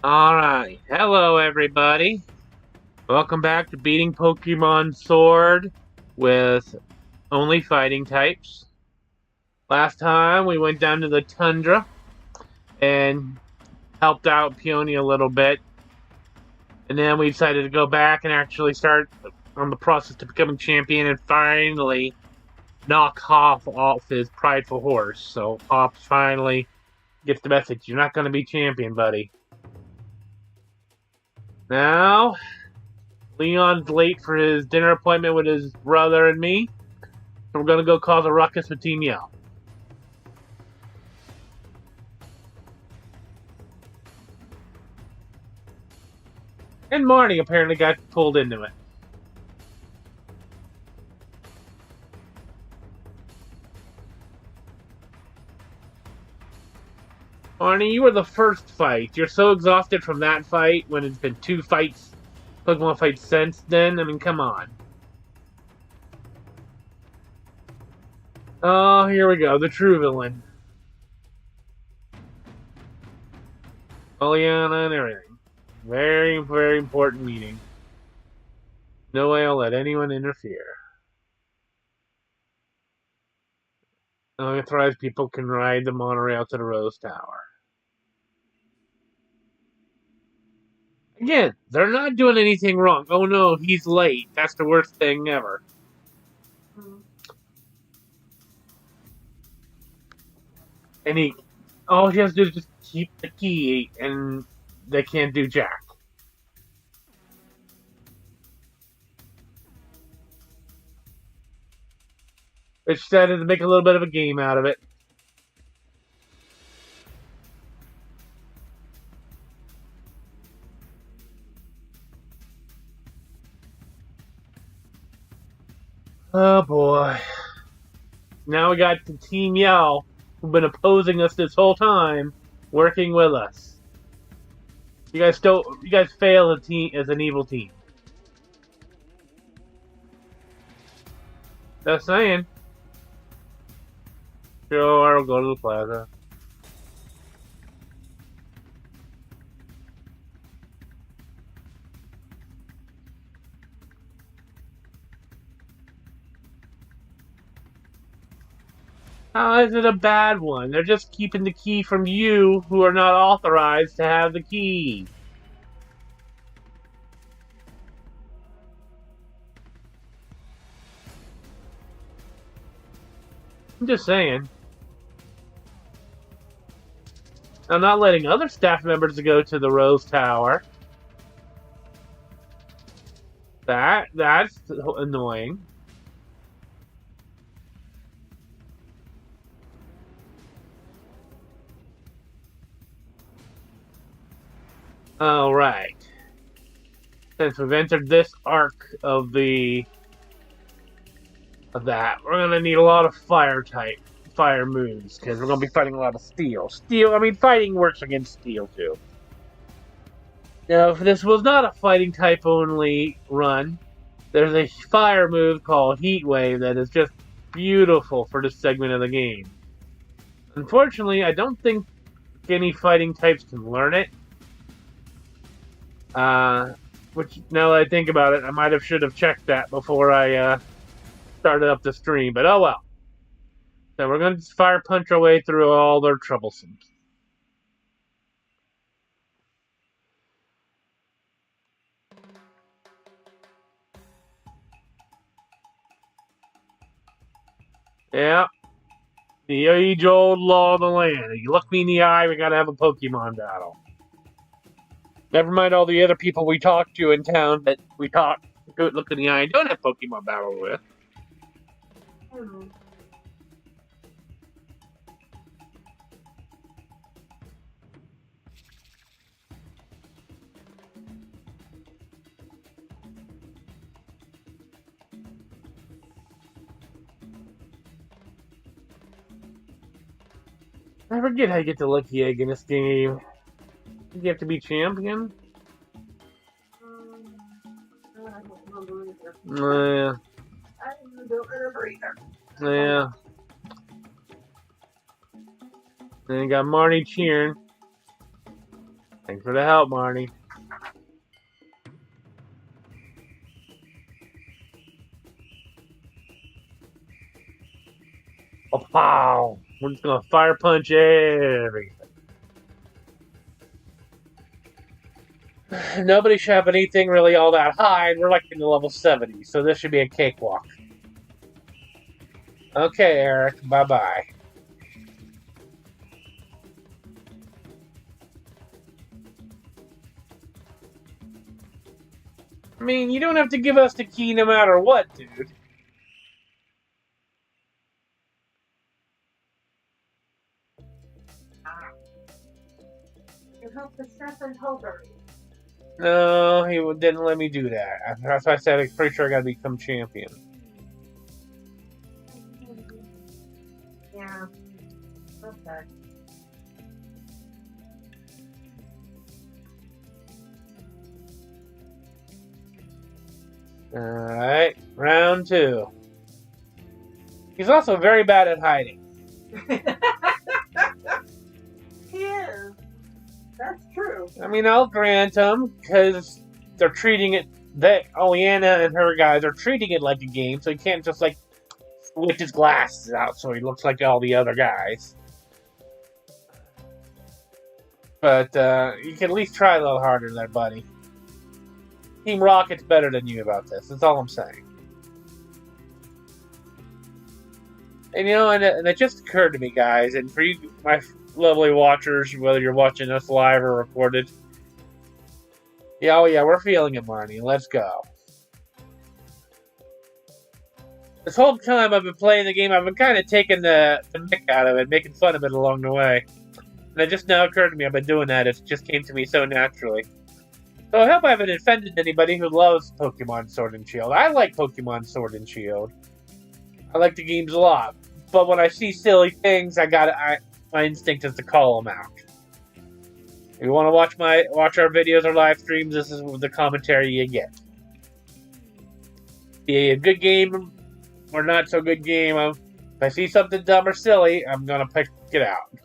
Alright, hello everybody. Welcome back to Beating Pokemon Sword with only fighting types. Last time we went down to the Tundra and helped out Peony a little bit. And then we decided to go back and actually start on the process to becoming champion and finally knock Hoff off his prideful horse. So Hoff finally gets the message, you're not going to be champion, buddy. Now, Leon's late for his dinner appointment with his brother and me. So we're gonna go cause a ruckus with Team Yell. And Marnie apparently got pulled into it. Marnie, you were the first fight. You're so exhausted from that fight when it's been two fights, Pokemon fights since then. I mean, come on. Oh, here we go. The true villain. Oleana and everything. Very, very important meeting. No way I'll let anyone interfere. Unauthorized people can ride the monorail to the Rose Tower. Again, they're not doing anything wrong. Oh no, he's late. That's the worst thing ever. And all he has to do is just keep the key, and they can't do jack. Which decided to make a little bit of a game out of it. Oh boy. Now we got the Team Yell, who've been opposing us this whole time, working with us. You guys fail as an evil team. Just saying. Sure, I'll go to the plaza. How is it a bad one? They're just keeping the key from you, who are not authorized to have the key. I'm just saying. I'm not letting other staff members go to the Rose Tower. That's annoying. All right. Since we've entered this arc of that, we're gonna need a lot of fire moves because we're gonna be fighting a lot of steel. Fighting works against steel too. Now, if this was not a fighting type only run, there's a fire move called Heat Wave that is just beautiful for this segment of the game. Unfortunately, I don't think any fighting types can learn it. Which, now that I think about it, I should have checked that before I started up the stream, but oh well. So we're going to fire punch our way through all their troublesomes. Yeah. The age-old law of the land. If you look me in the eye, we gotta have a Pokemon battle. Never mind all the other people we talk to in town that we look in the eye and don't have Pokemon battle with. I forget how you get the Lucky Egg in this game. You have to be champion? Yeah. I don't remember either. Yeah. Then you got Marnie cheering. Thanks for the help, Marnie. Oh, wow. We're just gonna fire punch everything. Nobody should have anything really all that high, and we're like in the level 70, so this should be a cakewalk. Okay, Eric, bye-bye. I mean, you don't have to give us the key no matter what, dude. You help the Stefan Holberg. No, he didn't let me do that. That's why I said I'm pretty sure I gotta become champion. Yeah. Okay. Alright, round 2. He's also very bad at hiding. He is. That's true. I mean, I'll grant him, because they're treating it, Oleana and her guys are treating it like a game, so he can't just, like, switch his glasses out so he looks like all the other guys. But, you can at least try a little harder there, buddy. Team Rocket's better than you about this, that's all I'm saying. And, you know, and it just occurred to me, guys, and for you, my lovely watchers, whether you're watching us live or recorded, yeah, oh yeah, we're feeling it, Marnie. Let's go. This whole time I've been playing the game, I've been kind of taking the mick out of it, making fun of it along the way. And it just now occurred to me I've been doing that. It just came to me so naturally. So I hope I haven't offended anybody who loves Pokemon Sword and Shield. I like Pokemon Sword and Shield. I like the games a lot. But when I see silly things, my instinct is to call them out. If you want to watch our videos or live streams, this is the commentary you get. Be a good game or not so good game. If I see something dumb or silly, I'm gonna pick it out.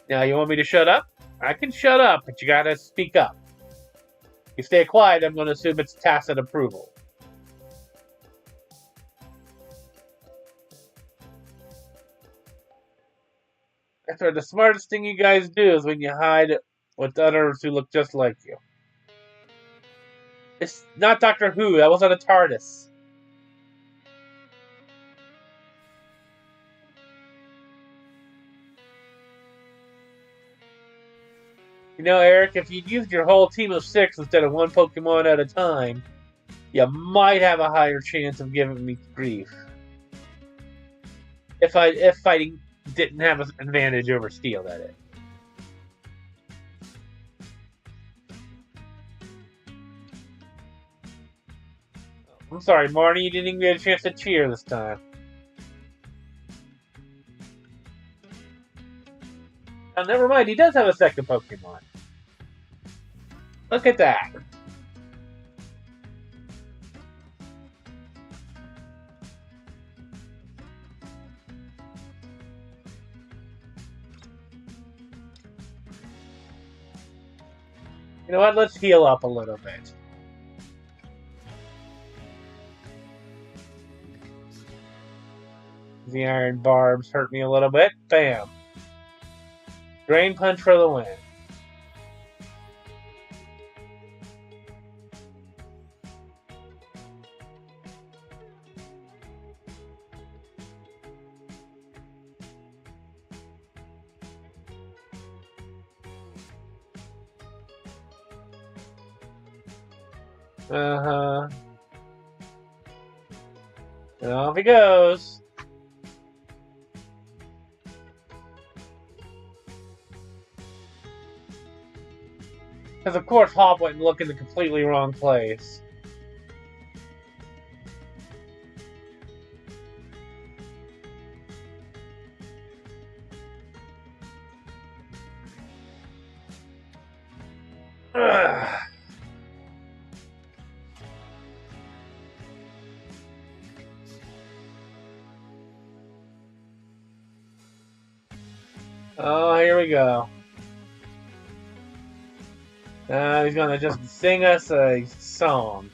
Now, you want me to shut up? I can shut up, but you gotta speak up. If you stay quiet, I'm gonna assume it's tacit approval. That's right, the smartest thing you guys do is when you hide with others who look just like you. It's not Doctor Who, that wasn't a TARDIS. You know, Eric, if you'd used your whole team of 6 instead of one Pokemon at a time, you might have a higher chance of giving me grief. If fighting didn't have an advantage over Steel, that is. I'm sorry, Marty, you didn't even get a chance to cheer this time. Oh, never mind, he does have a second Pokemon. Look at that. You know what? Let's heal up a little bit. The iron barbs hurt me a little bit. Bam. Drain punch for the win. Uh-huh. And off he goes. Because of course Hop went and looked in the completely wrong place. Ugh. Oh, here we go. He's gonna just sing us a song.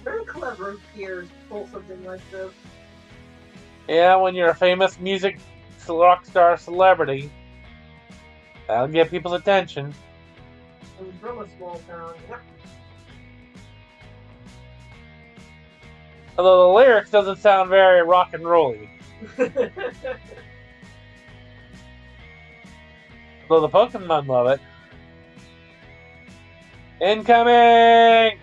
Very clever of Pierre to pull something like this. Yeah, when you're a famous music rock star celebrity, that'll get people's attention. It was from a small town. Yep. Although the lyrics doesn't sound very rock and rolly. Although the Pokemon love it. Incoming!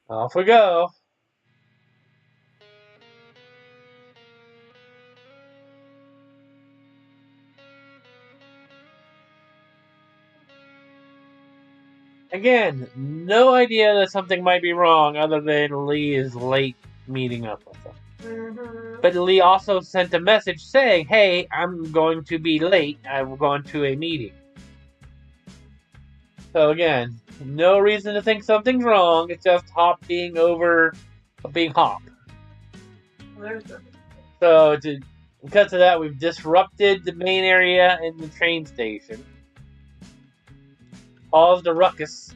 Off we go. Again, no idea that something might be wrong other than Lee is late meeting up with them. Mm-hmm. But Lee also sent a message saying, hey, I'm going to be late. I'm going to a meeting. So again, no reason to think something's wrong. It's just Hop being Hop. So because of that, we've disrupted the main area in the train station. Caused a ruckus.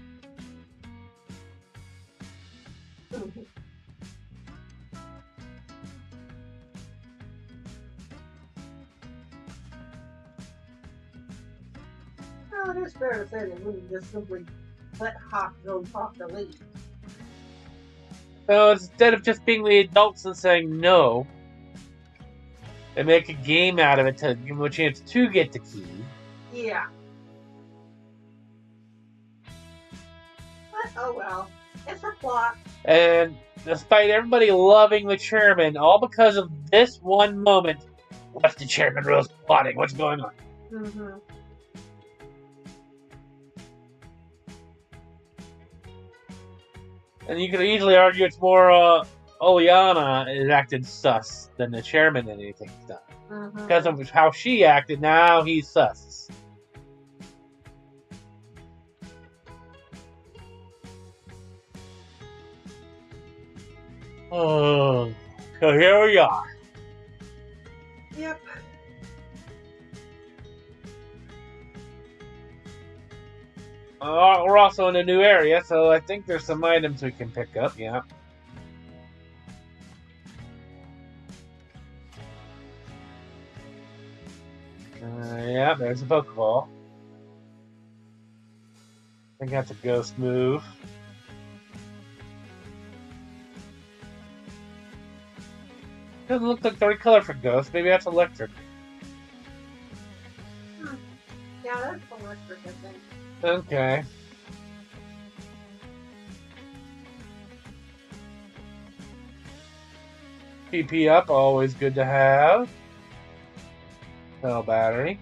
Well, it is fair to say that we just simply let Hop go talk to Lee. So instead of just being the adults and saying no, they make a game out of it to give them a chance to get the key. Yeah. But, oh well. It's a plot. And despite everybody loving the chairman, all because of this one moment, what's the chairman Rose plotting? What's going on? Mm-hmm. And you could easily argue it's more Oleana is acted sus than the chairman in anything's done. Mm-hmm. Because of how she acted, now he's sus. Oh, so here we are. Yep. We're also in a new area, so I think there's some items we can pick up, yeah. Yeah, there's a Pokeball. I think that's a ghost move. Doesn't look like the right color for ghost. Maybe that's electric. Yeah, that's electric, I think. Okay. PP up, always good to have. No battery.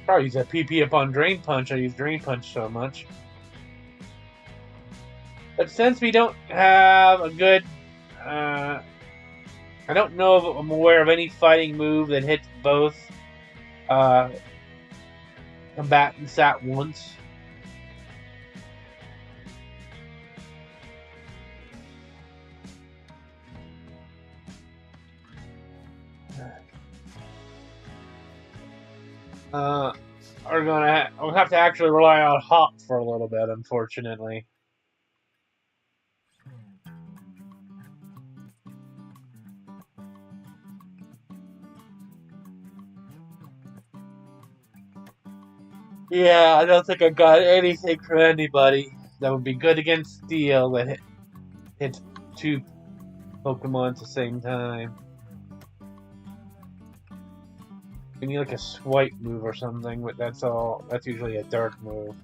Probably use that PP up on Drain Punch. I use Drain Punch so much. But since we don't have a good... I don't know if I'm aware of any fighting move that hits both combatants at once. We'll have to actually rely on Hop for a little bit, unfortunately. Yeah, I don't think I got anything for anybody that would be good against Steel that hits two Pokemon at the same time. You need like a swipe move or something, but that's all. That's usually a dark move.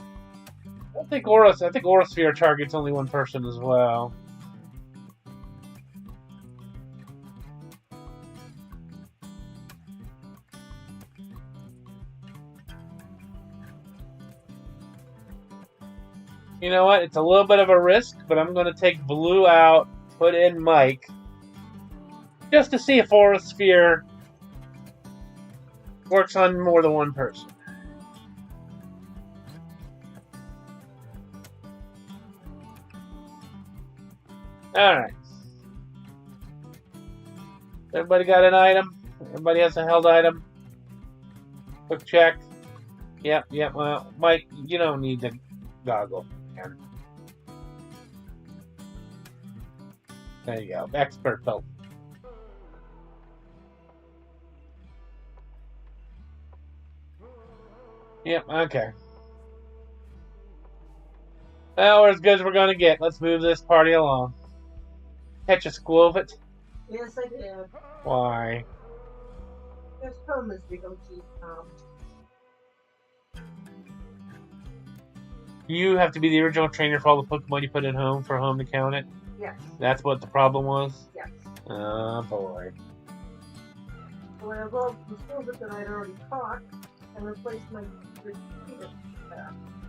I think Aura Sphere targets only one person as well. You know what? It's a little bit of a risk, but I'm going to take Blue out, put in Mike, just to see if Aura Sphere works on more than one person. Alright. Everybody got an item? Everybody has a held item? Quick check. Yep. Well, Mike, you don't need the goggle. There you go. Expert belt. Yep, okay. Well, we're as good as we're gonna get. Let's move this party along. Catch a Squovit? Yes, I did. Why? There's home has become cheap. You have to be the original trainer for all the Pokemon you put in home for home to count it? Yes. That's what the problem was? Yes. Oh, boy. So I evolved the Squovit that I'd already caught and replaced my repeater.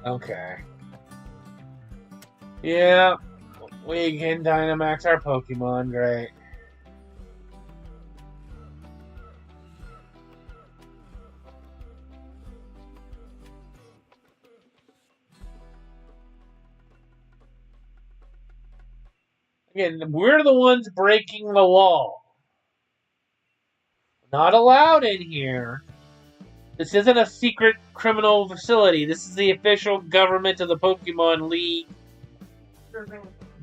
Okay. Yeah, we can Dynamax our Pokemon, great. Again, we're the ones breaking the law. Not allowed in here. This isn't a secret criminal facility. This is the official government of the Pokemon League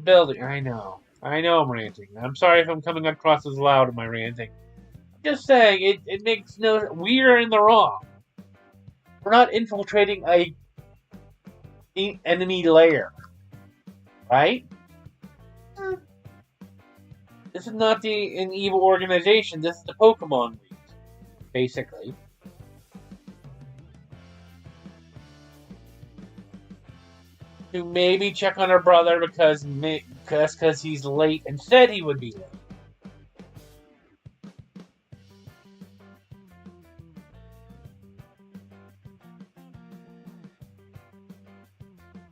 building. I know I'm ranting. I'm sorry if I'm coming across as loud in my ranting. I'm just saying, it makes no... We're in the wrong. We're not infiltrating a enemy lair. Right? This is not an evil organization. This is the Pokemon League, basically. To maybe check on her brother because he's late and said he would be late.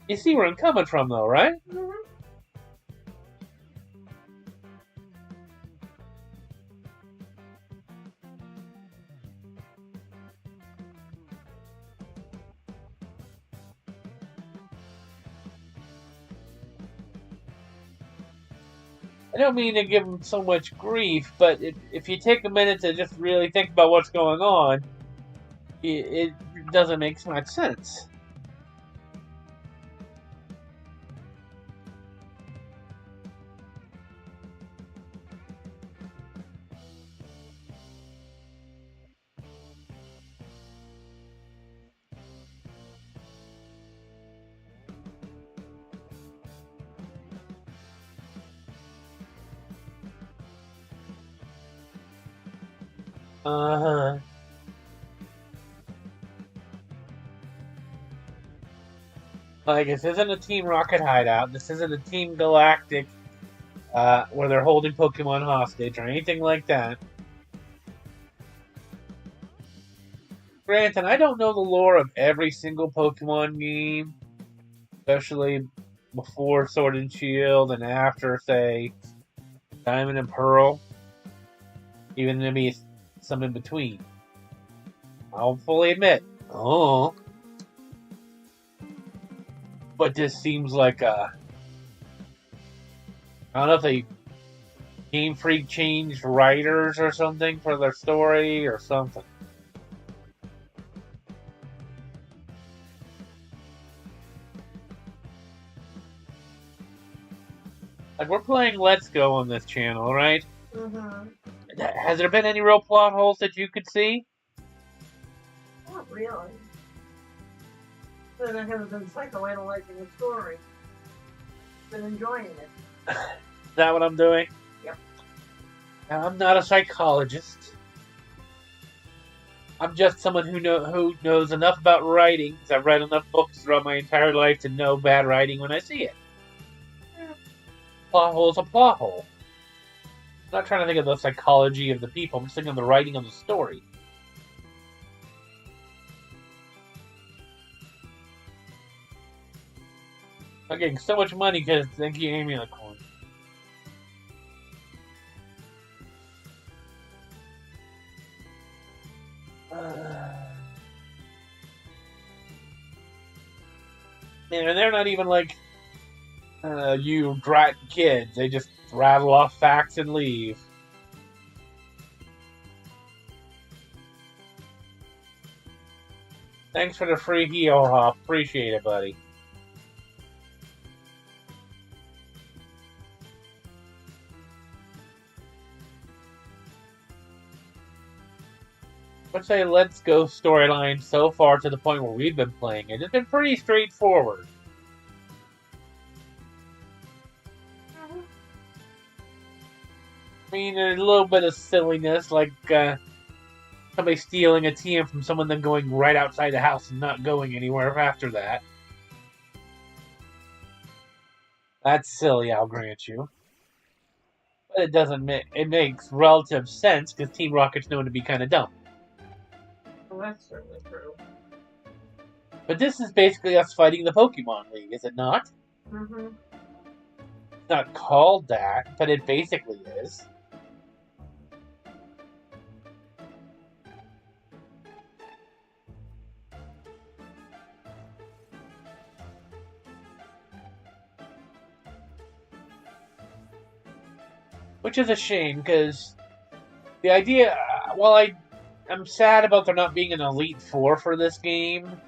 You see where I'm coming from, though, right? Mm-hmm. I don't mean to give him so much grief, but if you take a minute to just really think about what's going on, it doesn't make much sense. Like, this isn't a Team Rocket hideout. This isn't a Team Galactic where they're holding Pokemon hostage or anything like that. Granted, I don't know the lore of every single Pokemon game, especially before Sword and Shield and after, say, Diamond and Pearl. Even maybe some in between. I'll fully admit. Oh. But this seems like I don't know if they Game Freak changed writers or something for their story or something. Like, we're playing Let's Go on this channel, right? Mm-hmm. Has there been any real plot holes that you could see? Not really. But I haven't been psychoanalyzing the story. Been enjoying it. Is that what I'm doing? Yep. Now, I'm not a psychologist. I'm just someone who knows enough about writing, because I've read enough books throughout my entire life to know bad writing when I see it. Plot hole's a plot hole. I'm not trying to think of the psychology of the people. I'm just thinking of the writing of the story. I'm getting so much money because thank you, Amy Coin. And they're not even like you drat kids. They just rattle off facts and leave. Thanks for the free heal, Hop. Appreciate it, buddy. Let's say Let's Go storyline so far to the point where we've been playing it. It's been pretty straightforward. I mean, there's a little bit of silliness, like somebody stealing a TM from someone, then going right outside the house and not going anywhere after that. That's silly, I'll grant you. But it doesn't make it makes relative sense because Team Rocket's known to be kind of dumb. Well, that's certainly true. But this is basically us fighting the Pokemon League, is it not? Mm-hmm. It's not called that, but it basically is. Which is a shame, because the idea, while I'm sad about there not being an Elite Four for this game,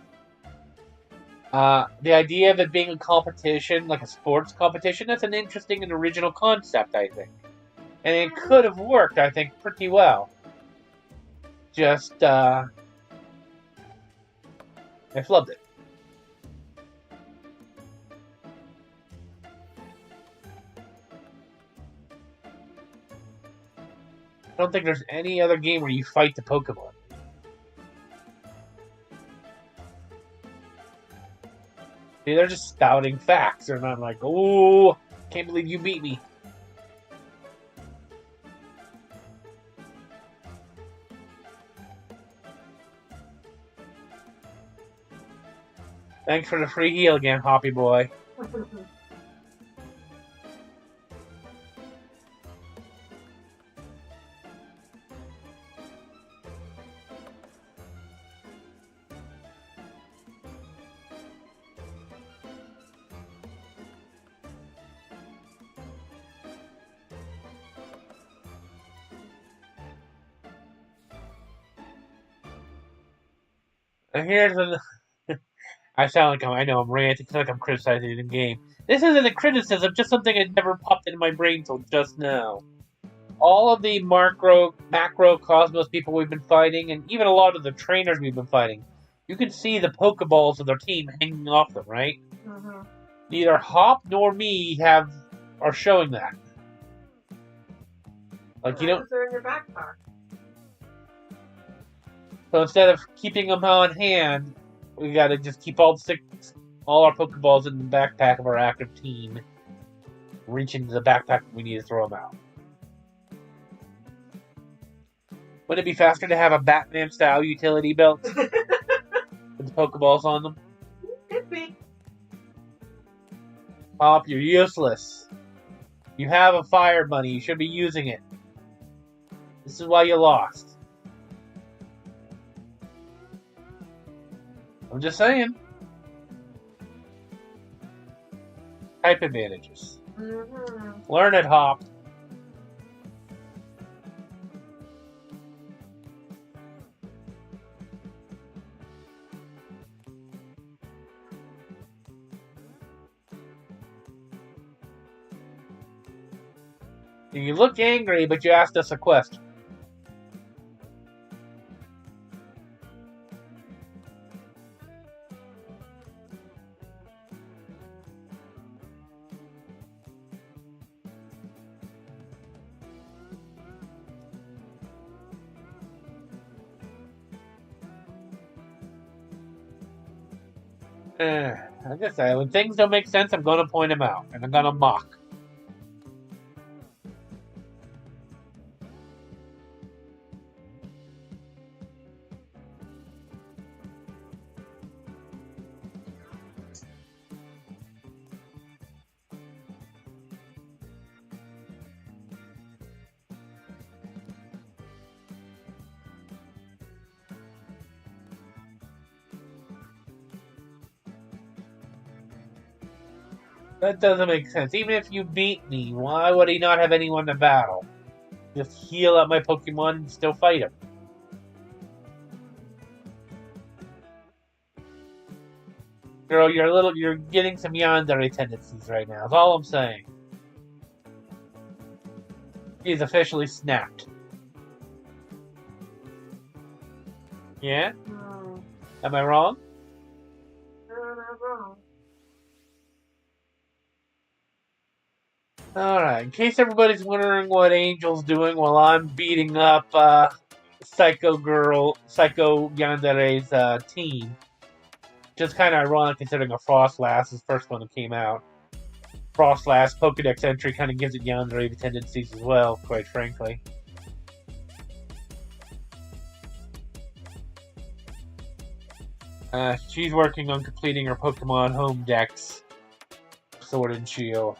the idea of it being a competition, like a sports competition, that's an interesting and original concept, I think. And it could have worked, I think, pretty well. Just, I flubbed it. I don't think there's any other game where you fight the Pokemon. See, they're just spouting facts, and I'm like, oh, can't believe you beat me. Thanks for the free heal again, Hoppy Boy. And here's the. I sound like I know I'm ranting, it's like I'm criticizing the game. This isn't a criticism, just something that never popped into my brain till just now. All of the macro Cosmos people we've been fighting, and even a lot of the trainers we've been fighting, you can see the Pokeballs of their team hanging off them, right? Mm-hmm. Neither Hop nor me are showing that. Like, you don't. They're in your backpack. So instead of keeping them on hand, we gotta just keep all our Pokeballs in the backpack of our active team. Reach into the backpack when we need to throw them out. Wouldn't it be faster to have a Batman-style utility belt with the Pokeballs on them? Could be. Pop, you're useless. You have a fire bunny. You should be using it. This is why you lost. I'm just saying. Type advantages. Mm-hmm. Learn it, Hop. You look angry, but you asked us a question. I just say, when things don't make sense, I'm gonna point them out, and I'm gonna mock. That doesn't make sense. Even if you beat me, why would he not have anyone to battle? Just heal up my Pokemon and still fight him. Girl, you're getting some yandere tendencies right now. That's all I'm saying. He's officially snapped. Yeah? No, Am I wrong? you're not wrong. Alright, in case everybody's wondering what Angel's doing while I'm beating up Psycho Yandere's team. Just kind of ironic considering a Frostlass is the first one that came out. Frostlass Pokedex entry kind of gives it Yandere tendencies as well, quite frankly. She's working on completing her Pokemon home decks. Sword and Shield.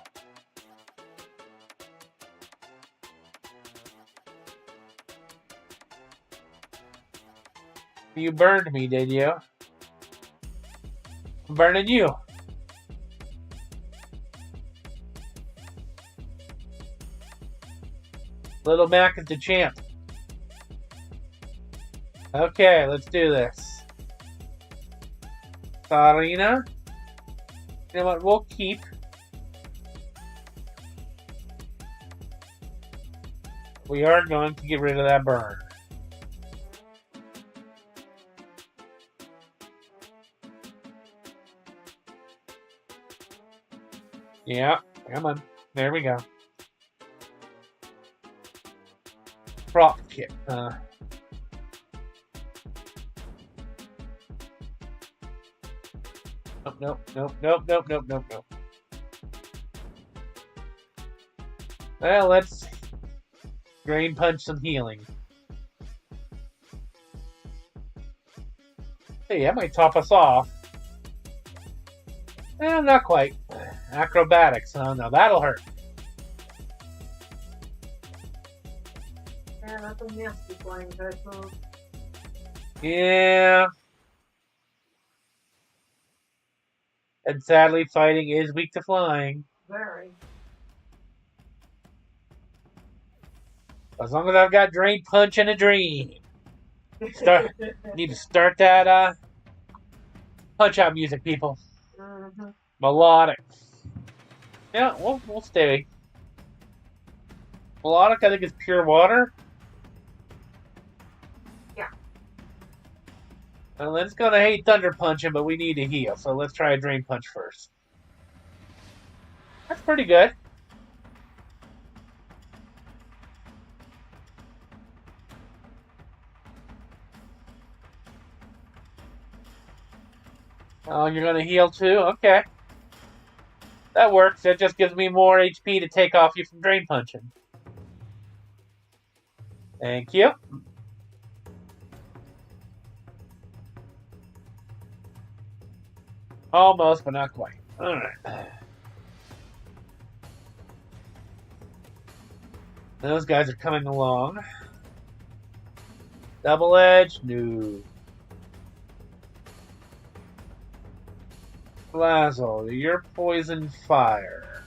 You burned me, did you? I'm burning you. Little Mac is the champ. Okay, let's do this. Sarina. You know what? We'll keep. We are going to get rid of that burn. Yeah, come on. There we go. Prop kit. Nope. Well, let's Drain Punch some healing. Hey, that might top us off. Not quite. Acrobatics. Oh, no, that'll hurt. Yeah, that's a nasty flying type move. Yeah. And sadly, fighting is weak to flying. Very. As long as I've got Drain Punch and a Dream. Need to start that Punch-Out music, people. Mm-hmm. Melodic. Yeah, we'll stay. Melodic, I think, is pure water. Yeah. Well, it's gonna hate Thunder Punching, but we need to heal, so let's try a Drain Punch first. That's pretty good. Oh, you're gonna heal too? Okay. That works. That just gives me more HP to take off you from Drain Punching. Thank you. Almost, but not quite. Alright. Those guys are coming along. Double Edge? No. Blazzle, you're Poison Fire.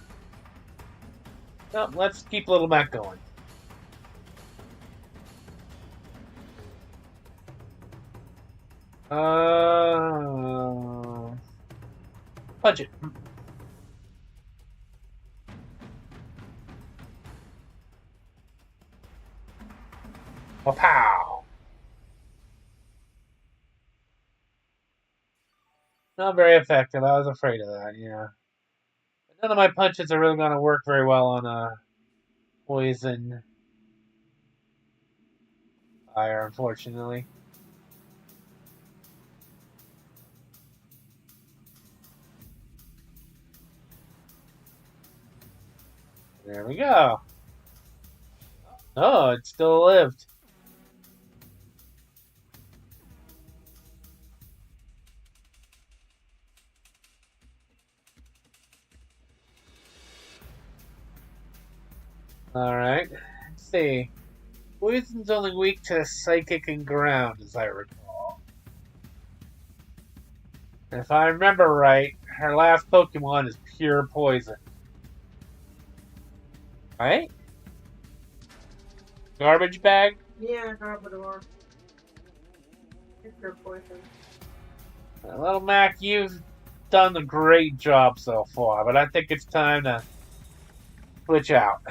No, let's keep Little Mac going. Punch it. Pow! Not very effective. I was afraid of that, yeah. None of my punches are really going to work very well on Poison Fire, unfortunately. There we go. Oh, it still lived. Alright. Let's see. Poison's only weak to Psychic and Ground, as I recall. If I remember right, Our last Pokemon is pure poison. Right? Garbage bag? Yeah, Garbodor. It's your poison. Little Mac, you've done a great job so far, but I think it's time to switch out.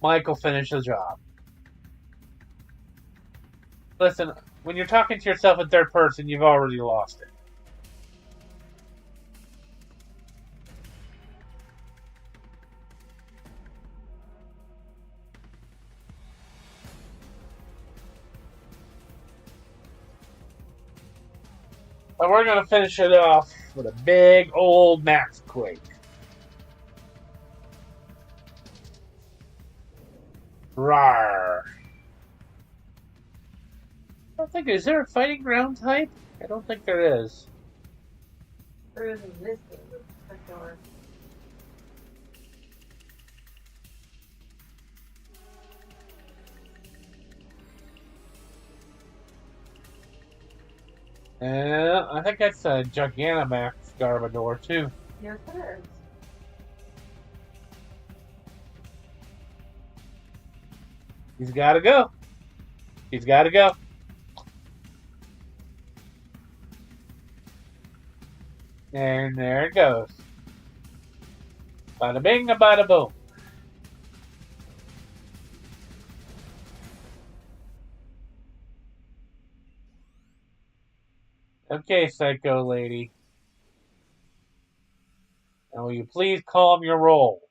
Mike will finish the job. Listen, when you're talking to yourself in third person, you've already lost it. But we're going to finish it off with a big old Max Quake. Rawr. I don't think, is there a fighting ground type? I don't think there is. There is in this game, for sure. I think that's a Gigantamax Garbodor, too. Yes, it is. He's got to go. He's got to go. And there it goes. Bada bing, bada boom. Okay, Psycho Lady. Now will you please calm your roll?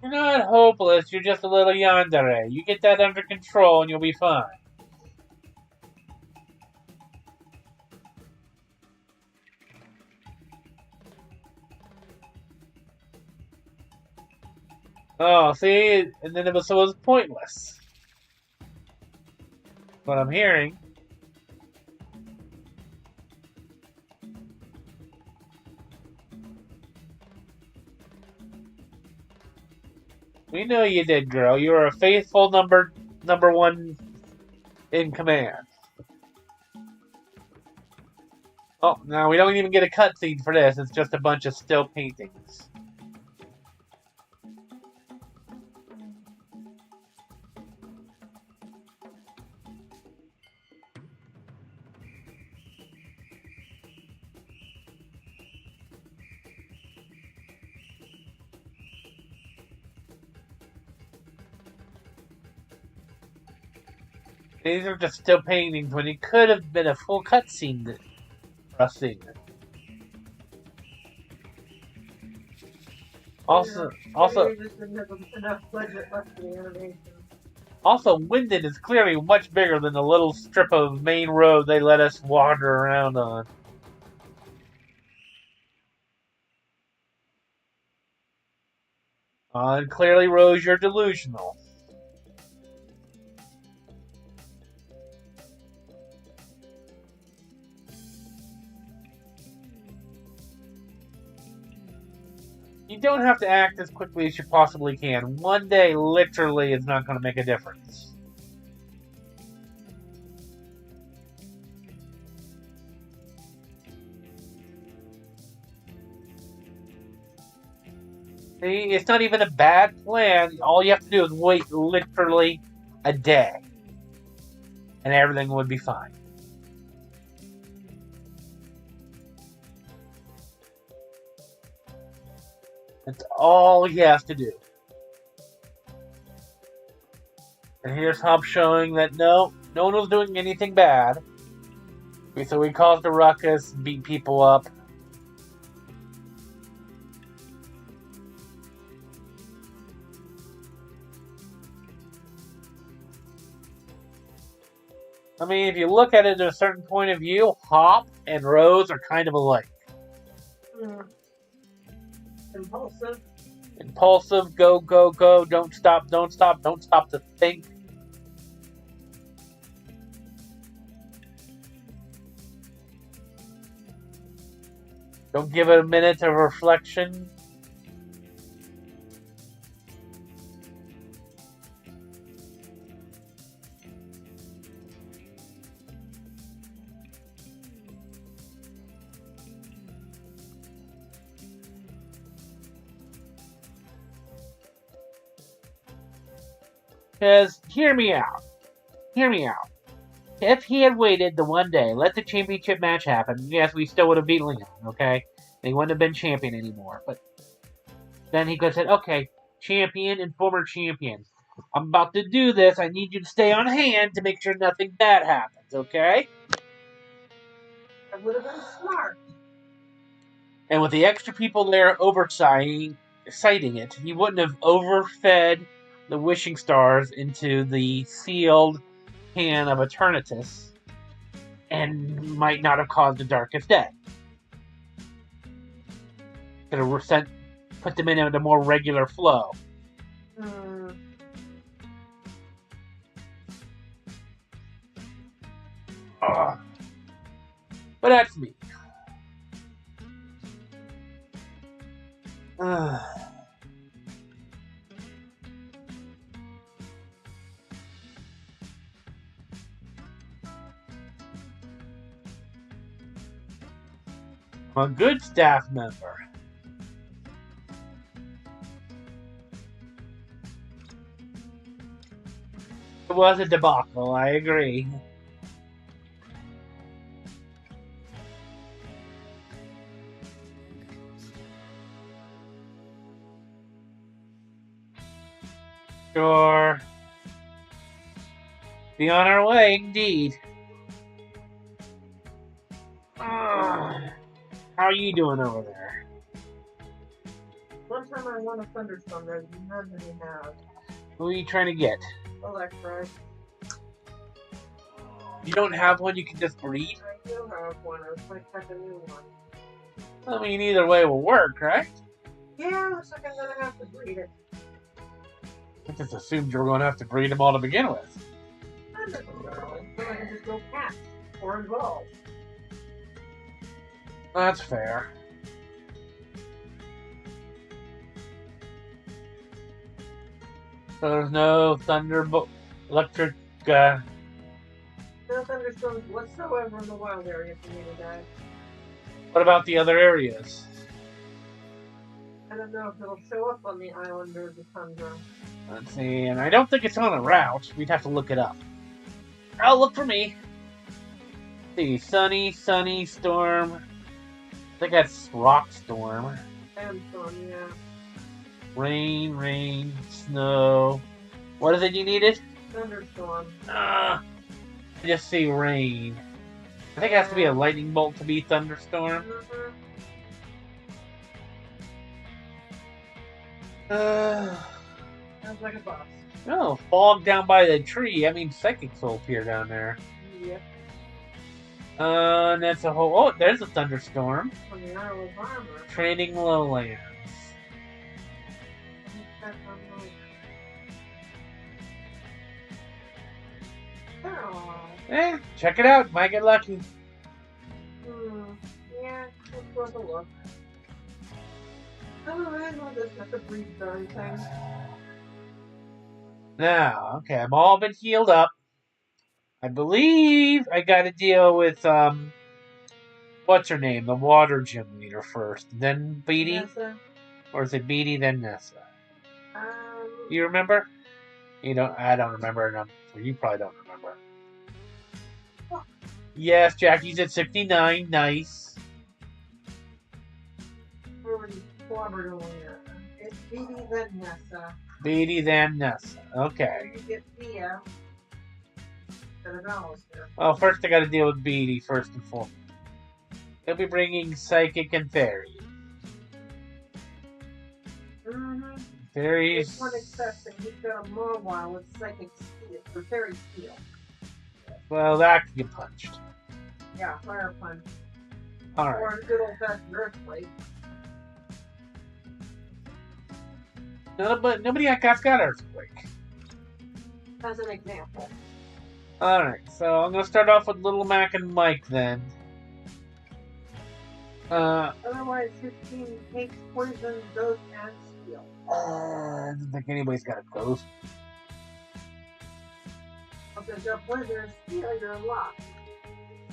You're not hopeless, you're just a little yandere. You get that under control and you'll be fine. Oh, see? And then it was pointless. What I'm hearing. We know you did, girl. You were a faithful number one in command. Oh, no, we don't even get a cutscene for this. It's just a bunch of still paintings. These are just still paintings when it could have been a full cutscene for us seeing it. Also, Wyndon is clearly much bigger than the little strip of main road they let us wander around on. And clearly, Rose, you're delusional. You don't have to act as quickly as you possibly can. One day, literally, is not going to make a difference. See, it's not even a bad plan. All you have to do is wait literally a day. And everything would be fine. That's all he has to do. And here's Hop showing that no one was doing anything bad. So we caused a ruckus, beat people up. I mean, if you look at it at a certain point of view, Hop and Rose are kind of alike. Impulsive, go, go, go, don't stop to think. Don't give it a minute of reflection. Because, hear me out. Hear me out. If he had waited the one day, let the championship match happen, yes, we still would have beat Leon, okay? He wouldn't have been champion anymore. But then he could have said, okay, champion and former champion. I'm about to do this. I need you to stay on hand to make sure nothing bad happens, okay? That would have been smart. And with the extra people there citing it, he wouldn't have overfed the wishing stars into the sealed can of Eternatus and might not have caused the darkest day. Could have put them in a more regular flow. But that's me. I'm a good staff member. It was a debacle, I agree. Sure. Be on our way, indeed. How are you doing over there? One time I won a thunderstorm, there's none that he has. Who are you trying to get? Electra. You don't have one you can just breed? I do have one. I was going to catch a new one. I mean, either way will work, right? Yeah, looks like I'm going to have to breed it. I just assumed you were going to have to breed them all to begin with. Not necessarily. So I can just go catch or evolve. That's fair. So there's no electric, No thunderstorms whatsoever in the wild area for me to die. What about the other areas? I don't know if it'll show up on the island or the tundra. Let's see, and I don't think it's on a route. We'd have to look it up. I'll look for me. Let's see, sunny, storm. I think that's rock storm. Sandstorm, yeah. Rain, snow. What is it you needed? Thunderstorm. I just see rain. I think it has to be a lightning bolt to be thunderstorm. Sounds like a bus. No, fog down by the tree. I mean, psychics will appear down there. Yep. And that's a whole. Oh, there's a thunderstorm. On the Isle of Armor. Training lowlands. Check it out. Might get lucky. Yeah, it's worth a look. Oh, I know this is a breed darn thing. Now, okay, I've all been healed up. I believe I got to deal with, what's her name? The water gym leader first. Then Beatty? Nessa? Or is it Beatty, then Nessa? You remember? You don't, I don't remember. And you probably don't remember. Oh. Yes, Jackie's at 69. Nice. It's Beatty, then Nessa. Beatty, then Nessa. Okay. You get Thea. Well, first I got to deal with Beatty, first and foremost. He'll be bringing Psychic and Fairy. Fairies. There's one exception. He's got a Mawile with Psychic Steel, or Fairy Steel. Well, that can get punched. Yeah, Fire Punch. Alright. Or a good old-fashioned Earthquake. No, but nobody got Earthquake. As an example. Alright, so I'm going to start off with Little Mac and Mike then. Otherwise, his team takes poison, ghost, and steel. I don't think anybody's got a ghost. If there's a poison or steel, you're locked.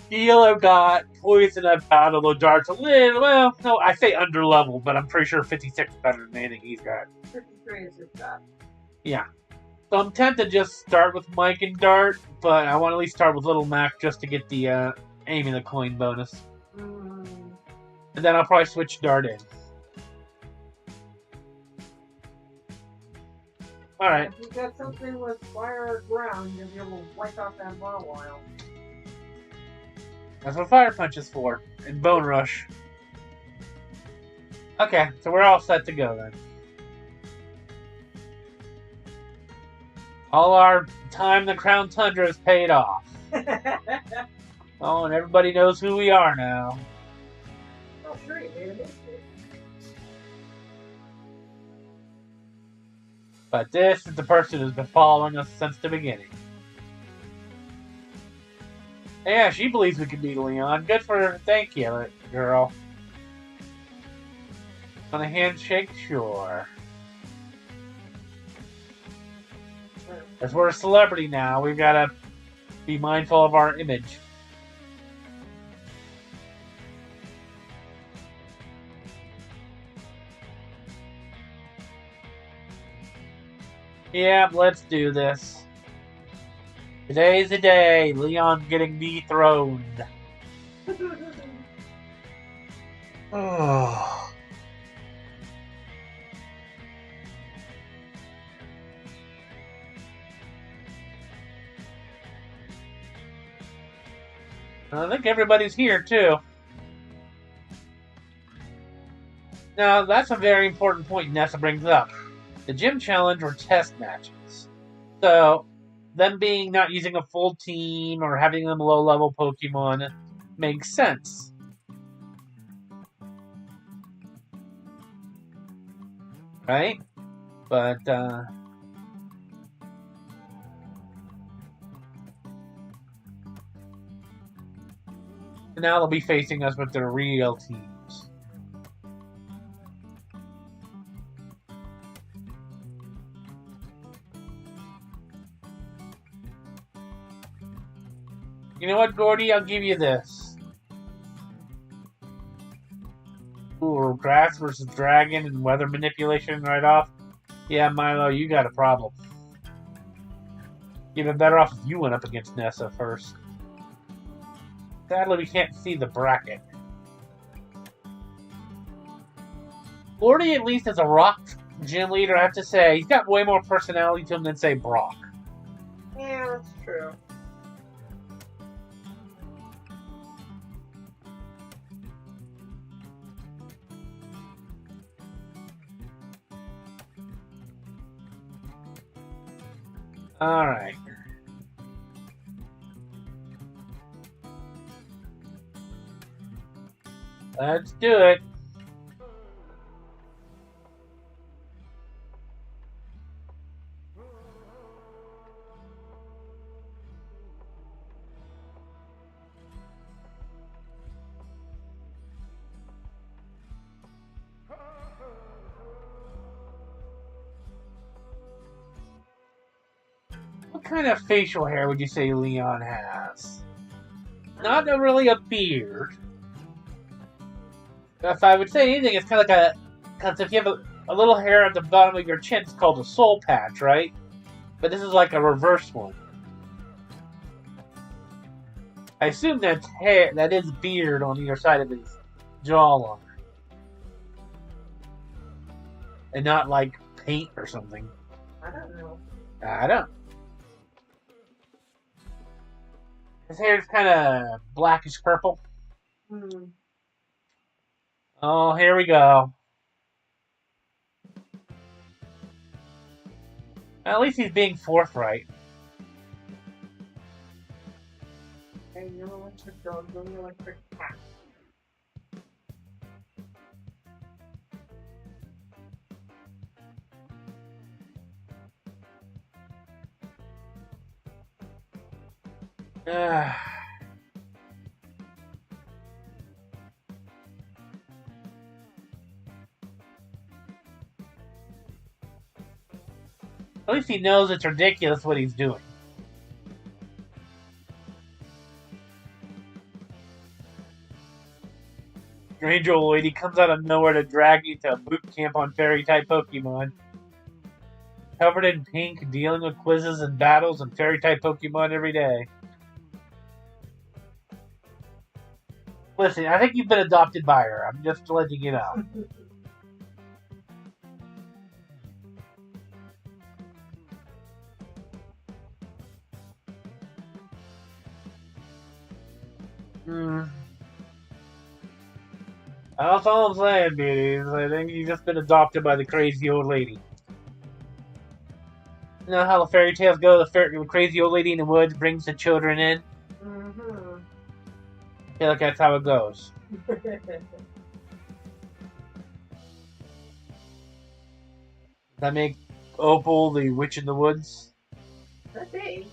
Steel I've got, poison I've got, although dart's a little, well, no, I say under level, but I'm pretty sure 56 is better than anything he's got. 53 is his best. Yeah. So I'm tempted to just start with Mike and Dart, but I want to at least start with Little Mac just to get the aiming the coin bonus. And then I'll probably switch Dart in. Alright. If you got something with fire or ground, you'll be able to wipe out that Mawile. That's what Fire Punch is for. And Bone Rush. Okay, so we're all set to go then. All our time in the Crown Tundra is paid off. Oh, and everybody knows who we are now. Oh, sure, you made a mistake. But this is the person who's been following us since the beginning. Yeah, she believes we can beat Leon. Good for her. Thank you, girl. On a handshake, sure. As we're a celebrity now, we've got to be mindful of our image. Yeah, let's do this. Today's the day. Leon getting dethroned. Oh. I think everybody's here, too. Now, that's a very important point Nessa brings up. The gym challenge were test matches. So, them being not using a full team or having them low-level Pokemon makes sense. Right? But, now they'll be facing us with their real teams. You know what, Gordy? I'll give you this. Ooh, grass versus dragon and weather manipulation right off. Yeah, Milo, you got a problem. You'd been better off if you went up against Nessa first. Sadly, we can't see the bracket. Gordy, at least as a rock gym leader, I have to say, he's got way more personality to him than, say, Brock. Yeah, that's true. Alright. Let's do it. What kind of facial hair would you say Leon has? Not really a beard. If I would say anything, it's kind of like a... Because if you have a little hair at the bottom of your chin, it's called a soul patch, right? But this is like a reverse one. I assume that's hair, that is beard on either side of his jawline. And not like paint or something. I don't know. I don't. His hair is kind of blackish purple. Oh, here we go. At least he's being forthright. Hey, you're an electric dog, you're an electric cat. At least he knows it's ridiculous what he's doing. Grangoloid, he comes out of nowhere to drag you to a boot camp on fairy-type Pokemon. Covered in pink, dealing with quizzes and battles and fairy-type Pokemon every day. Listen, I think you've been adopted by her. I'm just letting you know. That's all I'm saying, beauties. I think you've just been adopted by the crazy old lady. You know how the fairy tales go? The crazy old lady in the woods brings the children in? Mm-hmm. I feel like that's how it goes. Does that make Opal the witch in the woods? Could be.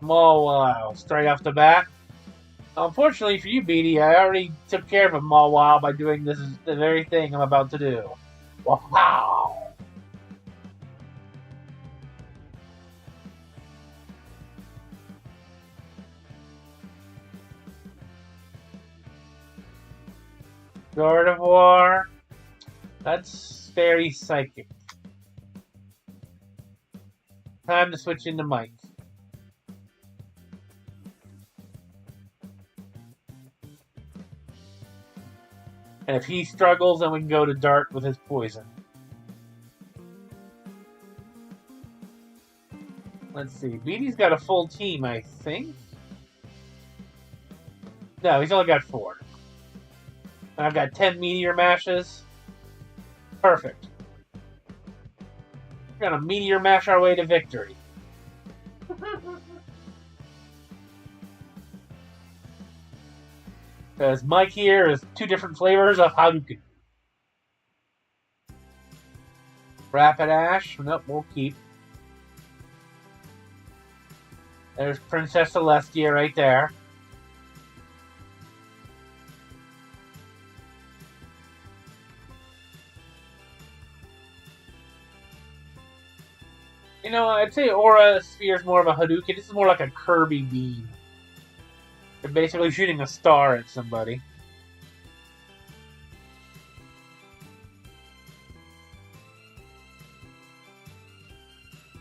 Mawile, straight off the bat. Unfortunately for you, Beatty, I already took care of a Mawile by doing the very thing I'm about to do. Wow! Gardevoir. That's very psychic. Time to switch into Mike. And if he struggles, then we can go to Dart with his poison. Let's see. Beatty's got a full team, I think. No, he's only got 4. And I've got 10 Meteor Mashes. Perfect. We're gonna Meteor Mash our way to victory. Because Mike here is 2 different flavors of Hadouken. Rapidash. Nope, we'll keep. There's Princess Celestia right there. You know, I'd say Aura Sphere is more of a Hadouken. This is more like a Kirby beam. They're basically shooting a star at somebody.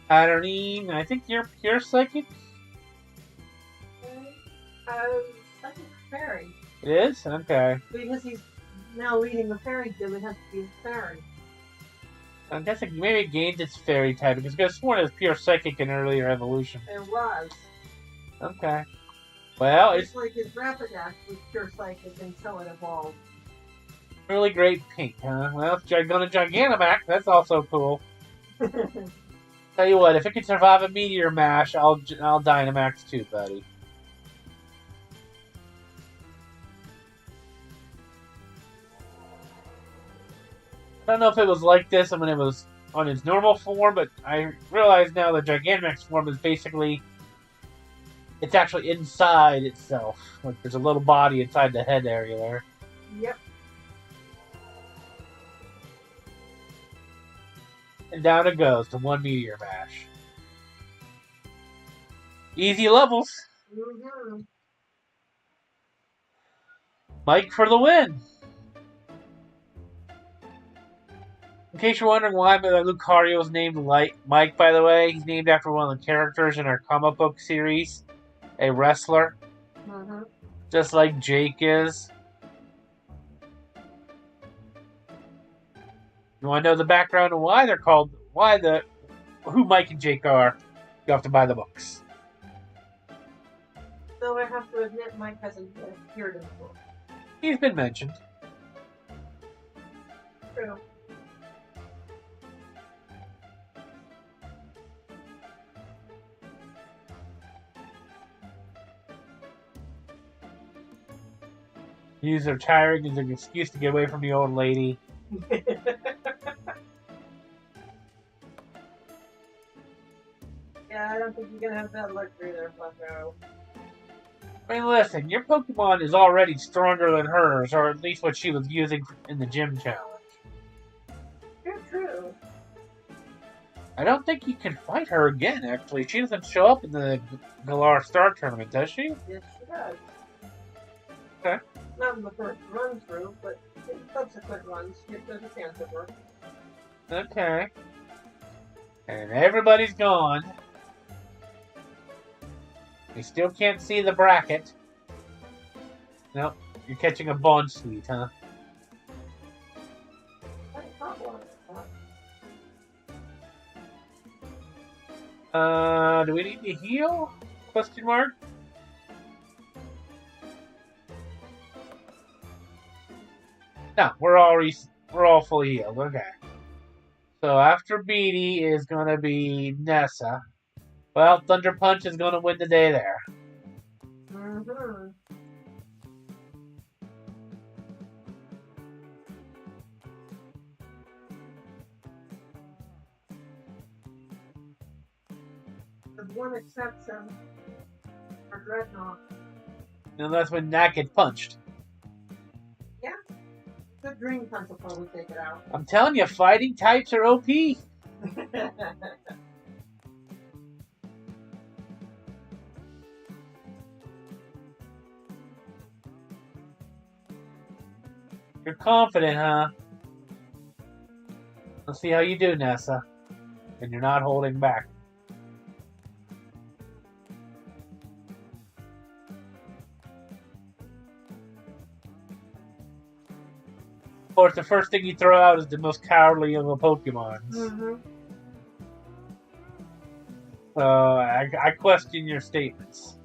Patternine, I think you're pure psychic. Psychic fairy. It is? Okay. Because he's now leading the fairy gym, it has to be a fairy. I'm guessing maybe it gained its fairy type because it's sworn it was pure psychic in earlier evolution. It was. Okay. Well, it's like his Rapidash was pure psychic until it evolved. Really great pink, huh? Well, it's going to Gigantamax. That's also cool. Tell you what, if it can survive a Meteor Mash, I'll Dynamax too, buddy. I don't know if it was like this when it was on its normal form, but I realize now the Gigantamax form is basically... It's actually inside itself. Like there's a little body inside the head area there. Yep. And down it goes to 1 Meteor Mash. Easy levels. Mm-hmm. Mike for the win. In case you're wondering why Lucario is named Mike, by the way, he's named after one of the characters in our comic book series. A wrestler. Mm-hmm. Just like Jake is. You want to know the background and why they're called, who Mike and Jake are, you have to buy the books. So I have to admit Mike hasn't appeared in the book. He's been mentioned. True. Use their tiring as an excuse to get away from the old lady. Yeah, I don't think you're gonna have that luxury there, Bucko. I mean, listen, your Pokemon is already stronger than hers, or at least what she was using in the gym challenge. You're true. I don't think you can fight her again, actually. She doesn't show up in the Galar Star Tournament, does she? Yes, she does. Okay. Not in the first run through, but in subsequent runs, there's a chance of her. Okay. And everybody's gone. We still can't see the bracket. Nope. You're catching a bond sweet, huh? I caught one. Do we need to heal? Question mark? No, we're all fully healed. Okay. So after Beatty is gonna be Nessa. Well, Thunder Punch is gonna win the day there. Mm-hmm. There's one exception for Dreadnought. And that's when Nat gets punched. The Dream Punch will probably take it out. I'm telling you, fighting types are OP. You're confident, huh? Let's see how you do, Nessa. And you're not holding back. Of course, the first thing you throw out is the most cowardly of the Pokemons. Mm-hmm. So I question your statements.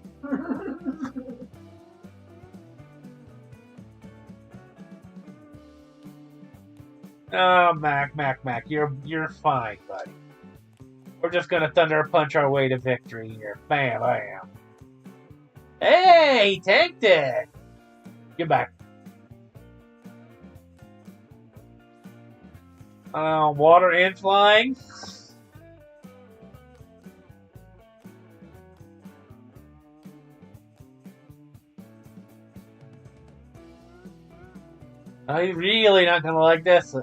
Oh, Mac, you're fine, buddy. We're just gonna Thunder Punch our way to victory here. Bam, bam. Hey, he tanked it! Get back. Water and flying. I'm really not gonna like this.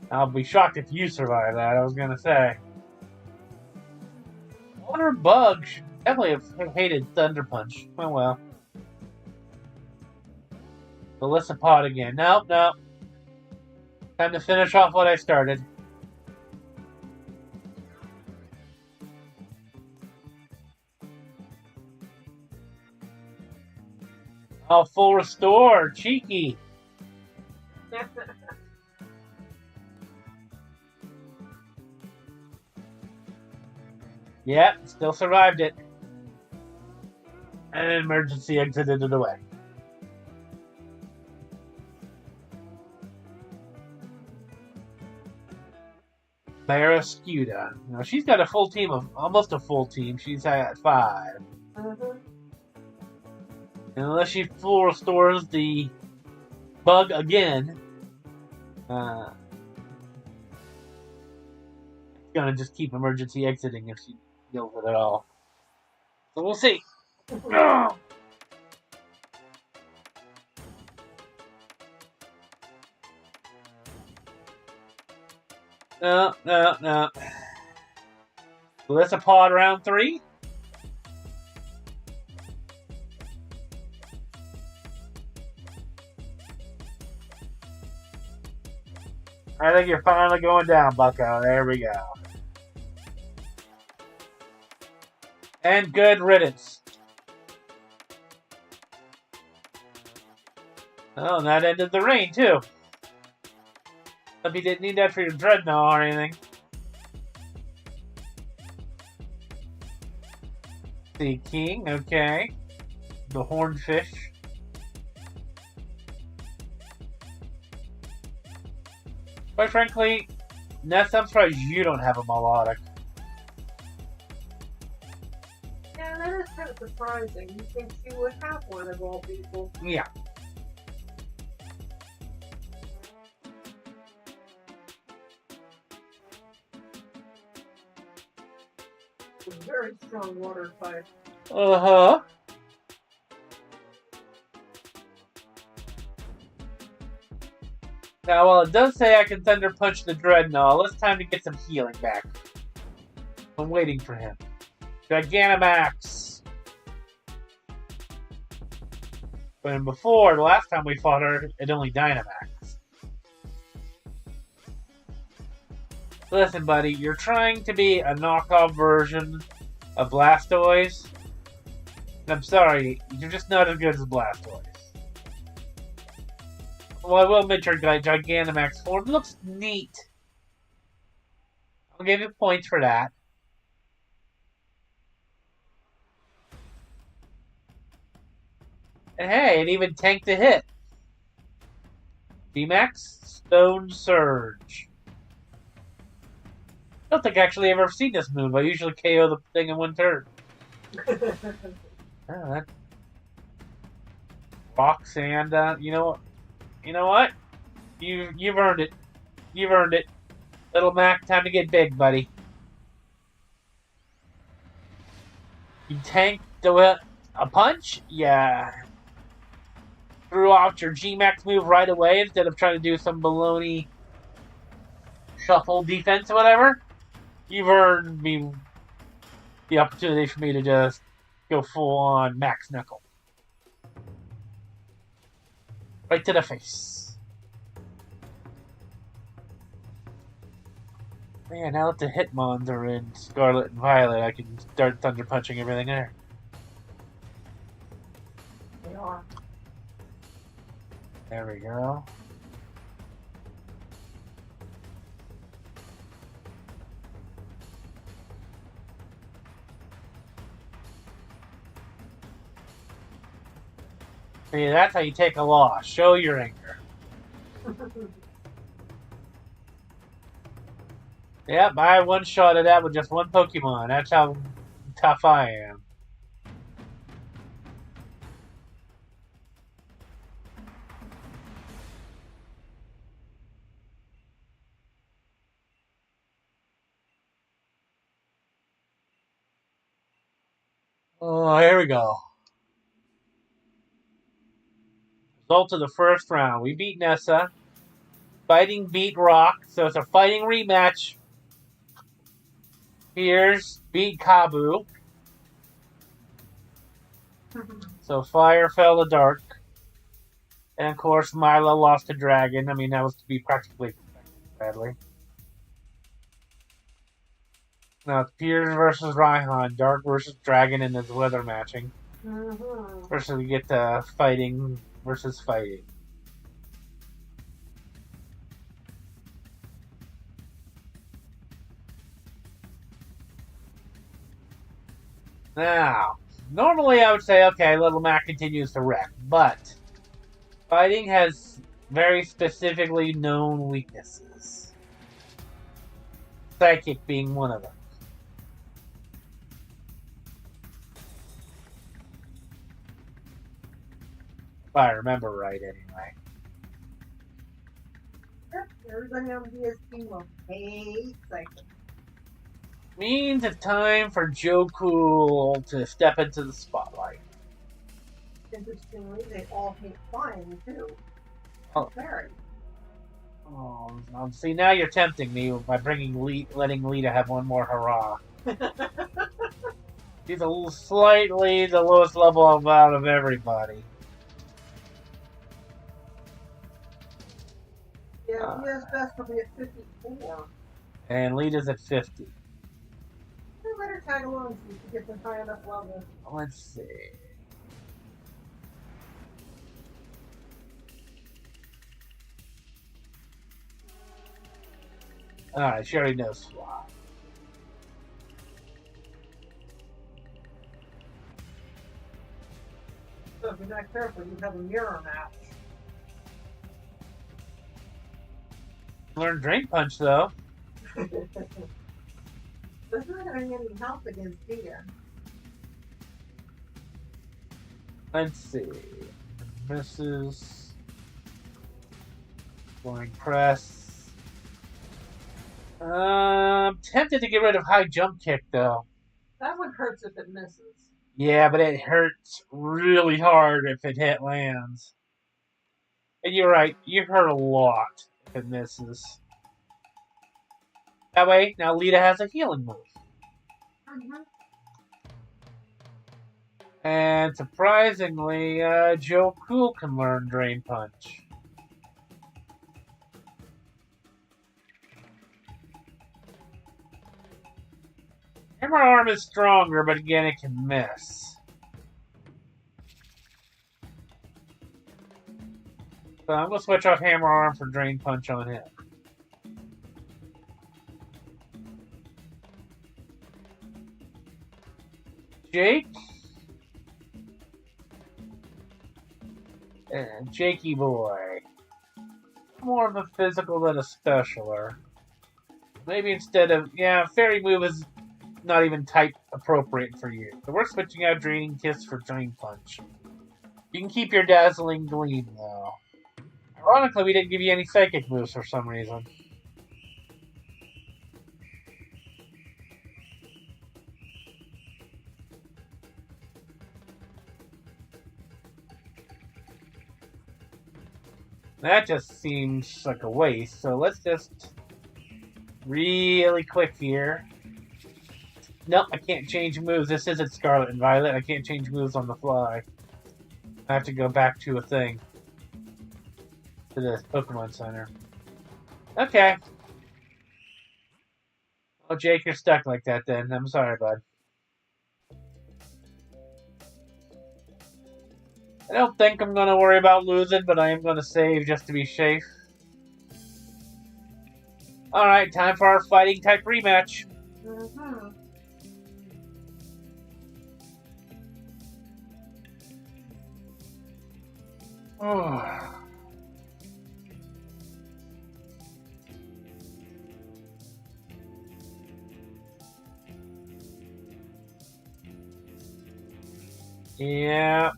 I'll be shocked if you survive that, I was gonna say. Water Bug should definitely have hated Thunder Punch. Oh well. Melisapod again. Nope. Time to finish off what I started. Oh, full restore. Cheeky. Yep, still survived it. And emergency exited it away. Barrascuda. Now she's got a full team of almost a full team. She's at 5. Mm-hmm. Unless she full restores the bug again, it's gonna just keep emergency exiting if she deals with it all. So we'll see. No. Melisapod round 3. I think you're finally going down, Bucko. There we go. And good riddance. Oh, and that ended the rain, too. Hope you didn't need that for your Dreadnought or anything. Sea King, okay. The Hornfish. Quite frankly, Ness, I'm surprised you don't have a melodic. Yeah, that is kind of surprising. You think she would have one of all people. Yeah. A very strong water type. Uh-huh. Now, while it does say I can Thunder Punch the Dreadnought, it's time to get some healing back. I'm waiting for him. Gigantamax. But before, the last time we fought her, it only Dynamax. Listen, buddy, you're trying to be a knockoff version of Blastoise. And I'm sorry, you're just not as good as Blastoise. Well, I will admit your Gigantamax form looks neat. I'll give you points for that. And hey, it even tanked a hit. D-Max, Stone Surge. I don't think I actually ever seen this move. I usually KO the thing in one turn. Oh, that rocks and you know what? You've earned it. You've earned it. Little Mac, time to get big, buddy. You tanked a punch? Yeah. Threw out your G-Max move right away instead of trying to do some baloney shuffle defense or whatever. You've earned me the opportunity for me to just go full on Max Knuckle. Right to the face. Man, now that the Hitmons are in Scarlet and Violet, I can start Thunder Punching everything there. They are. There we go. See, that's how you take a loss. Show your anger. Yep, I one-shotted that with just one Pokemon. That's how tough I am. Oh, here we go. Result of the first round. We beat Nessa. Fighting beat Rock, so it's a fighting rematch. Piers beat Kabu. So Fire fell to Dark. And of course, Mila lost to Dragon. I mean, that was to be practically badly. Now it's Piers versus Raihan, Dark versus Dragon, and there's weather matching. Versus we get fighting versus fighting. Now, normally I would say, okay, Little Mac continues to wreck, but fighting has very specifically known weaknesses. Psychic being one of them. If I remember right, anyway. Everybody on BSP will hate Psychic. Means it's time for Joe Cool to step into the spotlight. Interestingly, they all hate flying too. Oh. Very. Oh, see, now you're tempting me by letting Lita have one more hurrah. She's slightly the lowest level out of everybody. Yeah, PS Best will be at 54. And Lita's at 50. We better tag along so you can get them high enough level. Let's see. Alright, she already knows Fly. So if you're not careful, you have a mirror match. Learn Drain Punch, though. There's not having any help against Dia. Let's see. Misses. Flying Press. I'm tempted to get rid of High Jump Kick, though. That one hurts if it misses. Yeah, but it hurts really hard if it lands. And you're right, you hurt a lot if it misses. That way, now Lita has a healing move. And surprisingly, Joe Cool can learn Drain Punch. Hammer Arm is stronger, but again, it can miss. So I'm going to switch off Hammer Arm for Drain Punch on him. Jake? Jakey boy. More of a physical than a specialer. Maybe instead of... Yeah, Fairy Move is not even type appropriate for you. So we're switching out Draining Kiss for Drain Punch. You can keep your Dazzling Gleam, though. Ironically, we didn't give you any Psychic moves for some reason. That just seems like a waste, so let's just really quick here. Nope, I can't change moves. This isn't Scarlet and Violet. I can't change moves on the fly. I have to go back to a thing. To the Pokemon Center. Okay. Oh, Jake, you're stuck like that then. I'm sorry, bud. I don't think I'm going to worry about losing, but I am going to save just to be safe. Alright, time for our fighting type rematch. Mm-hmm. Yeah.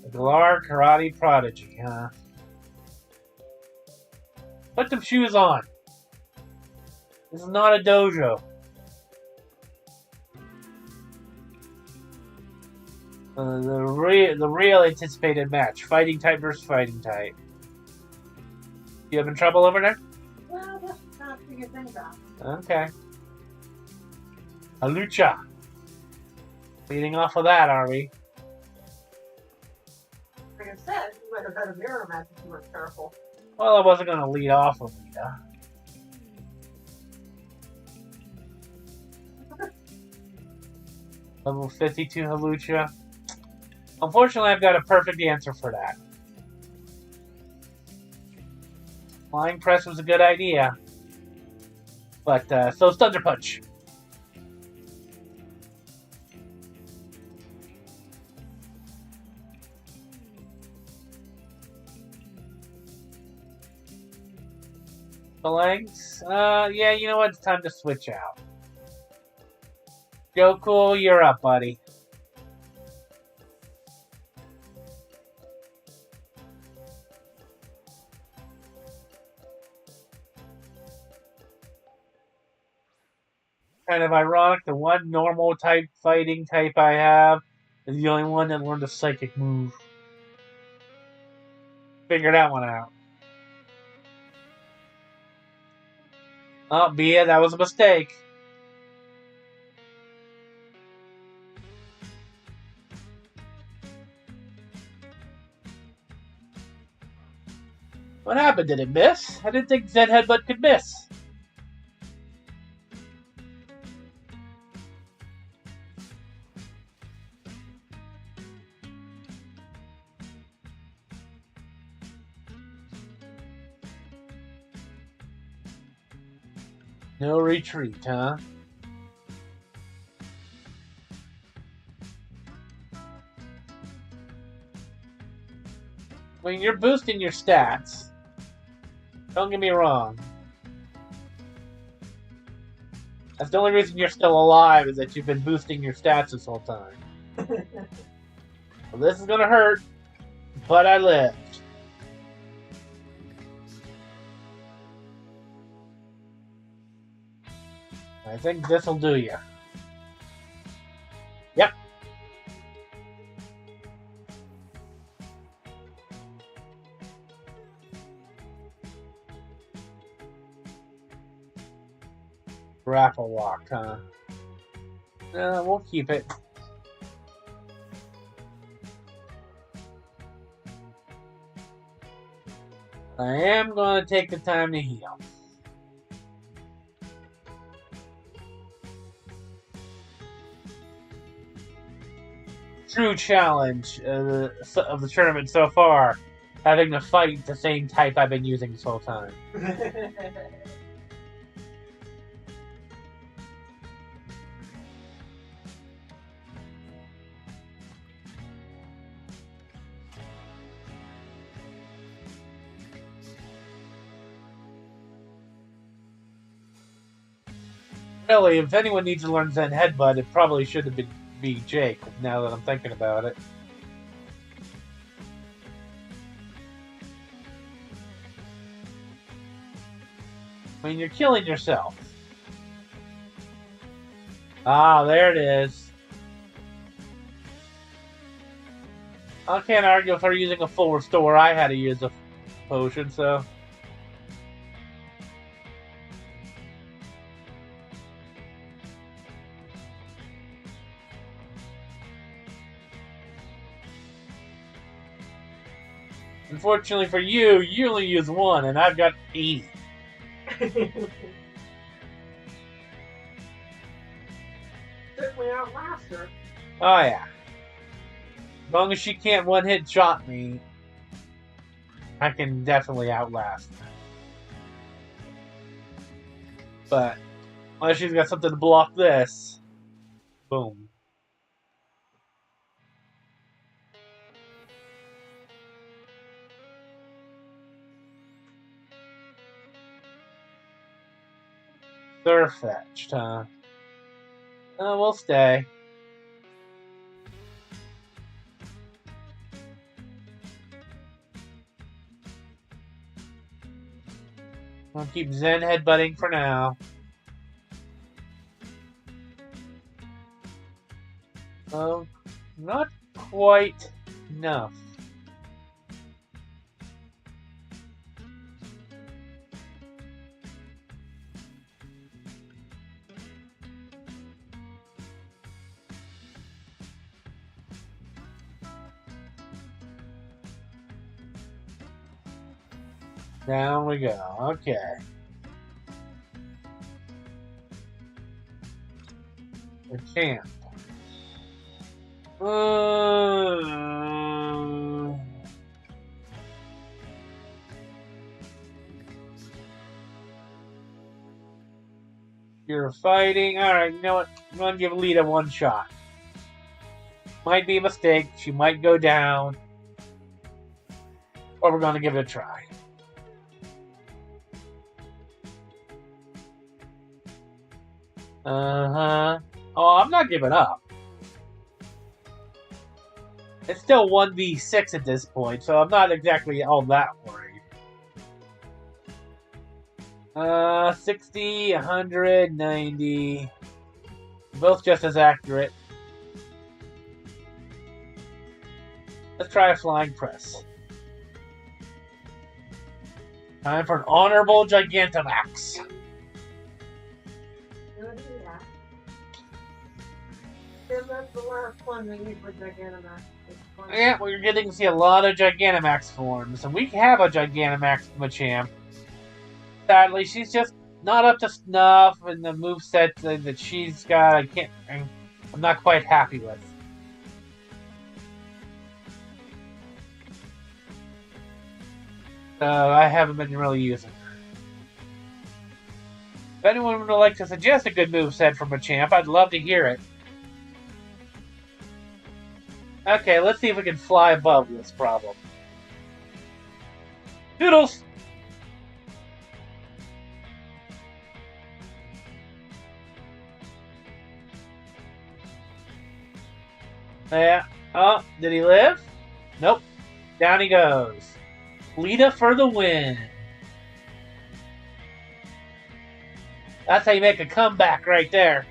The Galar Karate Prodigy, huh? Put them shoes on. This is not a dojo. The real anticipated match. Fighting type versus fighting type. You having trouble over there? Well, just trying to figure things out. Okay. Hawlucha. Leading off of that, are we? Like I said, you might have had a mirror match if you weren't careful. Well, I wasn't going to lead off with Lita. Level 52 Hawlucha. Unfortunately, I've got a perfect answer for that. Flying Press was a good idea. But, so's Thunder Punch. Phalanx? Yeah, you know what? It's time to switch out. Goku, you're up, buddy. Kind of ironic, the one normal type fighting type I have is the only one that learned a psychic move. Figure that one out. Oh, Bia, that was a mistake. What happened? Did it miss? I didn't think Zen Headbutt could miss. No retreat, huh? I mean, you're boosting your stats. Don't get me wrong. That's the only reason you're still alive, is that you've been boosting your stats this whole time. Well, this is gonna hurt, but I lived. I think this'll do you. Yep. Grapple Lock, huh? We'll keep it. I am going to take the time to heal. true challenge of the tournament so far, having to fight the same type I've been using this whole time. Really, if anyone needs to learn Zen Headbutt, it probably should have be Jake, now that I'm thinking about it. I mean, you're killing yourself. Ah, there it is. I can't argue with her using a full restore. I had to use a potion, so... Unfortunately for you, you only use one, and I've got 80. Certainly outlast her. Oh, yeah. As long as she can't one-hit shot me, I can definitely outlast her. But, unless she's got something to block this, boom. Surfetched, huh? Oh, we'll stay. I'll keep Zen headbutting for now. Oh, not quite enough. Down we go. Okay. The champ. You're fighting. Alright, you know what? I'm going to give Lita one shot. Might be a mistake. She might go down. Or we're going to give it a try. Uh-huh. Oh, I'm not giving up. It's still 1v6 at this point, so I'm not exactly all that worried. 60, 100, 90. Both just as accurate. Let's try a flying press. Time for an honorable Gigantamax. And that's the last one we need for Gigantamax. Yeah, we're getting to see a lot of Gigantamax forms, and we have a Gigantamax Machamp. Sadly, she's just not up to snuff, and the moveset that she's got, I'm not quite happy with. So I haven't been really using her. If anyone would like to suggest a good moveset for Machamp, I'd love to hear it. Okay, let's see if we can fly above this problem. Doodles! Yeah. Oh, did he live? Nope. Down he goes. Lita for the win. That's how you make a comeback right there.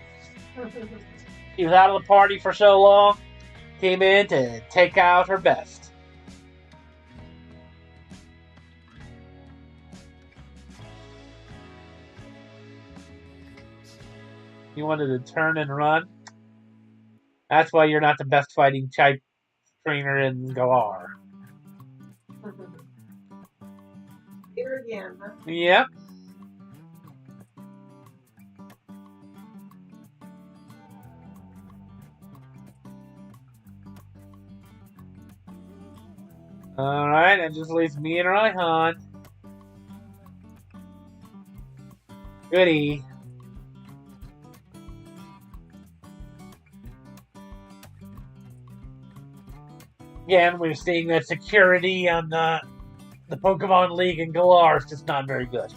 He was out of the party for so long. Came in to take out her best. You wanted to turn and run? That's why you're not the best fighting type trainer in Galar. Here again, huh? Yep. Alright, that just leaves me and Raihan. Goody. Again, we're seeing that security on the Pokemon League in Galar is just not very good.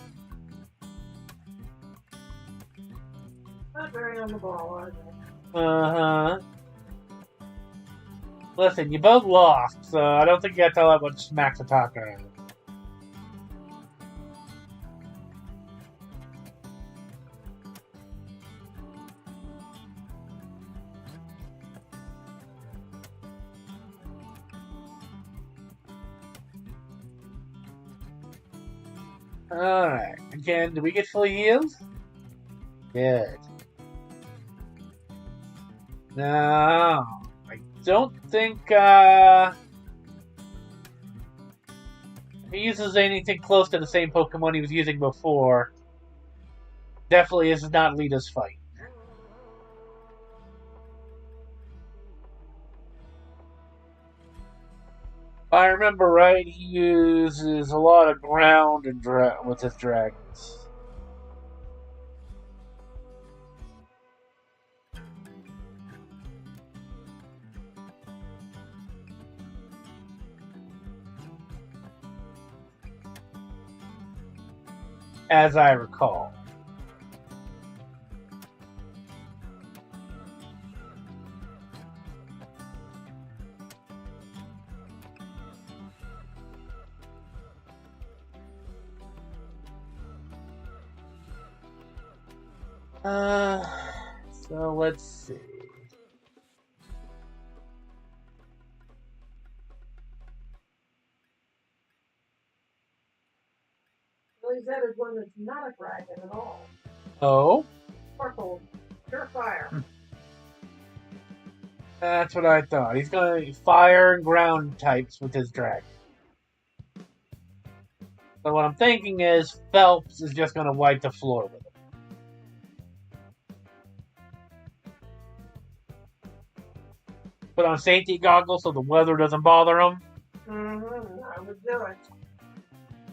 Not very on the ball, are they? Uh-huh. Listen, you both lost, so I don't think you got to tell that much smack to talk around. Alright. Again, do we get fully healed? Good. No. I don't think, if he uses anything close to the same Pokemon he was using before, definitely this is not Lita's fight. If I remember right, he uses a lot of ground and with his dragons. As I recall. So let's see. Well, he's that is one that's not a dragon at all. Oh? Sparkle. Surefire. That's what I thought. He's going to fire and ground types with his dragon. So what I'm thinking is Phelps is just going to wipe the floor with it. Put on safety goggles so the weather doesn't bother him. Mm-hmm. I would do it.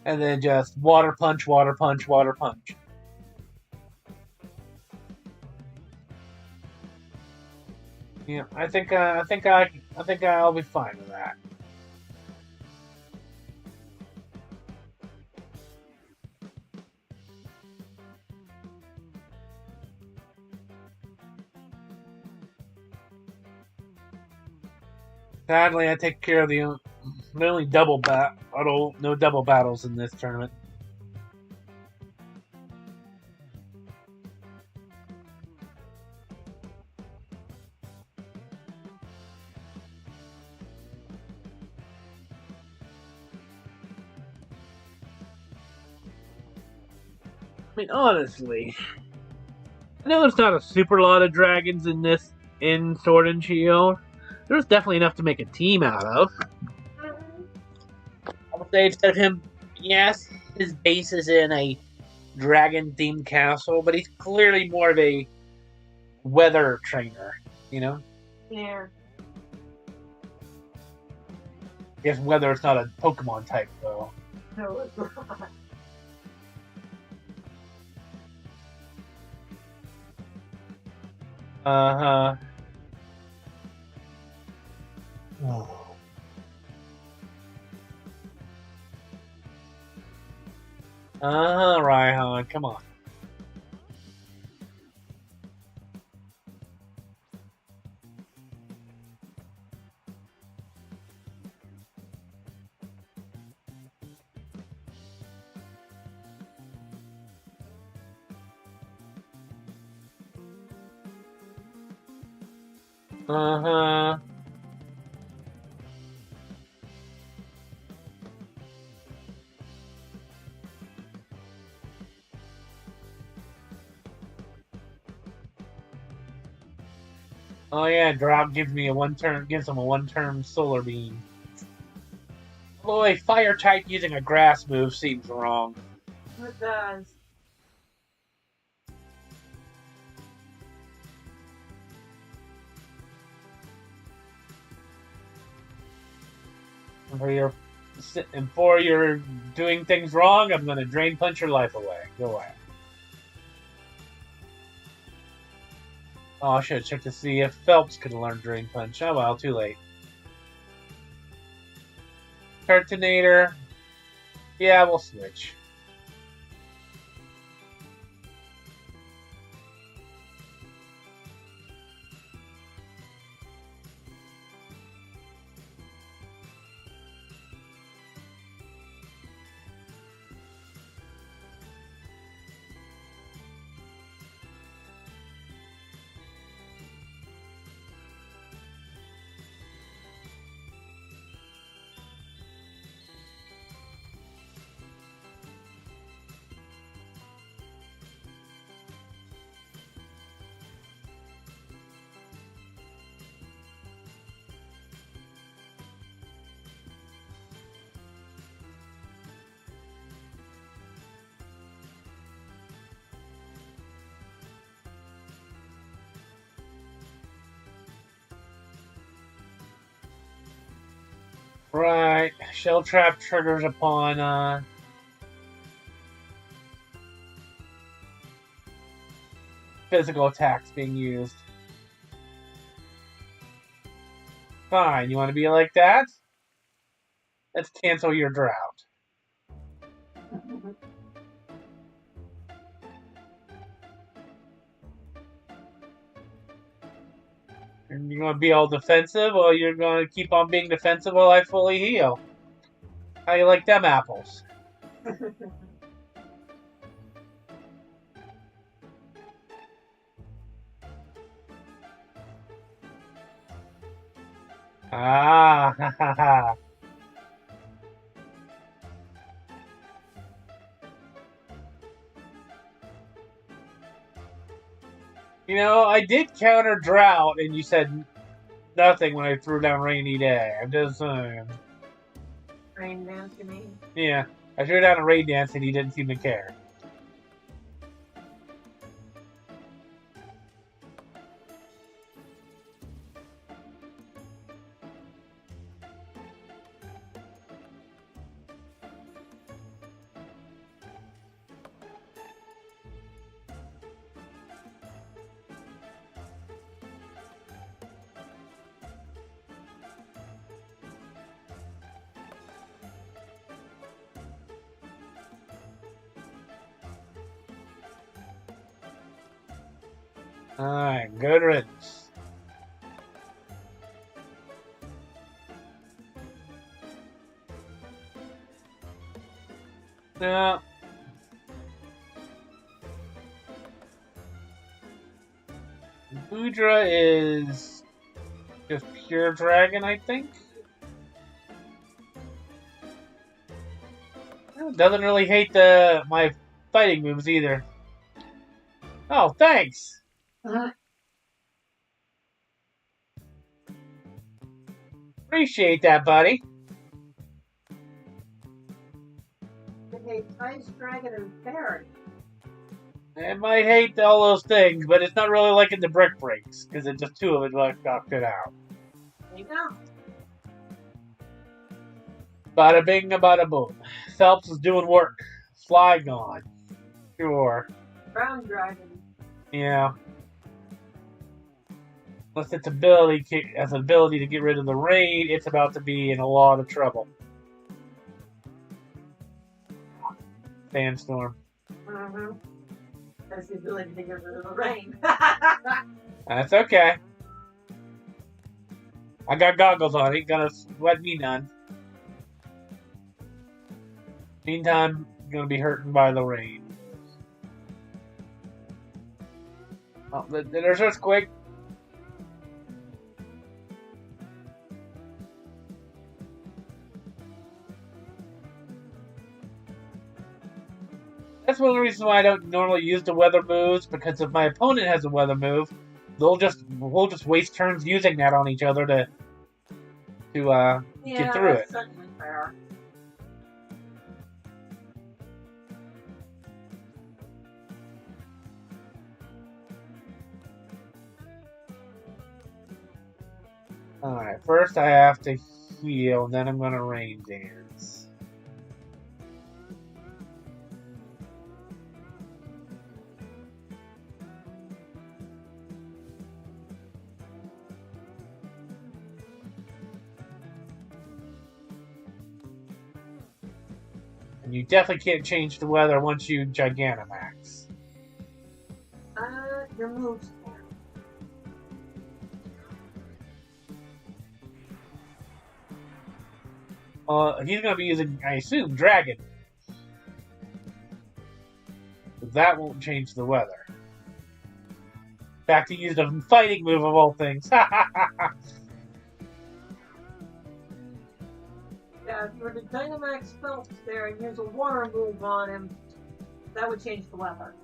And then just water punch, water punch, water punch. Yeah, I think I'll be fine with that. Sadly, I take care of the only double battle, no double battles in this tournament. I mean, honestly, I know there's not a super lot of dragons in Sword and Shield. There's definitely enough to make a team out of. I would say instead of him, yes, his base is in a dragon-themed castle, but he's clearly more of a weather trainer, you know? Yeah. I guess weather is not a Pokemon type, though. No, it's not. Uh-huh. Oh. Uh-huh, Raihan, come on. Uh-huh. Oh yeah, drop gives him a one-turn solar beam. Boy, fire type using a grass move seems wrong. It does. For your and for you're doing things wrong, I'm gonna drain punch your life away. Go away. Oh, I should have checked to see if Phelps could learn Drain Punch. Oh well, too late. Turtonator. Yeah, we'll switch. Right. Shell Trap triggers upon physical attacks being used. Fine, you want to be like that? Let's cancel your drought. And you're going to be all defensive, or you're going to keep on being defensive while I fully heal? How you like them apples? Ah, ha ha ha. You know, I did counter drought, and you said nothing when I threw down Rainy Day. I'm just saying. Rain dance, you mean? Yeah, I threw down a rain dance, and he didn't seem to care. Alright, good riddance. Now, Boudra is just pure dragon, I think. Doesn't really hate my fighting moves either. Oh, thanks. Appreciate that, buddy. Hey, Ice Dragon and Fairy. I might hate all those things, but it's not really liking the brick breaks, because it's just two of it like knocked it out. There you go. Bada bing, bada boom. Phelps is doing work. Flygon. Sure. Brown Dragon. Yeah. Unless its ability has an ability to get rid of the rain, it's about to be in a lot of trouble. Sandstorm. Mm-hmm. That's the ability to get rid of the rain. That's okay. I got goggles on. Ain't gonna sweat me none. Meantime, gonna be hurting by the rain. Oh, there's earthquake. That's one of the reasons why I don't normally use the weather moves, because if my opponent has a weather move, we'll just waste turns using that on each other to get through it. Certainly fair. Alright, first I have to wheel, and then I'm gonna rain dance. And you definitely can't change the weather once you Gigantamax. Your moves can. He's gonna be using, I assume, Dragon. But that won't change the weather. In fact, he used a fighting move of all things. Yeah, if you were to Dynamax Phelps there and use a water move on him, that would change the weather.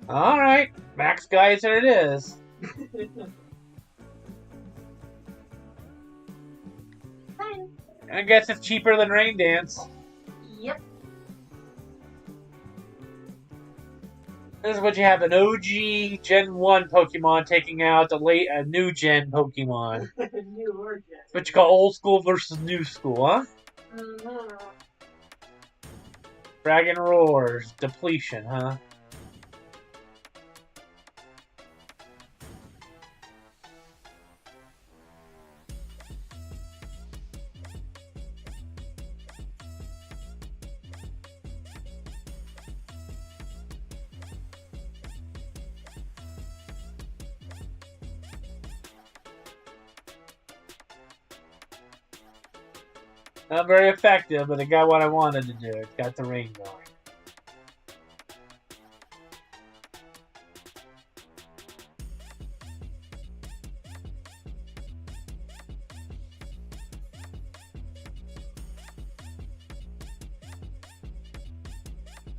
Alright, Max Geyser it is. I guess it's cheaper than Rain Dance. Yep. This is what you have, an OG Gen 1 Pokemon taking out a new Gen Pokemon. New or Gen. What you call old school versus new school, huh? Mm-hmm. Dragon Roars, Depletion, huh? Not very effective, but it got what I wanted to do. It got the rain going.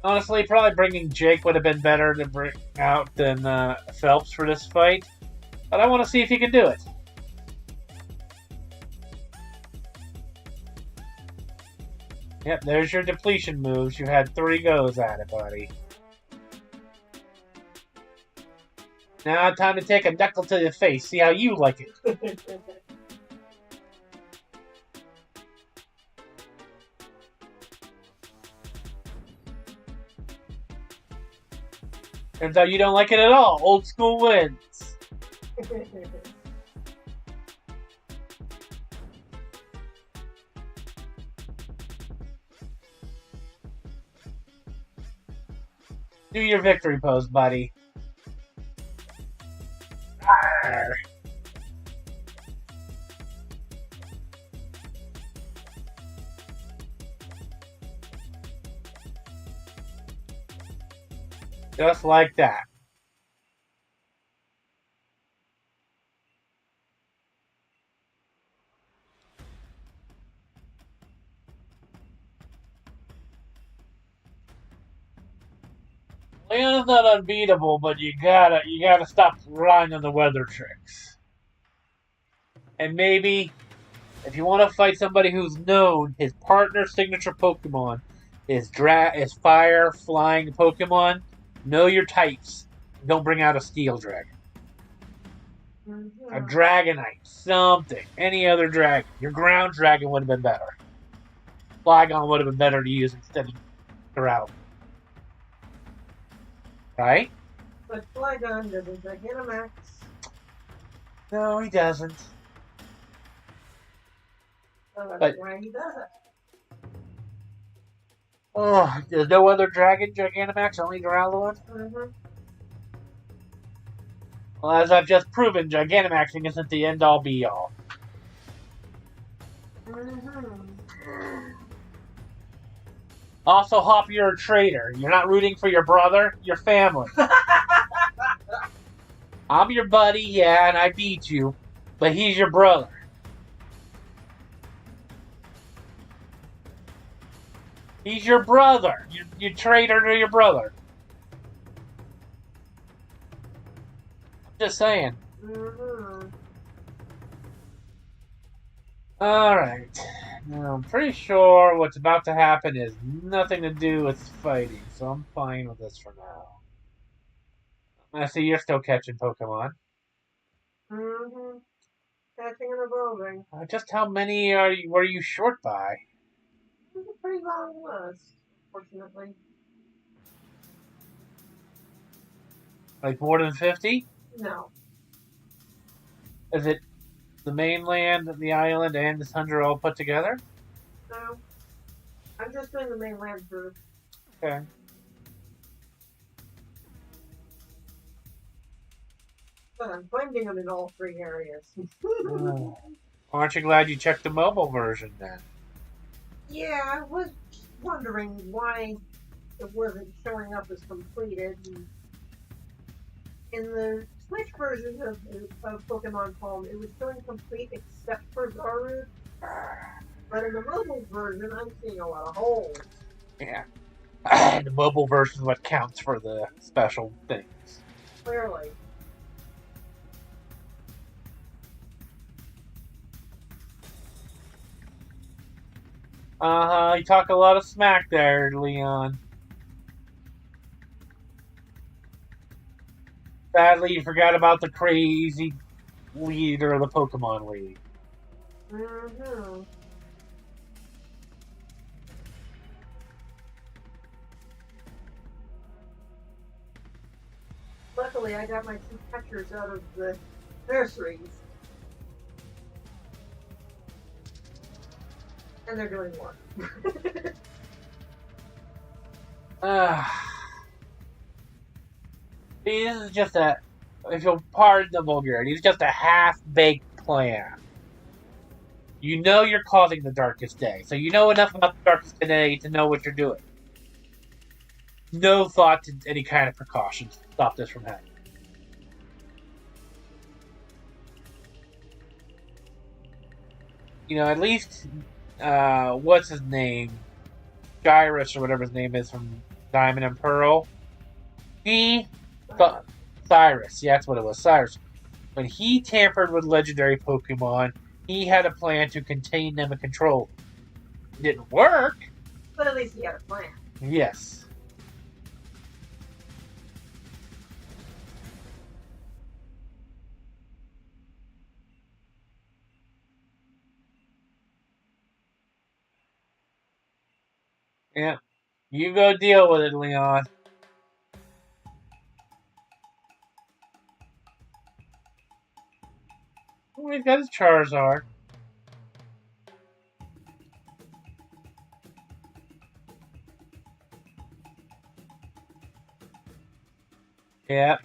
Honestly, probably bringing Jake would have been better to bring out than Phelps for this fight. But I want to see if he can do it. Yep, there's your depletion moves. You had 3 goes at it, buddy. Now, time to take a knuckle to the face. See how you like it. Turns out you don't like it at all. Old school wins. Do your victory pose, buddy. Arr. Just like that. Leon's not unbeatable, but you gotta stop relying on the weather tricks. And maybe, if you want to fight somebody who's known, his partner signature Pokemon is fire flying Pokemon, know your types. Don't bring out a Steel Dragon. Mm-hmm. A Dragonite, something. Any other dragon. Your ground dragon would have been better. Flygon would have been better to use instead of Corral. Right? But Flygon doesn't Gigantamax. No, he doesn't. So that's But- why he does it. Oh, there's no other dragon Gigantamax, only Duraludon? Mm-hmm. Well, as I've just proven, Gigantamaxing isn't the end-all be-all. Mm-hmm. Also, Hop, you're a traitor. You're not rooting for your brother, your family. I'm your buddy, yeah, and I beat you, but he's your brother. He's your brother. You traitor to your brother. I'm just saying. Mm-hmm. Alright. Now, I'm pretty sure what's about to happen is nothing to do with fighting, so I'm fine with this for now. I see you're still catching Pokemon. Mm-hmm. Catching and evolving. Just how many were you short by? It's a pretty long list, fortunately. Like more than 50? No. Is it the mainland, the island, and the tundra all put together? No. I'm just doing the mainland group. Okay. But I'm finding them in all three areas. Oh. Aren't you glad you checked the mobile version then? Yeah, I was wondering why it wasn't showing up as completed. In the Switch version of Pokemon Home, it was showing complete except for Zaru. But in the mobile version, I'm seeing a lot of holes. Yeah. The mobile version is what counts for the special things. Clearly. You talk a lot of smack there, Leon. Sadly, you forgot about the crazy leader of the Pokemon League. Mm-hmm. Luckily, I got my two catchers out of the nurseries. And they're doing work. This is just if you'll pardon the vulgarity, it's just a half-baked plan. You know you're causing the Darkest Day, so you know enough about the Darkest Day to know what you're doing. No thought to any kind of precautions to stop this from happening. You know, at least, what's his name? Gyrus, or whatever his name is from Diamond and Pearl. Cyrus, yeah, that's what it was, Cyrus. When he tampered with legendary Pokemon, he had a plan to contain them and control them. It didn't work. But at least he had a plan. Yes. Yeah. You go deal with it, Leon. Oh, he's got his Charizard. Yep.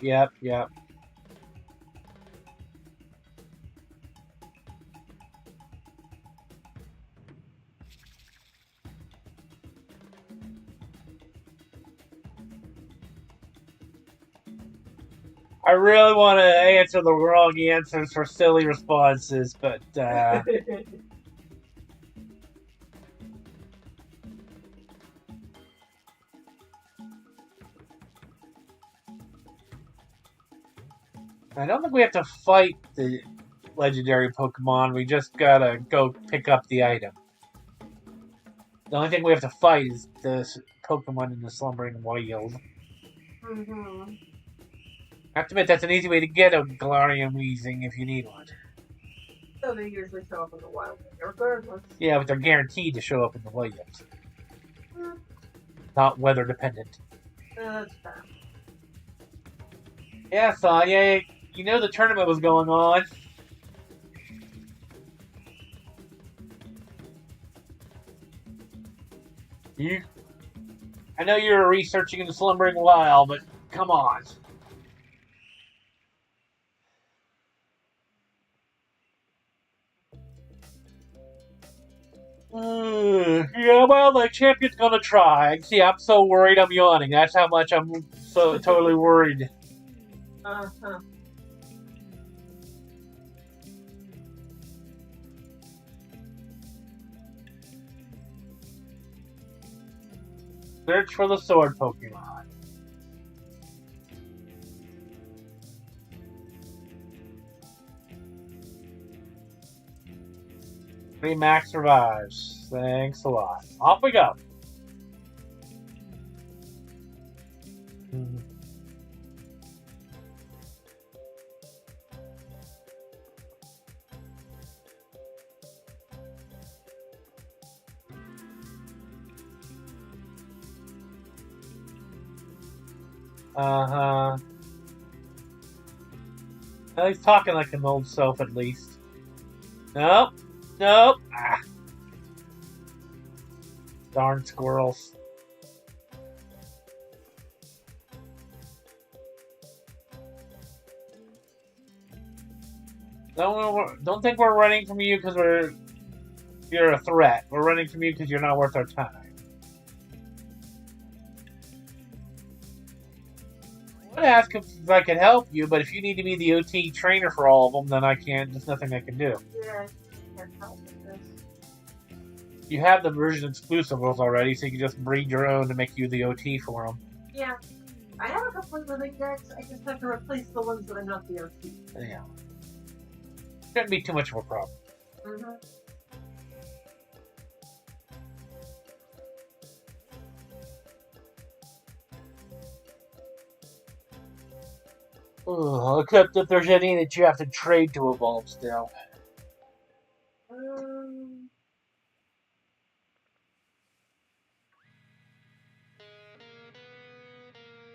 I really want to answer the wrong answers for silly responses, but I don't think we have to fight the legendary Pokemon. We just gotta go pick up the item. The only thing we have to fight is the Pokemon in the Slumbering Wild. Mm-hmm. I have to admit, that's an easy way to get a Galarian Weezing if you need one. So they usually show up in the wild, regardless. Yeah, but they're guaranteed to show up in the wilds. Not weather dependent. That's fair. Yeah, Sonya, you know the tournament was going on. I know you were researching in the Slumbering Wild, but come on. Yeah, well, the champion's gonna try. See, I'm so worried I'm yawning. That's how much I'm so totally worried. Uh-huh. Search for the sword Pokemon. 3 max revives. Thanks a lot. Off we go. Uh-huh. He's talking like an old self, at least. Nope. Nope. Ah. Darn squirrels. Don't think we're running from you because you're a threat. We're running from you because you're not worth our time. I would ask if I could help you, but if you need to be the OT trainer for all of them, then I can't. There's nothing I can do. Yeah, I can't help with this. You have the version exclusive ones already, so you can just breed your own to make you the OT for them. Yeah. I have a couple of living decks. I just have to replace the ones that are not the OT. Yeah. Shouldn't be too much of a problem. Mm-hmm. Except if there's any that you have to trade to evolve still.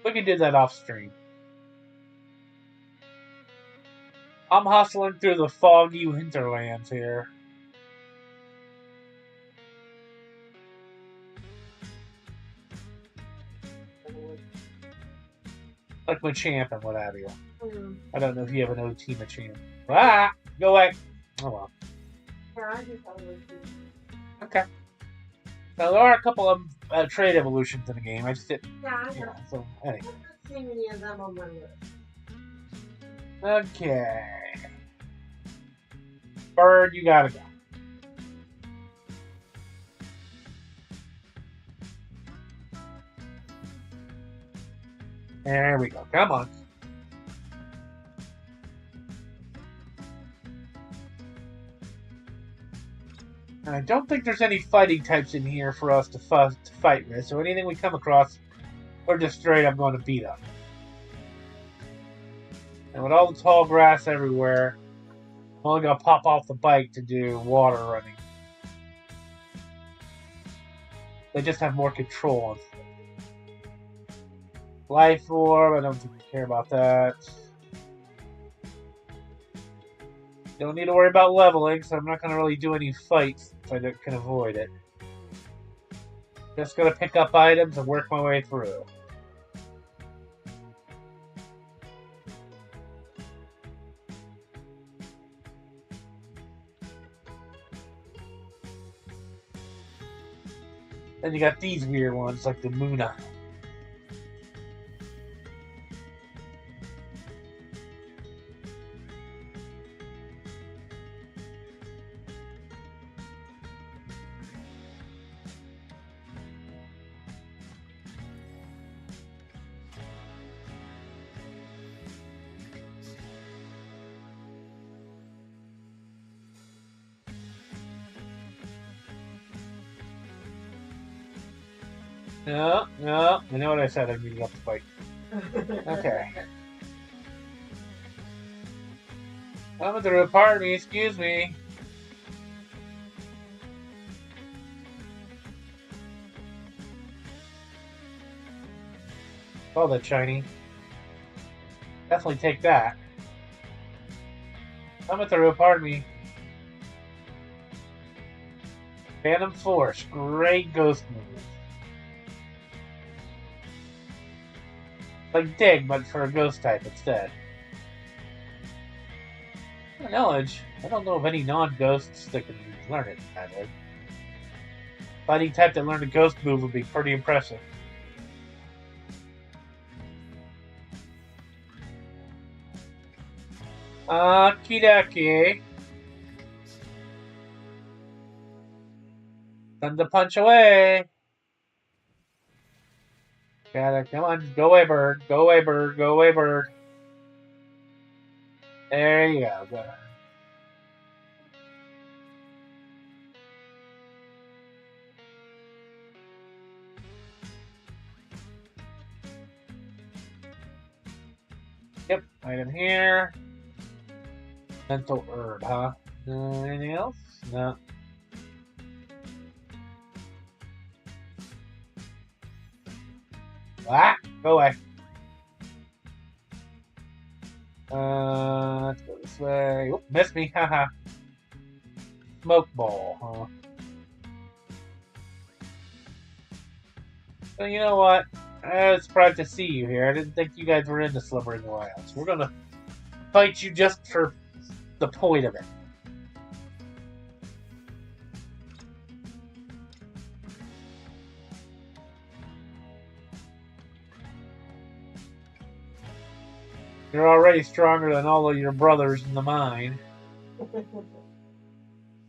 We can do that off stream. I'm hustling through the foggy hinterlands here. Like Machamp and what have you. I don't know if you have an OT Machamp. Ah! Go away! Oh well. Yeah, I do have an OT. Okay. Now, there are a couple of trade evolutions in the game. I just didn't. Yeah, I know. Yeah, so, anyway. I'm not seeing any of them on my list. Okay. Bird, you gotta go. There we go. Come on. And I don't think there's any fighting types in here for us to fight with, so anything we come across, we're just straight up going to beat up. And with all the tall grass everywhere, I'm only going to pop off the bike to do water running. They just have more control on things. Life Orb, I don't think we care about that. Don't need to worry about leveling, so I'm not going to really do any fights if I can avoid it. Just going to pick up items and work my way through. Then you got these weird ones, like the Muna. No, I know what I said. I needed up the bike. Okay. Coming through, pardon me, excuse me. Oh, that shiny. Definitely take that. Coming through, pardon me. Phantom Force, great ghost move. Like Dig, but for a ghost type instead. Knowledge. I don't know of any non-ghosts that can learn it that way. Fighting type that learned a ghost move would be pretty impressive. Okie-dokie. Time to punch away. Gotta, come on, go away, bird. Go away, bird. Go away, bird. There you go. Good. Yep, item here. Mental herb, huh? Anything else? No. Ah, go away. Let's go this way. Oop, missed me, haha. Smoke ball, huh? So you know what? I was surprised to see you here. I didn't think you guys were into Slumbering Wilds. We're gonna fight you just for the point of it. You're already stronger than all of your brothers in the mine.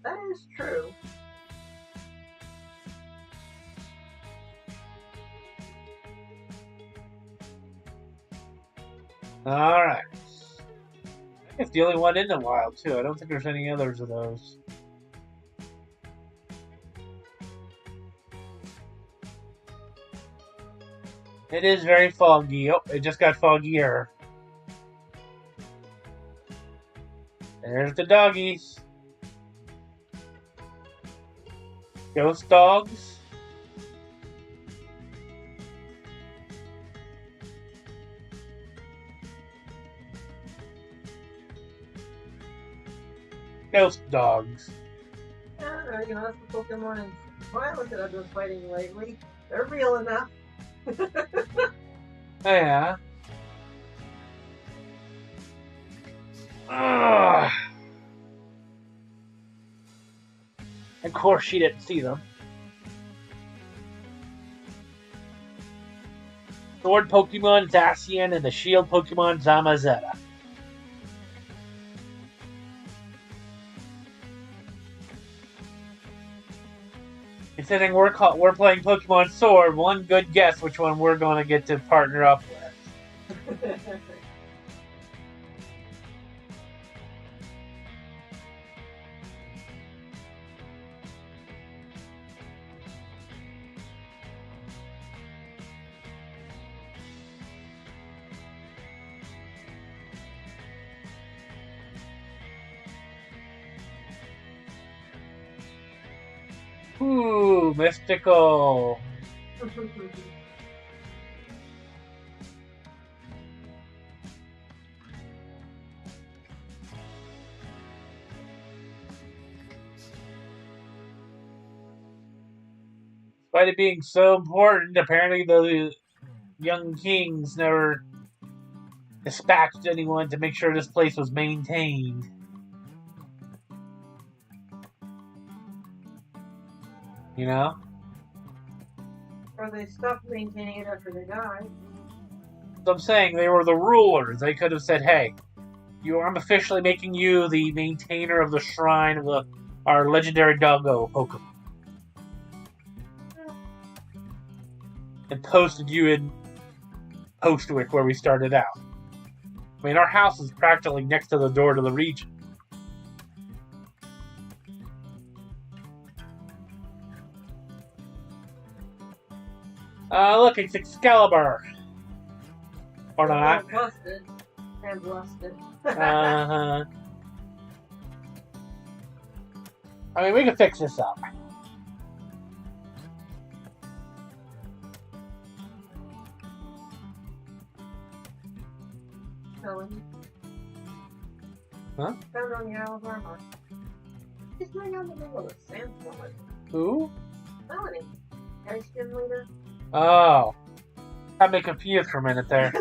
That is true. Alright. I think it's the only one in the wild, too. I don't think there's any others of those. It is very foggy. Oh, it just got foggier. There's the doggies. Ghost dogs. Ghost dogs. I don't know, you know, that's the Pokemon and Violet that I've been fighting lately. They're real enough. Yeah. Ugh. Of course she didn't see them. Sword Pokemon Zacian and the Shield Pokemon Zamazenta. Considering we're playing Pokemon Sword, one good guess which one we're going to get to partner up with. Ooh, mystical. Despite it being so important, apparently the young kings never dispatched anyone to make sure this place was maintained. You know? Or they stopped maintaining it after they died. So I'm saying they were the rulers. They could have said, hey, I'm officially making you the maintainer of the shrine of our legendary doggo Pokemon. And posted you in Postwick where we started out. I mean, our house is practically next to the door to the region. Look, it's Excalibur. Or not. Busted. And busted. I mean, we can fix this up. Huh? Found on the Isle of Armor. He's going on the middle of a sandstorm. Who? Melanie. Ice gym leader. Oh. Got me confused for a minute there.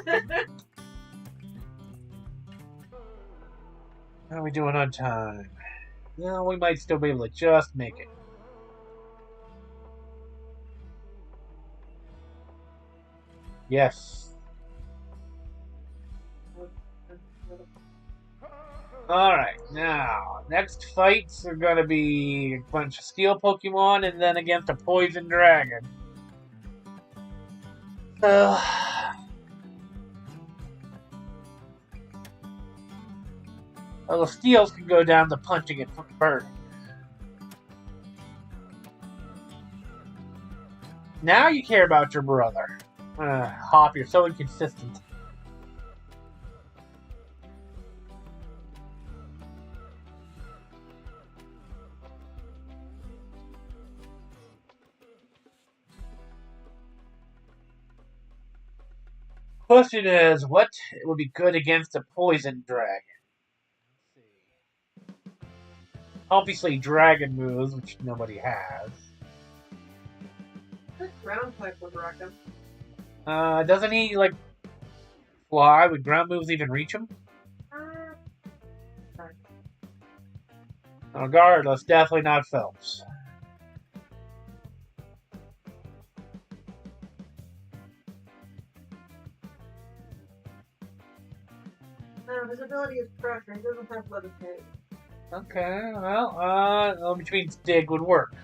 How are we doing on time? No, we might still be able to just make it. Yes. Alright, now, next fights are going to be a bunch of steel Pokemon and then against a poison dragon. Well, the steels can go down to punching and burning. Now you care about your brother. Hop, you're so inconsistent. Question is, what would be good against a poison dragon? Let's see. Obviously, dragon moves, which nobody has. Good ground type would wreck him. Doesn't he like fly? Would ground moves even reach him? Sorry. Regardless, definitely not Phelps. No, his ability is pressure. He doesn't have levitation. Okay, well, which means dig would work.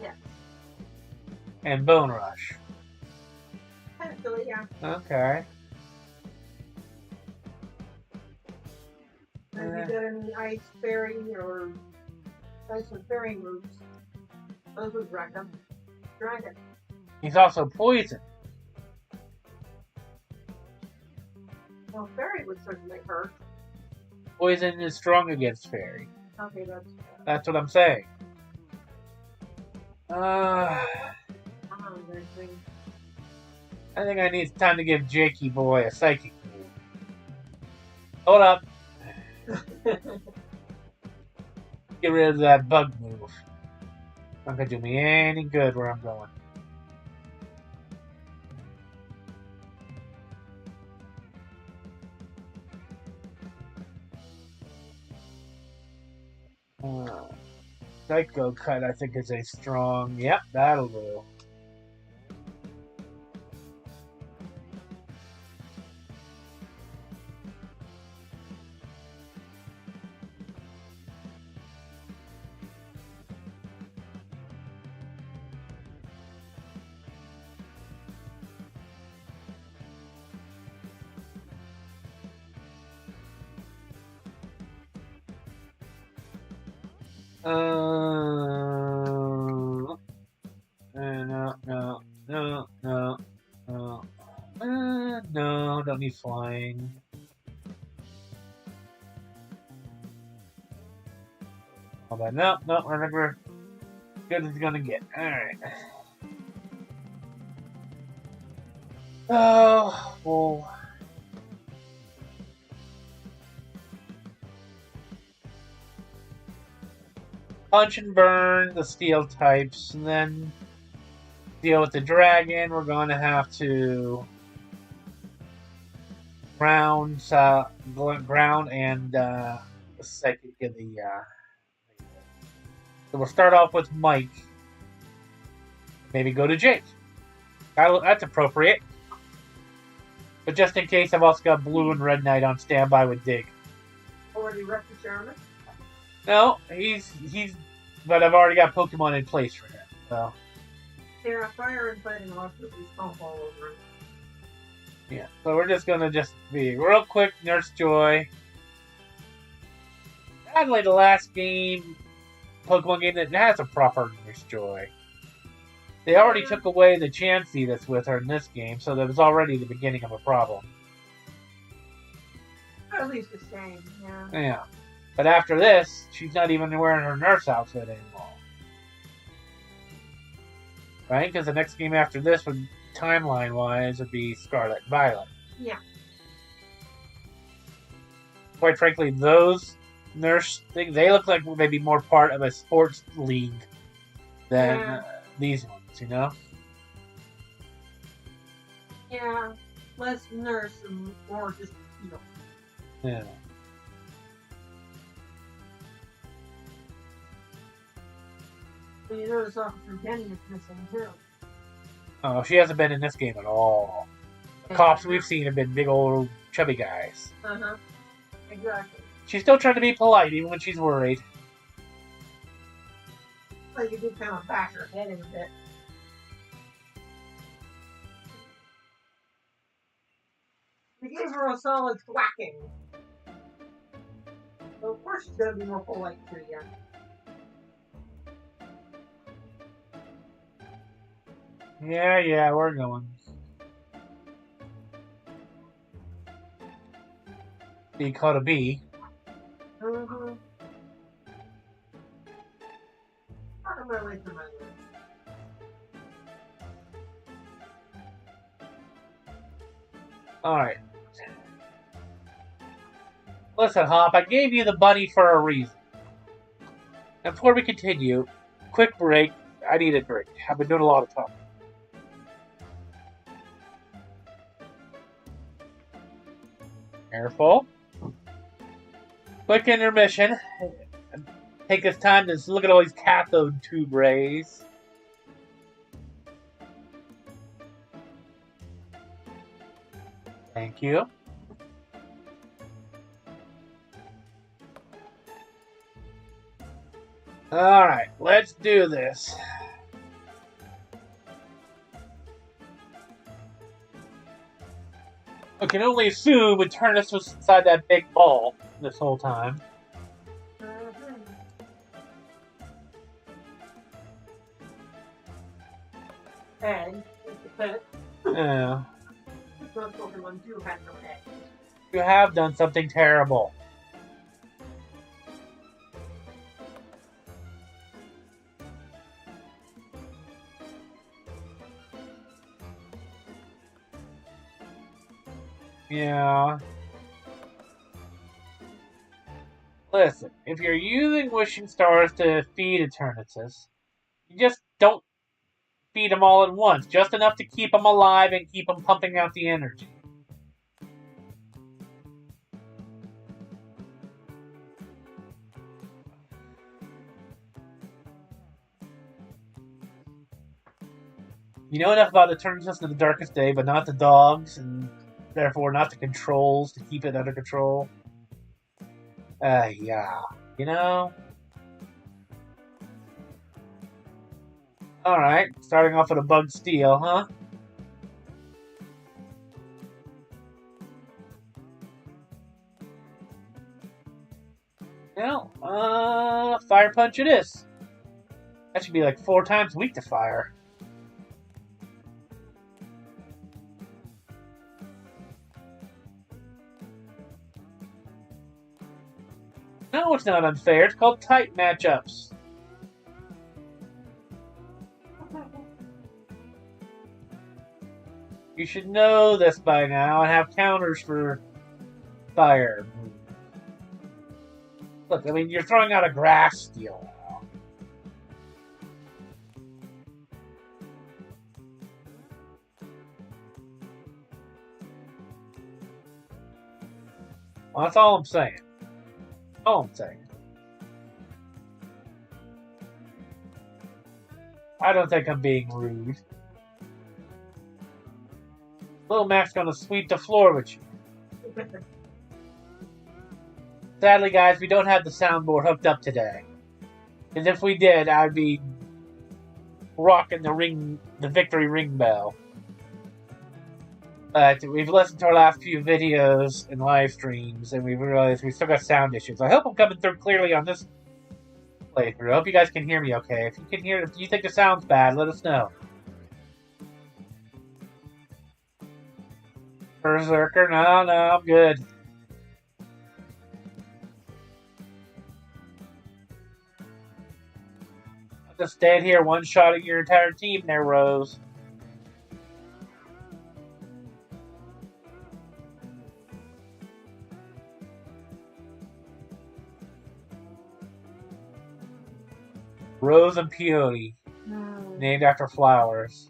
Yes. And bone rush. Potentially, yeah. Okay. And if you get any ice fairy or ice and fairy moves, those would wreck him. Dragon. He's also poison. Well, fairy would certainly hurt. Poison is strong against fairy. Okay, That's what I'm saying. I I think I need time to give Jakey boy a psychic move. Hold up. Get rid of that bug move. Not gonna do me any good where I'm going. Psycho Cut, I think, is a strong. Yep, that'll do. No, don't need flying. All that, no, remember, good as gonna get. Alright. Oh, well. Punch and burn the steel types, and then deal with the dragon. We're going to have to ground and psychic in the. So we'll start off with Mike. Maybe go to Jake. That's appropriate. But just in case, I've also got Blue and Red Knight on standby with Dig. already wrecked the Chairman. No, he's. But I've already got Pokemon in place for him. So. Yeah, fire and fighting monsters we stomp all over it. Yeah, so we're just gonna be real quick. Nurse Joy. Sadly, the last game, Pokemon game that has a proper Nurse Joy. They already took away the Chansey that's with her in this game, so that was already the beginning of a problem. At least the same, yeah. Yeah. But after this, she's not even wearing her nurse outfit anymore. Right? Because the next game after this, would timeline-wise, would be Scarlet Violet. Yeah. Quite frankly, those nurse things, they look like maybe more part of a sports league than these ones, you know? Yeah. Less nurse and more just, you know. Yeah. And you notice Officer Denny is missing too. Oh, she hasn't been in this game at all. The cops we've seen have been big old chubby guys. Uh-huh. Exactly. She's still trying to be polite, even when she's worried. Like you do kind of back her head in a bit. You gave her a solid thwacking. So of course she's gonna be more polite to you. Yeah, we're going. Be caught a bee. Mm-hmm. On my way to my list. Alright. Listen, Hop, I gave you the bunny for a reason. And before we continue, quick break. I need a drink. I've been doing a lot of talking. Careful. Quick intermission. Take this time to look at all these cathode tube rays. Thank you. Alright, let's do this. I can only assume Eternus was inside that big ball this whole time. And Yeah. those Pokemon do have no eggs. You have done something terrible. Yeah. Listen, if you're using Wishing Stars to feed Eternatus, you just don't feed them all at once. Just enough to keep them alive and keep them pumping out the energy. You know enough about Eternatus in the Darkest Day, but not the dogs, and therefore not the controls to keep it under control. Yeah. You know? Alright, starting off with a Bug Steel, huh? Well, Fire Punch it is. That should be like 4 times weak to fire. No, it's not unfair. It's called type matchups. You should know this by now and have counters for fire. Look, I mean, you're throwing out a Grass Steel now. Well, that's all I'm saying. All I'm saying. I don't think I'm being rude. Little Mac's gonna sweep the floor with you. Sadly, guys, we don't have the soundboard hooked up today. Because if we did, I'd be rocking the victory ring bell. But we've listened to our last few videos and live streams, and we've realized we still got sound issues. I hope I'm coming through clearly on this playthrough. I hope you guys can hear me okay. If you can hear, if you think the sound's bad, let us know. Berserker, no, I'm good. I'll just stand here one-shotting your entire team there, Rose. Rose and Peony, named after flowers.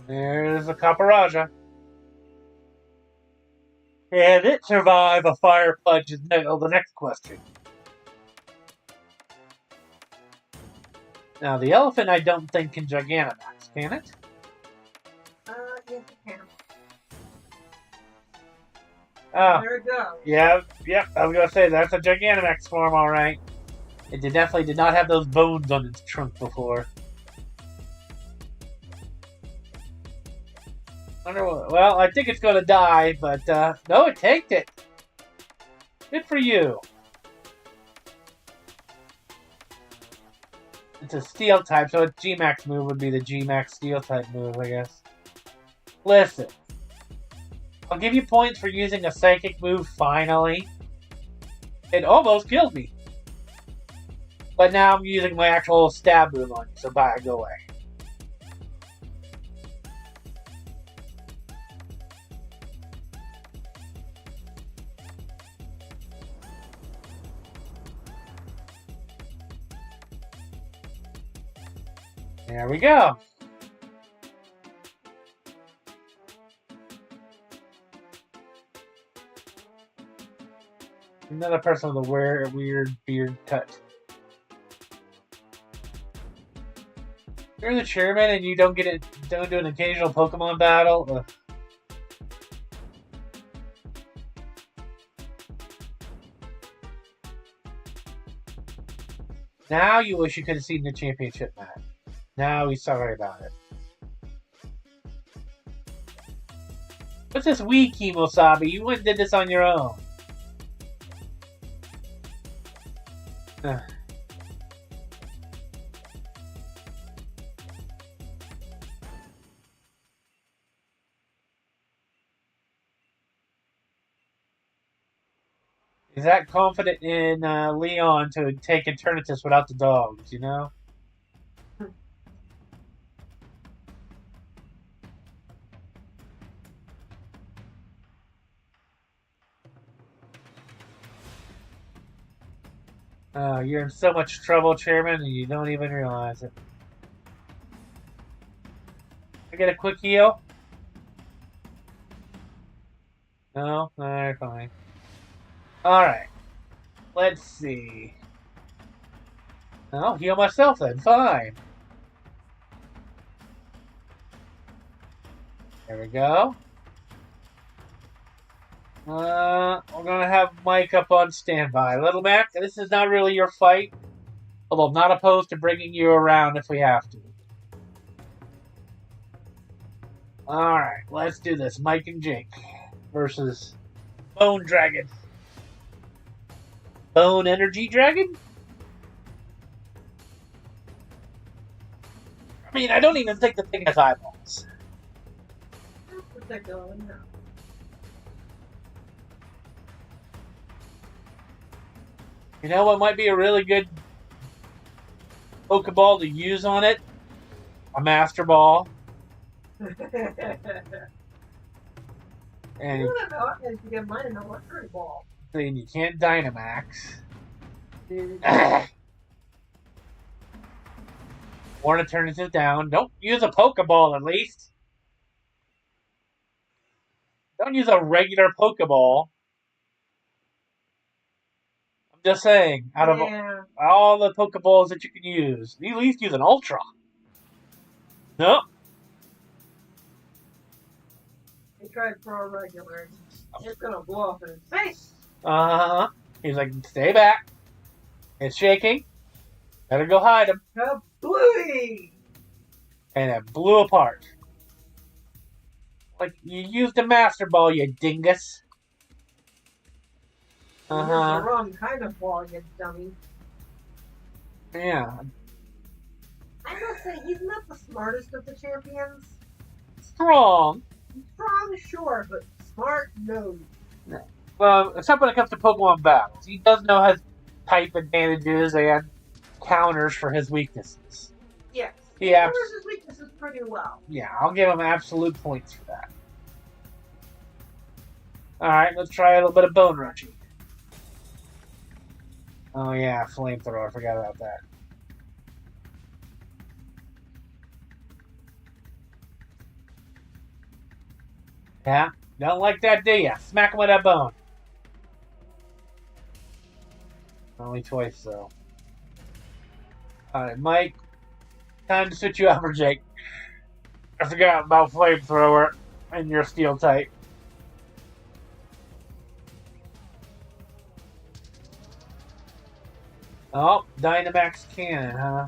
There's the Caparaja. Can it survive a fire punch? Is the next question. Now, the elephant I don't think can Gigantamax, can it? Yes, it can. Oh. There it goes. Yeah, I was gonna say, that's a Gigantamax form, alright. It definitely did not have those bones on its trunk before. Well, I think it's gonna die, but, no, it tanked it. Good for you. It's a steel type, so its G-Max move would be the G-Max steel type move, I guess. Listen. I'll give you points for using a psychic move, finally. It almost killed me. But now I'm using my actual stab move on you, so bye, go away. There we go. Another person with a weird beard cut. You're the chairman and you don't do an occasional Pokemon battle? Ugh. Now you wish you could have seen the championship match. Now he's sorry about it. What's this Wii Kimosabi? You went and did this on your own. Ugh. He's that confident in Leon to take Eternatus without the dogs, you know? You're in so much trouble, Chairman, and you don't even realize it. I get a quick heal? No? Alright, fine. Alright. Let's see. I'll heal myself then. Fine. There we go. We're gonna have Mike up on standby. Little Mac, this is not really your fight. Although I'm not opposed to bringing you around if we have to. Alright, let's do this. Mike and Jake versus Bone Dragon. Bone Energy Dragon? I mean, I don't even think the thing has eyeballs. You know what might be a really good Pokeball to use on it? A Master Ball. And And you get mine an electric ball. then you can't Dynamax. Warren turns it down. Don't use a Pokeball at least. Don't use a regular Pokeball. I'm just saying, out of all the Pokeballs that you can use, at least use an Ultra. Nope. He tried for a regular. It's gonna blow up in his face. He's like, stay back. It's shaking. Better go hide him. Kablooey! And it blew apart. Like, you used a Master Ball, you dingus. You used the wrong kind of ball, you dummy. Yeah. I must say, he's not the smartest of the champions. Strong. Strong, sure, but smart, no. Well, except when it comes to Pokemon battles. He does know his type advantages and counters for his weaknesses. Yes. He covers his weaknesses pretty well. Yeah, I'll give him absolute points for that. Alright, let's try a little bit of Bone Rushing. Oh yeah, Flamethrower, I forgot about that. Yeah, don't like that, do ya? Smack him with that bone. Only twice, though. Alright, Mike. Time to switch you out for Jake. I forgot about Flamethrower and your Steel type. Oh, Dynamax Cannon, huh?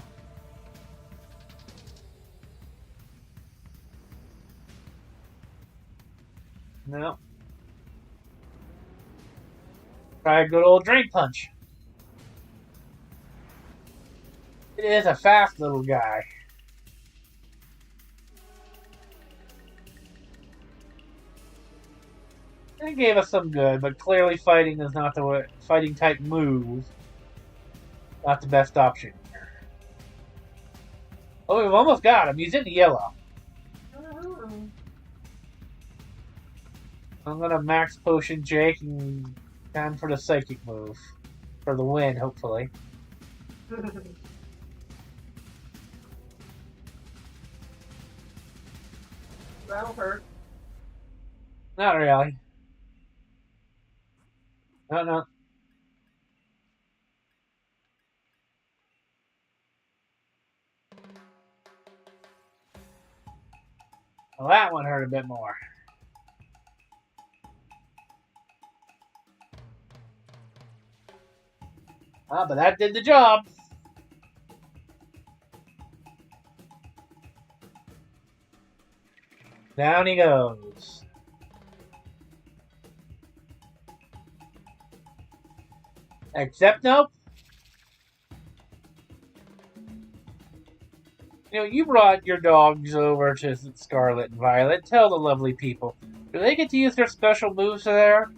No. Try a good old Drain Punch. It is a fast little guy. It gave us some good, but clearly fighting is not the fighting type move. Not the best option here. Oh, we've almost got him. He's in the yellow. I'm gonna max potion Jake and time for the psychic move. For the win, hopefully. That'll hurt. Not really. No. Well, that one hurt a bit more. But that did the job. Down he goes. Except nope. You brought your dogs over to Scarlet and Violet. Tell the lovely people. Do they get to use their special moves there?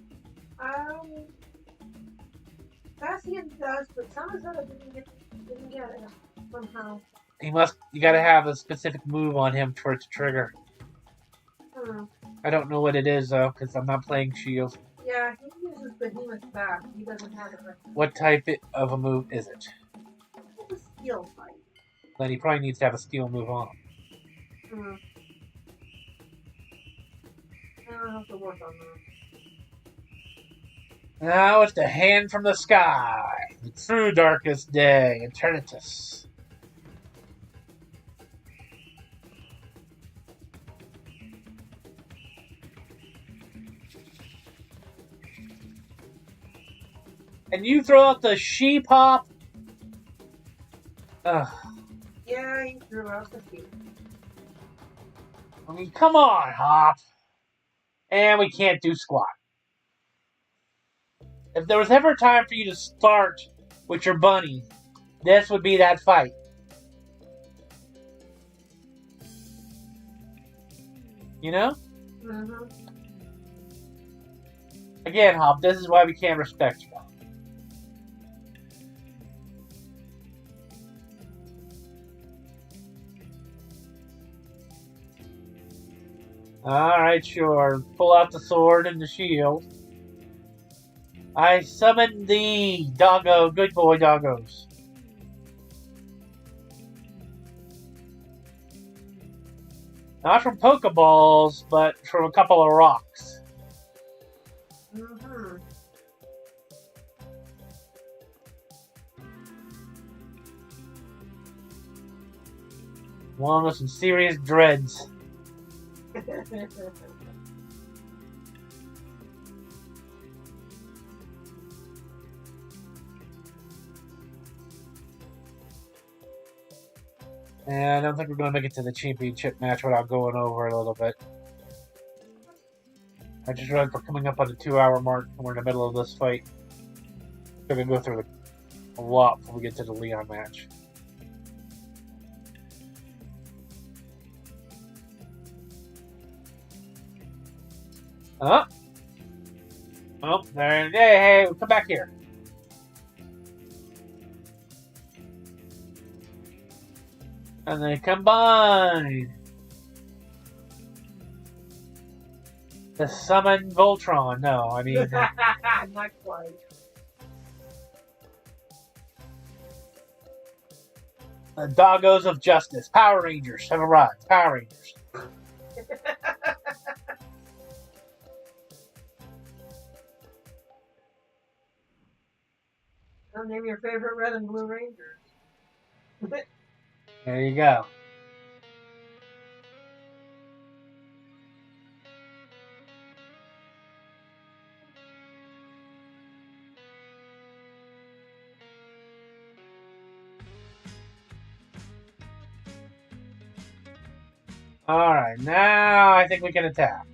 Cassian does, but Salazar didn't get it somehow. You gotta have a specific move on him for it to trigger. I don't know what it is, though, because I'm not playing Shield. Yeah, he uses Behemoth's back. He doesn't have it right. What type of a move is it? It's a steel fight. Then he probably needs to have a steel move on him. I'll have to work on that. Now it's the hand from the sky. The true darkest day, Eternatus. And you throw out the sheep hop? Ugh. Yeah, he threw out the sheep. I mean, come on, Hop. And we can't do squat. If there was ever a time for you to start with your bunny, this would be that fight. You know? Mm-hmm. Again, Hop, this is why we can't respect you. Alright, sure. Pull out the sword and the shield. I summon thee, doggo. Good boy, doggos. Not from Pokeballs, but from a couple of rocks. Mm-hmm. One with some serious dreads. And I don't think we're going to make it to the championship match without going over a little bit. I just realized we're coming up on the 2-hour mark and we're in the middle of this fight. We're going to go through a lot before we get to the Leon match. Oh, there. Hey, come back here. And they combine to summon Voltron. No, I mean... Not quite. The Doggos of Justice. Power Rangers have arrived. Power Rangers. I'll name your favorite red and blue rangers. There you go. Alright, now I think we can attack.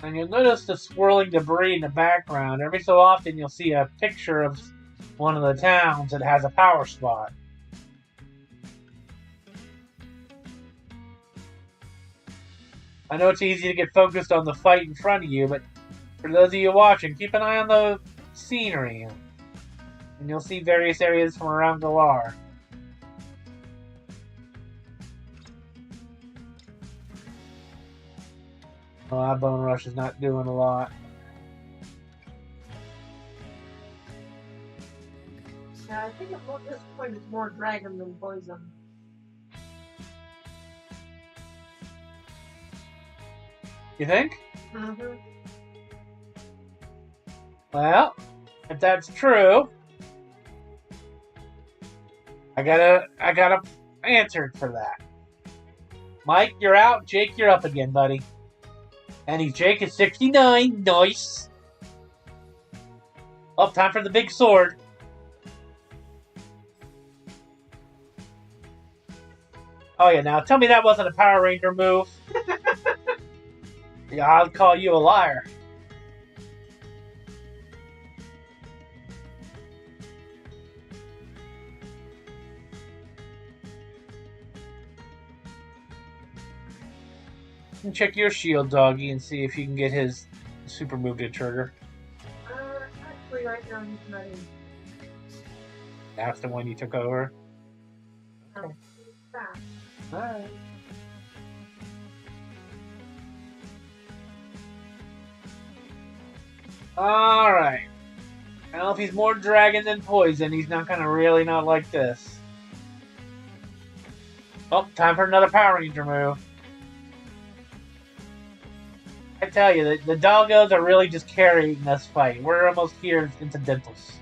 And you'll notice the swirling debris in the background. Every so often you'll see a picture of one of the towns that has a power spot. I know it's easy to get focused on the fight in front of you, but for those of you watching, keep an eye on the scenery, and you'll see various areas from around Galar. Oh, that Bone Rush is not doing a lot. Yeah, I think at this point it's more dragon than poison. You think? Mm-hmm. Well, if that's true, I got a answer for that. Mike, you're out. Jake, you're up again, buddy. And Jake is 69. Nice. Oh, time for the big sword. Oh yeah, now tell me that wasn't a Power Ranger move. Yeah, I'll call you a liar. And check your shield, doggy, and see if you can get his super move to trigger. Actually, right now he's not in. That's the one you took over? Okay. Fast. Alright. Alright. Now, if he's more dragon than poison, he's not gonna really not like this. Oh, time for another Power Ranger move. I tell you, the doggos are really just carrying this fight. We're almost here as incidentals.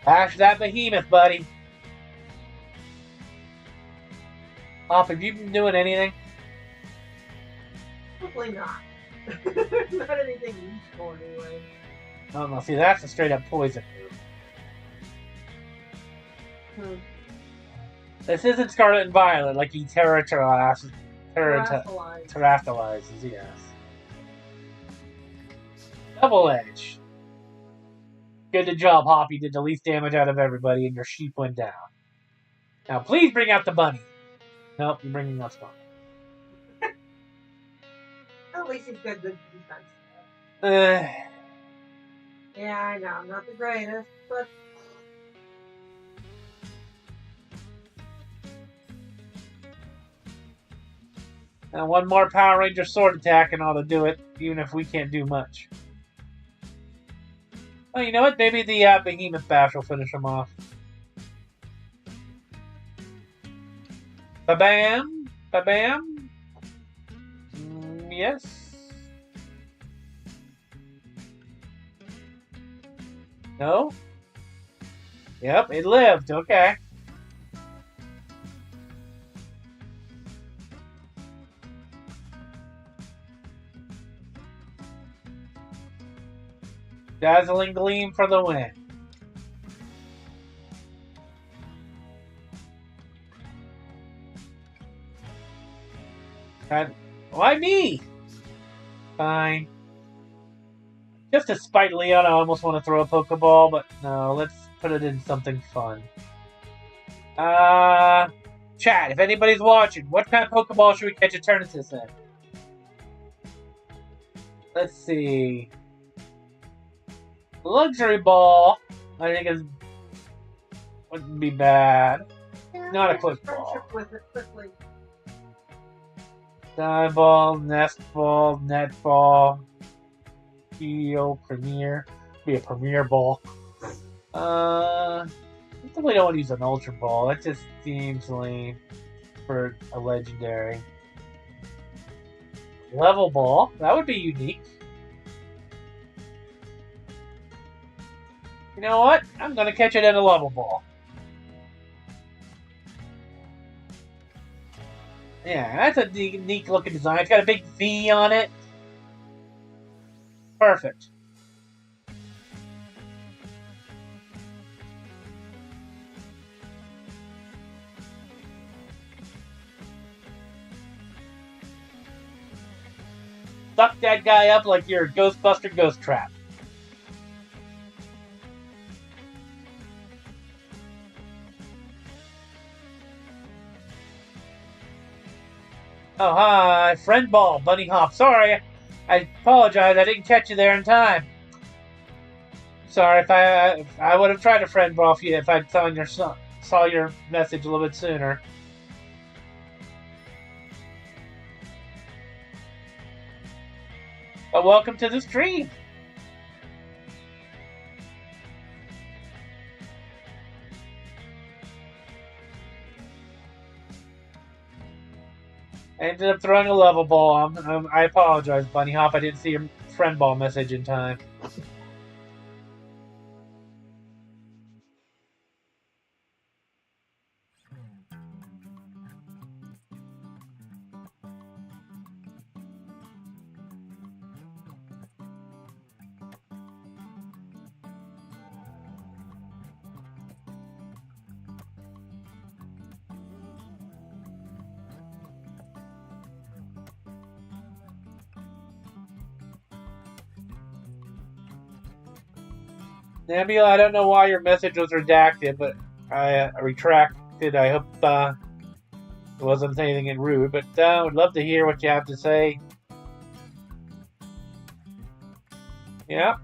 Bash that behemoth, buddy. Hop, have you been doing anything? Probably not. Not anything useful anyway. Oh no, see, that's a straight up poison move. This isn't Scarlet and Violet, like he terastallizes, yes. Double Edge. Good job, Hop. You did the least damage out of everybody, and your sheep went down. Now, please bring out the bunny. Nope, you're bringing us one. At least he's got good defense. Yeah, I know. I'm not the greatest, but... Now, one more Power Ranger sword attack and ought to do it, even if we can't do much. Well, you know what? Maybe the Behemoth Bash will finish him off. Ba-bam! Ba-bam! Yes. No? Yep, it lived. Okay. Dazzling Gleam for the win. Why me? Fine. Just to spite Leon, I almost want to throw a Pokeball, but no, let's put it in something fun. Chat, if anybody's watching, what kind of Pokeball should we catch Eternatus in? Let's see. Luxury Ball, I think wouldn't be bad. Yeah, Not a quick ball. With it quickly. Dive Ball, Nest Ball, Net Ball, Heal, Premier. Be a Premier Ball. I definitely don't want to use an Ultra Ball. That just seems lame for a legendary. Level Ball, that would be unique. You know what? I'm going to catch it in a Level Ball. Yeah, that's a neat looking design. It's got a big V on it. Perfect. Suck that guy up like you're a Ghostbuster Ghost Trap. Oh, hi. Friend ball, bunny hop. Sorry. I apologize. I didn't catch you there in time. Sorry if I would have tried to friend ball you if I'd saw your message a little bit sooner. But welcome to the stream. I ended up throwing a level ball. I apologize, Bunny Hop. I didn't see your friend ball message in time. Nebula, I don't know why your message was redacted, but I retracted. I hope it wasn't anything rude, but I would love to hear what you have to say. Yeah.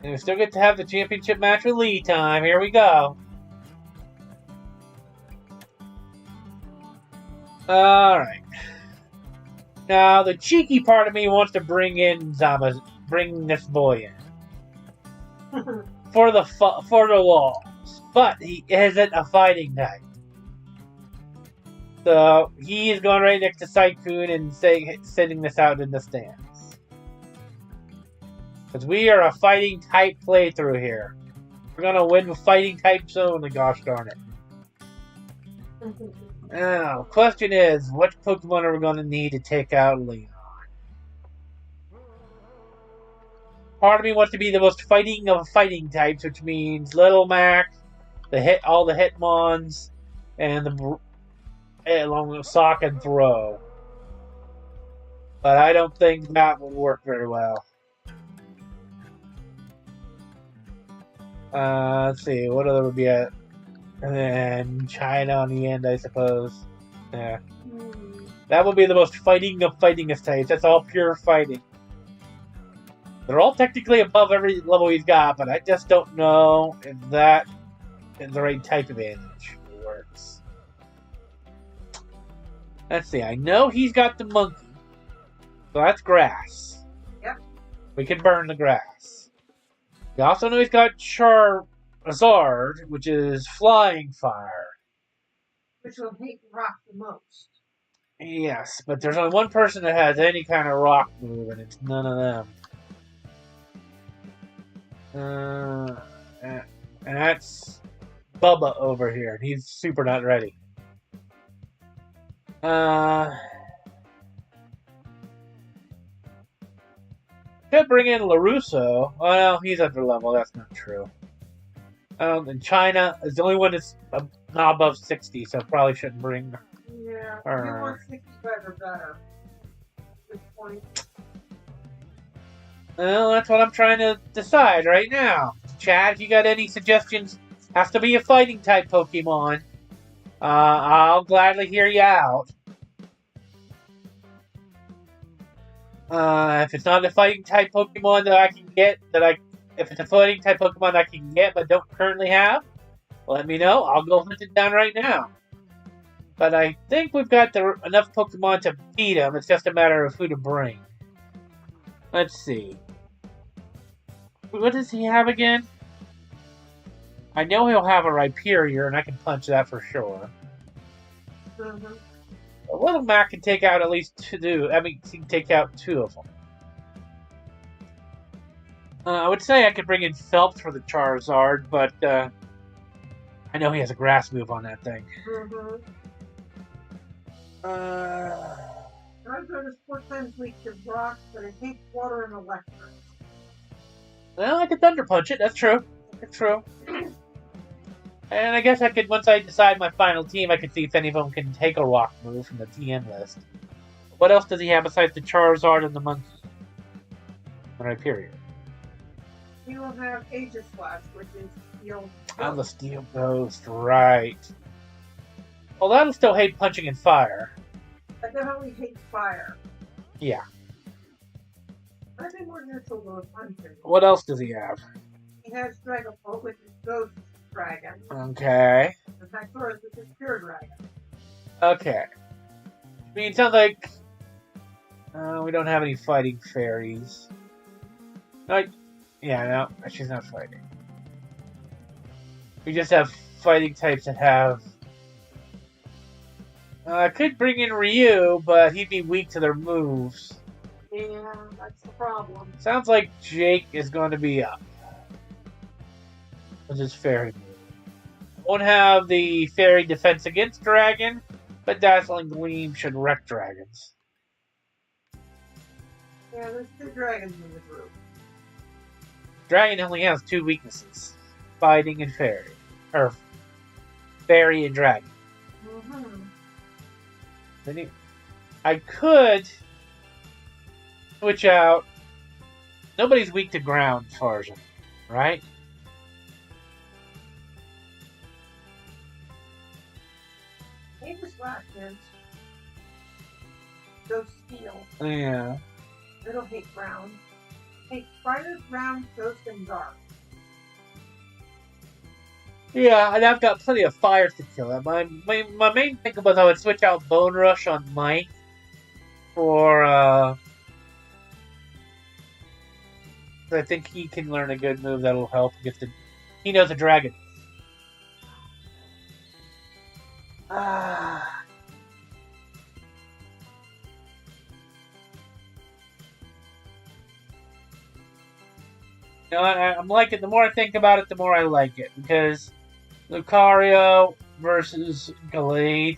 And we still get to have the championship match with Lee time. Here we go. Alright. Now, the cheeky part of me wants to bring this boy in. for the walls. But he isn't a fighting type. So, he is going right next to Saikun and sending this out in the stands. Because we are a fighting type playthrough here. We're going to win with fighting types only, gosh darn it. Now, question is, what Pokemon are we going to need to take out Leon? Part of me wants to be the most fighting of fighting types, which means Little Mac, all the Hitmons, and along with Sock and Throw. But I don't think that will work very well. Let's see, what other would be at? And China on the end, I suppose. Yeah. That would be the most fighting of fightingest types. That's all pure fighting. They're all technically above every level he's got, but I just don't know if that is the right type advantage works. Let's see. I know he's got the monkey. So that's grass. Yep. We can burn the grass. We also know he's got Charizard, which is flying fire. Which will hate rock the most. Yes, but there's only one person that has any kind of rock move, and it's none of them. And that's Bubba over here. He's super not ready. Could bring in LaRusso. Well, he's under level. That's not true. And China is the only one that's not above 60, so probably shouldn't bring. Yeah, you want 65 or better. Good point. Well, that's what I'm trying to decide right now. Chad, if you got any suggestions, has to be a fighting type Pokemon. I'll gladly hear you out. If it's not a fighting type Pokemon that I can get, if it's a fighting type Pokemon I can get but don't currently have, let me know. I'll go hunt it down right now. But I think we've got enough Pokemon to beat him. It's just a matter of who to bring. Let's see. What does he have again? I know he'll have a Rhyperior, and I can punch that for sure. Mm-hmm. Little Mac can take out at least two. I mean, he can take out two of them. I would say I could bring in Phelps for the Charizard, but I know he has a grass move on that thing. Mm-hmm. Charizard is 4 times weak to rock, but it hates water and electric. Well, I could Thunder Punch it. That's true. That's true. And I guess I could, once I decide my final team, I could see if any of them can take a rock move from the TM list. What else does he have besides the Charizard and the Monkey? And Rhyperior. He will have Aegislash, which is Steel Ghost. Oh, the Steel Ghost, right. Well, that'll still hate punching and fire. I definitely hate fire. Yeah. I'd be more neutral with punching. What else does he have? He has Dragapult, which is Ghost Dragon. Okay. And Typhloris, which is Pure Dragon. Okay. I mean, it sounds like we don't have any fighting fairies. Yeah, no, she's not fighting. We just have fighting types that have... I could bring in Ryu, but he'd be weak to their moves. Yeah, that's the problem. Sounds like Jake is going to be up. With his fairy move. Won't have the fairy defense against dragon, but Dazzling Gleam should wreck dragons. Yeah, there's 2 dragons in the group. Dragon only has 2 weaknesses. Fighting and fairy. Or, fairy and dragon. I could switch out. Nobody's weak to ground, as far as I know, right? Maybe Slackers. Ghost Steel. Yeah. It'll hate ground. Hate fire, ground, ghost, and dark. Yeah, and I've got plenty of fire to kill it. My main thing was I would switch out Bone Rush on Mike for, I think he can learn a good move that'll help if he knows a dragon. You know, I'm liking it. The more I think about it, the more I like it. Because Lucario versus Gallade.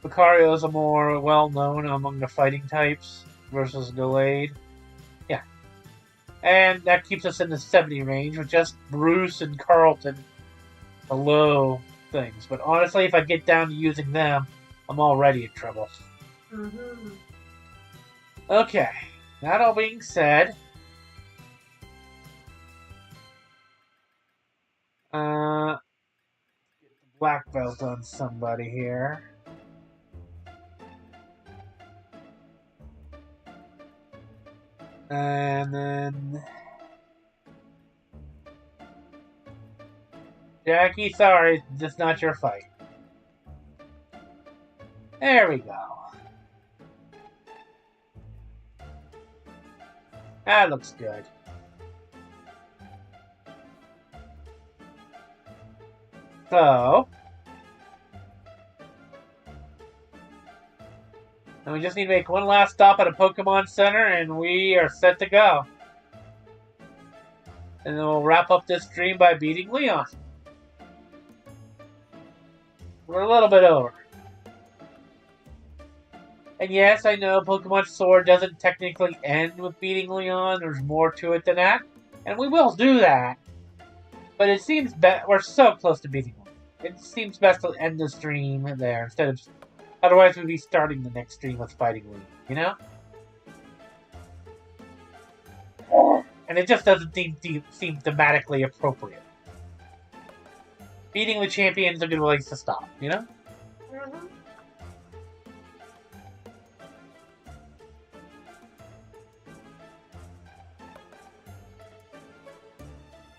Lucario is a more well-known among the fighting types versus Gallade. Yeah. And that keeps us in the 70 range with just Bruce and Carlton below things. But honestly, if I get down to using them, I'm already in trouble. Okay. That all being said... get the black belt on somebody here. And then... Jackie, sorry, just not your fight. There we go. That looks good. So... and we just need to make one last stop at a Pokemon Center, and we are set to go. And then we'll wrap up this stream by beating Leon. We're a little bit over. And yes, I know Pokemon Sword doesn't technically end with beating Leon. There's more to it than that. And we will do that. But it seems we're so close to beating Leon. It seems best to end the stream there instead of... otherwise, we'd be starting the next stream with fighting Leon, you know? And it just doesn't seem thematically appropriate. Beating the champion is a good place to stop, you know?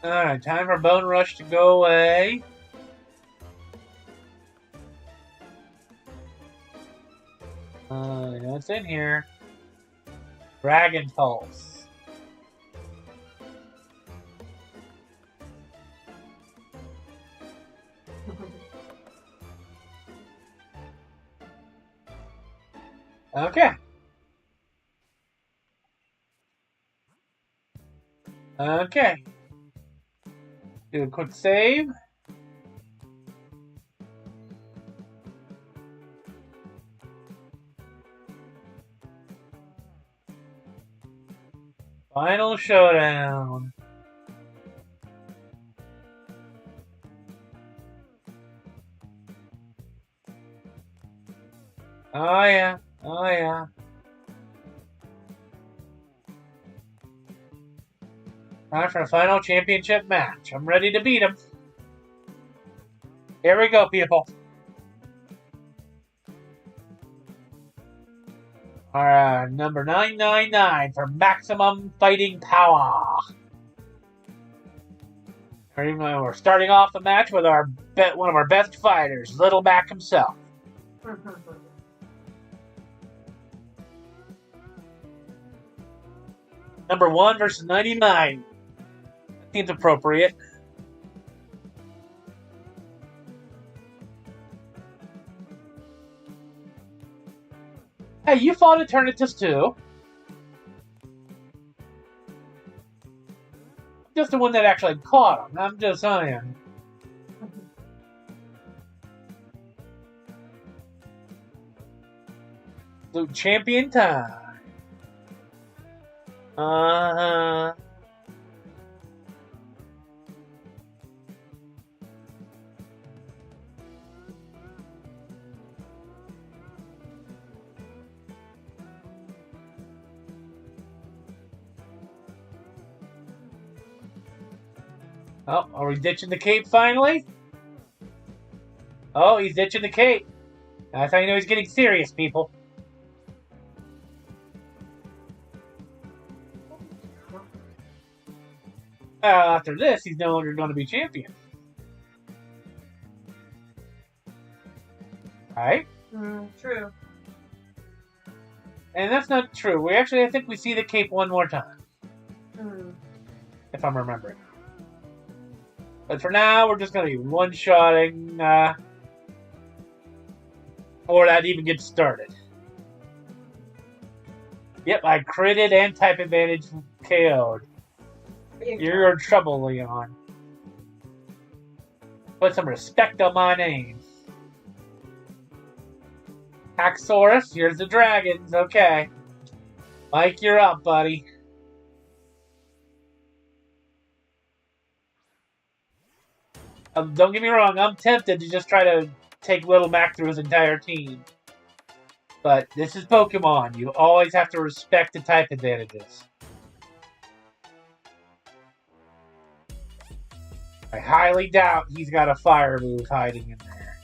Alright, time for Bone Rush to go away. What's in here? Dragon Pulse. Okay. Okay. Do a quick save. Final showdown. Oh yeah. Oh yeah. Time for a final championship match. I'm ready to beat him. Here we go, people. Our number 999 for maximum fighting power. We're starting off the match with one of our best fighters, Little Mac himself. Number 1 versus 99. That seems appropriate. Hey, you fought Eternatus too. Just the one that actually caught him. I'm just saying. So, champion time. Uh-huh. Oh, are we ditching the cape finally? Oh, he's ditching the cape. That's how you know he's getting serious, people. After this, he's no longer going to be champion. Right? True. And that's not true. I think we see the cape one more time. If I'm remembering. But for now, we're just going to be one-shotting before that even gets started. Yep, I critted and type advantage KO'd. You're in trouble, Leon. Put some respect on my name. Haxorus, here's the dragons. Okay. Mike, you're up, buddy. Don't get me wrong, I'm tempted to just try to take Little Mac through his entire team. But this is Pokemon. You always have to respect the type advantages. I highly doubt he's got a fire move hiding in there.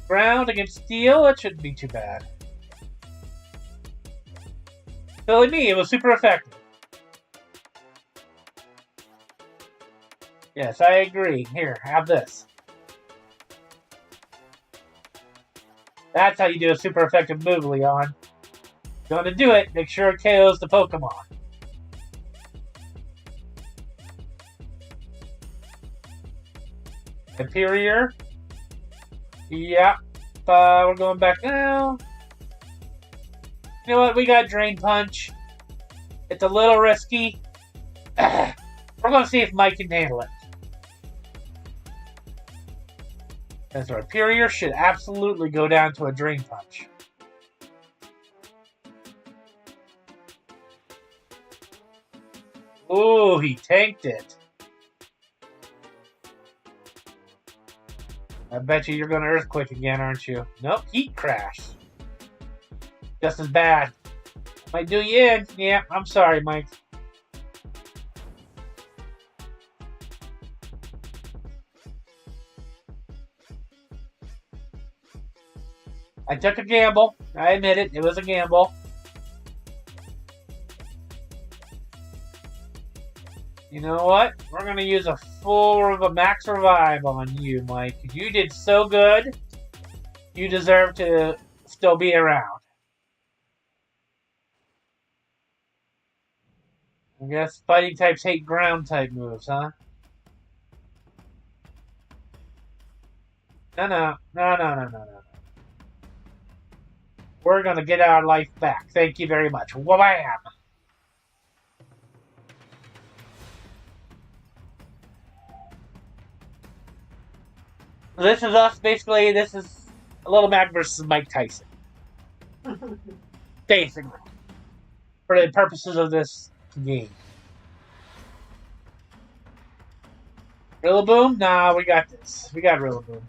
Ground against steel, that shouldn't be too bad. Silly me, it was super effective. Yes, I agree. Here, have this. That's how you do a super effective move, Leon. Going to do it, make sure it KOs the Pokemon. Superior. Yeah. We're going back now. You know what? We got Drain Punch. It's a little risky. We're going to see if Mike can handle it. And so Superior should absolutely go down to a Drain Punch. Ooh, he tanked it. I bet you're going to Earthquake again, aren't you? Nope, Heat Crash. Just as bad. Might do you in. Yeah, I'm sorry, Mike. I took a gamble. I admit it. It was a gamble. You know what? We're going to use a max revive on you, Mike. You did so good. You deserve to still be around. I guess fighting types hate ground type moves, huh? No. We're going to get our life back. Thank you very much. Wham! This is us, basically. This is Little Mac versus Mike Tyson. Basically. For the purposes of this game. Rillaboom? Nah, we got this. We got Rillaboom.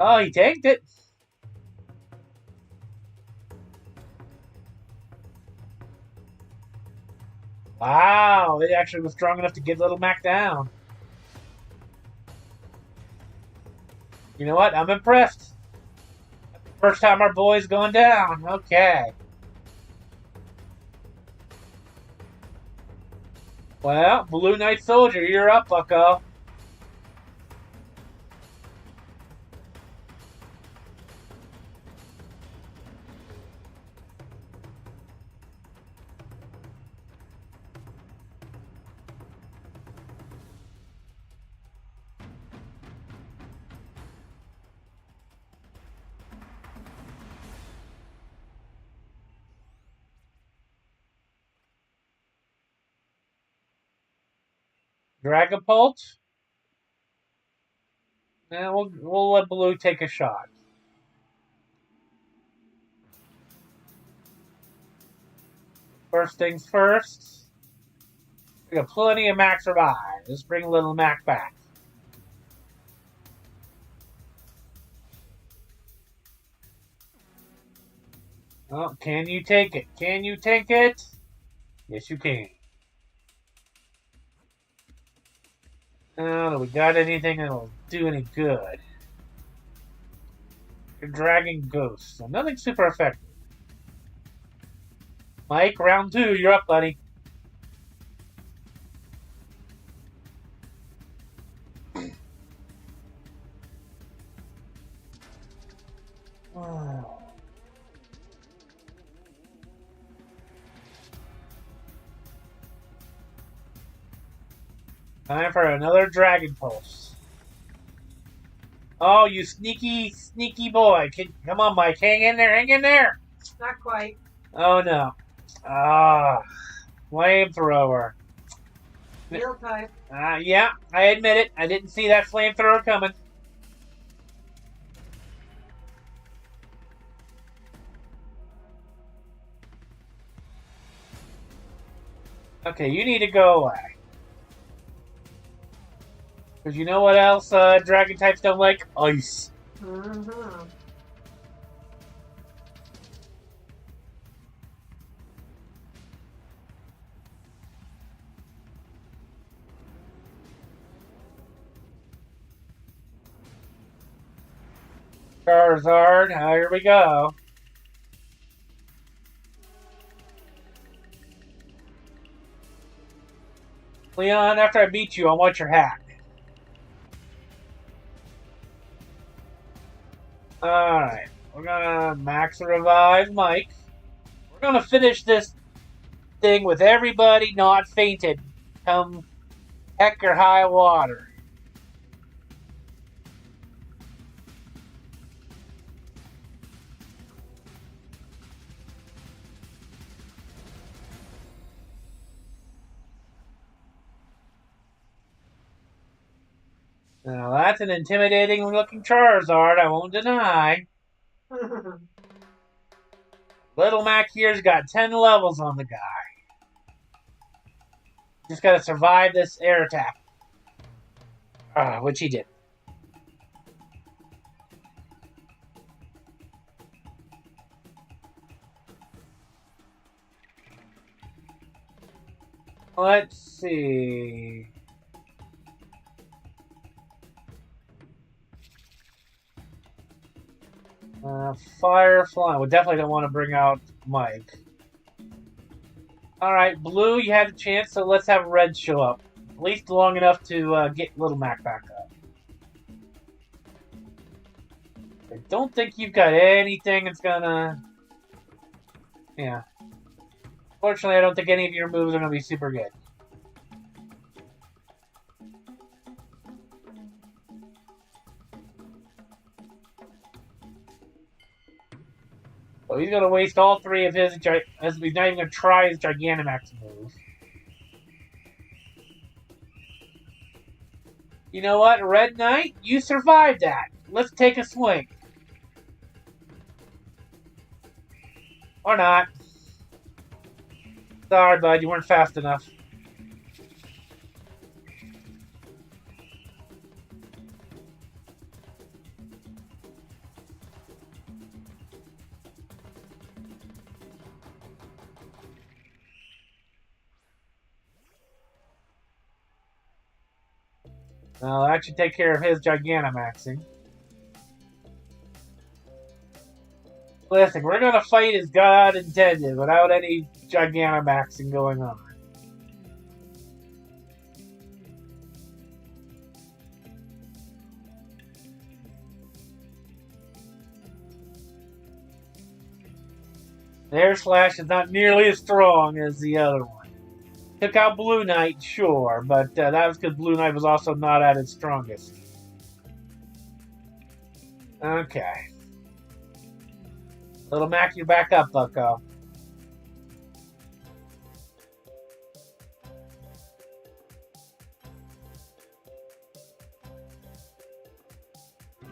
Oh, he tanked it. Wow, it actually was strong enough to get Little Mac down. You know what? I'm impressed. First time our boy's going down. Okay. Well, Blue Knight Soldier, you're up, bucko. Dragapult? Yeah, we'll let Blue take a shot. First things first. We got plenty of Mac Revive. Let's bring Little Mac back. Oh, can you take it? Can you take it? Yes, you can. Oh, do we got anything that'll do any good? You're Dragon Ghost, so nothing super effective. Mike, round 2, you're up, buddy. Time for another Dragon Pulse. Oh, you sneaky, sneaky boy. Come on, Mike. Hang in there, hang in there. Not quite. Oh, no. Ah, flamethrower. Steel type. Yeah, I admit it. I didn't see that flamethrower coming. Okay, you need to go away. Because you know what else dragon types don't like? Ice. Mm-hmm. Charizard, here we go. Leon, after I beat you, I want your hat. Alright, we're gonna max revive Mike. We're gonna finish this thing with everybody not fainted. Come heck or high water. Now that's an intimidating looking Charizard, I won't deny. Little Mac here's got 10 levels on the guy. Just gotta survive this air attack. Which he did. Let's see. Firefly. We definitely don't want to bring out Mike. Alright, Blue, you had a chance, so let's have Red show up. At least long enough to get Little Mac back up. I don't think you've got anything that's gonna... Yeah. Fortunately, I don't think any of your moves are gonna be super good. So he's going to waste all 3 of his, as he's not even going to try his Gigantamax move. You know what, Red Knight? You survived that. Let's take a swing. Or not. Sorry, bud, you weren't fast enough. Well, that should take care of his Gigantamaxing. Listen, we're gonna fight as God intended without any Gigantamaxing going on. Air Slash is not nearly as strong as the other one. Took out Blue Knight, sure, but that was because Blue Knight was also not at its strongest. Okay. Little Mac, you're back up, bucko.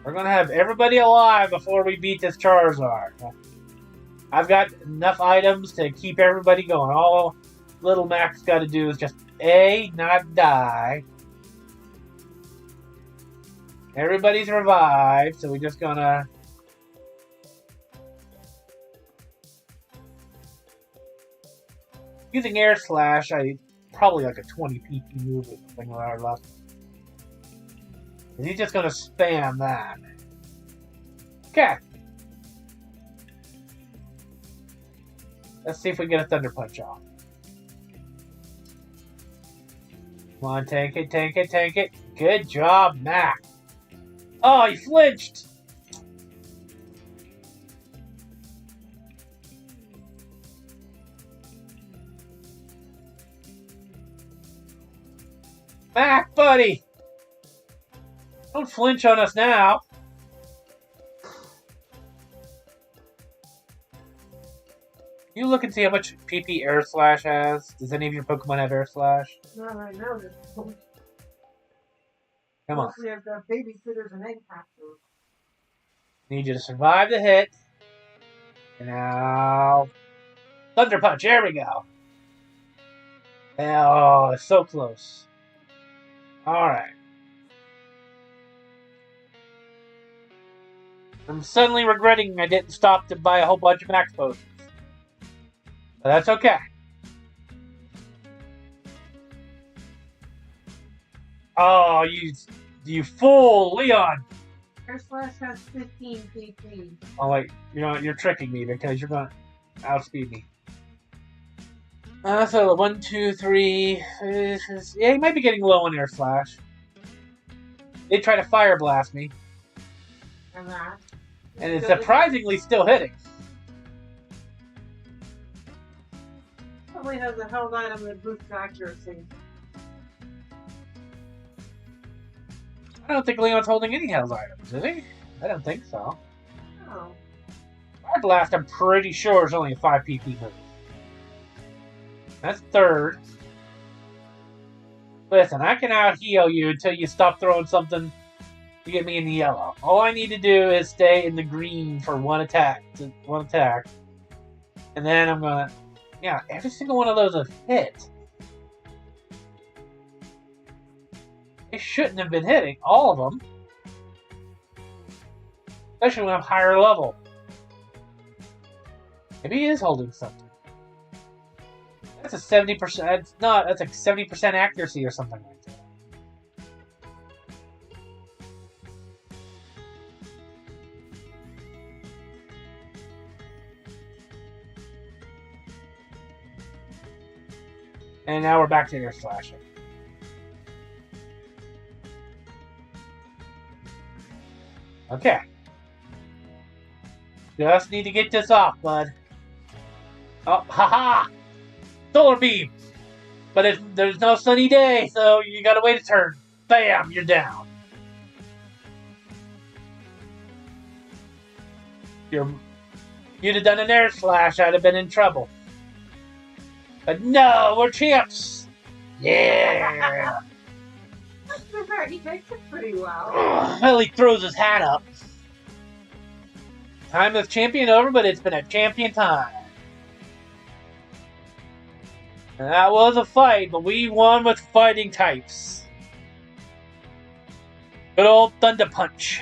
We're gonna have everybody alive before we beat this Charizard. I've got enough items to keep everybody going. All Little Mac's got to do is just A, not die. Everybody's revived, so we're just gonna... Using Air Slash, I probably like a 20 PP move or something when I left. And he's just gonna spam that. Okay. Let's see if we get a Thunder Punch off. Come on, tank it, tank it, tank it. Good job, Mac. Oh, he flinched. Mac, buddy. Don't flinch on us now. You look and see how much PP Air Slash has. Does any of your Pokemon have Air Slash? Not right now. Come on. Mostly I've got babysitters and egg hatchers. Need you to survive the hit. And now... Thunder Punch, there we go. Oh, it's so close. Alright. I'm suddenly regretting I didn't stop to buy a whole bunch of Max Potions. But that's okay. Oh, you fool, Leon! Air Slash has 15 PP. Oh wait, you're tricking me because you're gonna outspeed me. So 1, 2, 3. Yeah, he might be getting low on Air Slash. They try to Fire Blast me. And that. And it's surprisingly still hitting. Probably has a held item that boosts accuracy. I don't think Leon's holding any Hell's items, is he? I don't think so. Oh. Fire Blast, I'm pretty sure, is only a 5 PP move. That's third. Listen, I can out-heal you until you stop throwing something to get me in the yellow. All I need to do is stay in the green for one attack. And then I'm gonna... Yeah, every single one of those have hit. They shouldn't have been hitting, all of them. Especially when I'm higher level. Maybe he is holding something. That's a 70%, that's like 70% accuracy or something like that. And now we're back to Air Slashing. Okay. Just need to get this off, bud. Oh, haha! Solar Beam! But there's no sunny day, so you gotta wait a turn. Bam! You're down. You'd have done an Air Slash, I'd have been in trouble. But no, we're champs! Yeah! He takes it pretty well. Well, he throws his hat up. Time of champion over, but it's been a champion time. And that was a fight, but we won with fighting types. Good old Thunder Punch.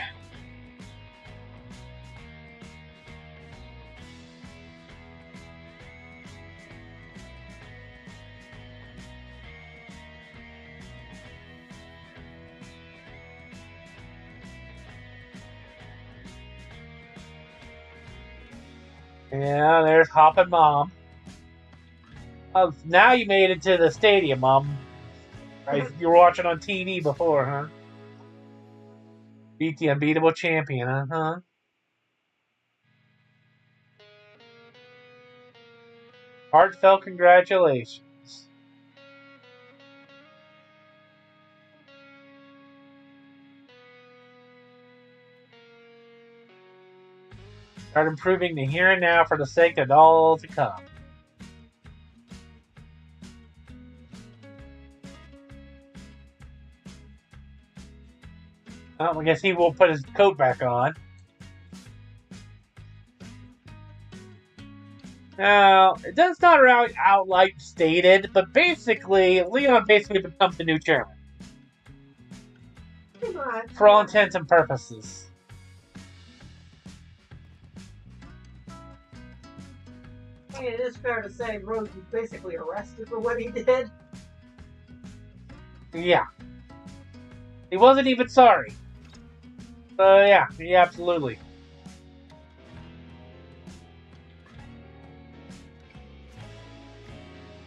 Yeah, there's Hop and Mom. Oh, now you made it to the stadium, Mom. You were watching on TV before, huh? Beat the unbeatable champion, huh? Heartfelt congratulations. Start improving the here and now for the sake of all to come. Well, I guess he will put his coat back on. Now, it does not outright stated, but basically, Leon basically becomes the new chairman. For all intents and purposes. I mean, it is fair to say Rose was basically arrested for what he did. Yeah. He wasn't even sorry. So, yeah, absolutely.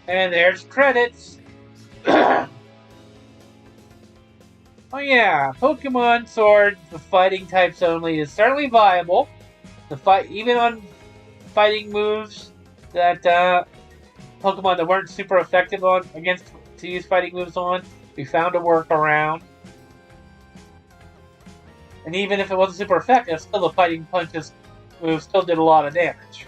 And there's credits. Oh yeah, Pokemon Sword, the fighting types only, is certainly viable. The fight, even on fighting moves that Pokemon that weren't super effective on to use fighting moves on, we found a workaround. And even if it wasn't super effective, still the fighting punches move still did a lot of damage.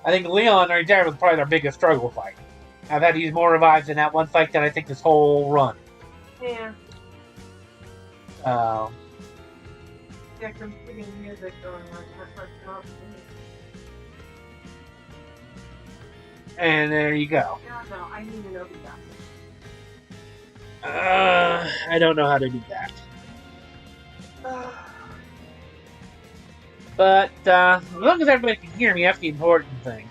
I think Leon right there was probably their biggest struggle fight. I've had to use more revives in that one fight than I think this whole run. Yeah. Yeah, competing music going on. And there you go. No, I need to know who that. I don't know how to do that. But as long as everybody can hear me, that's the important thing.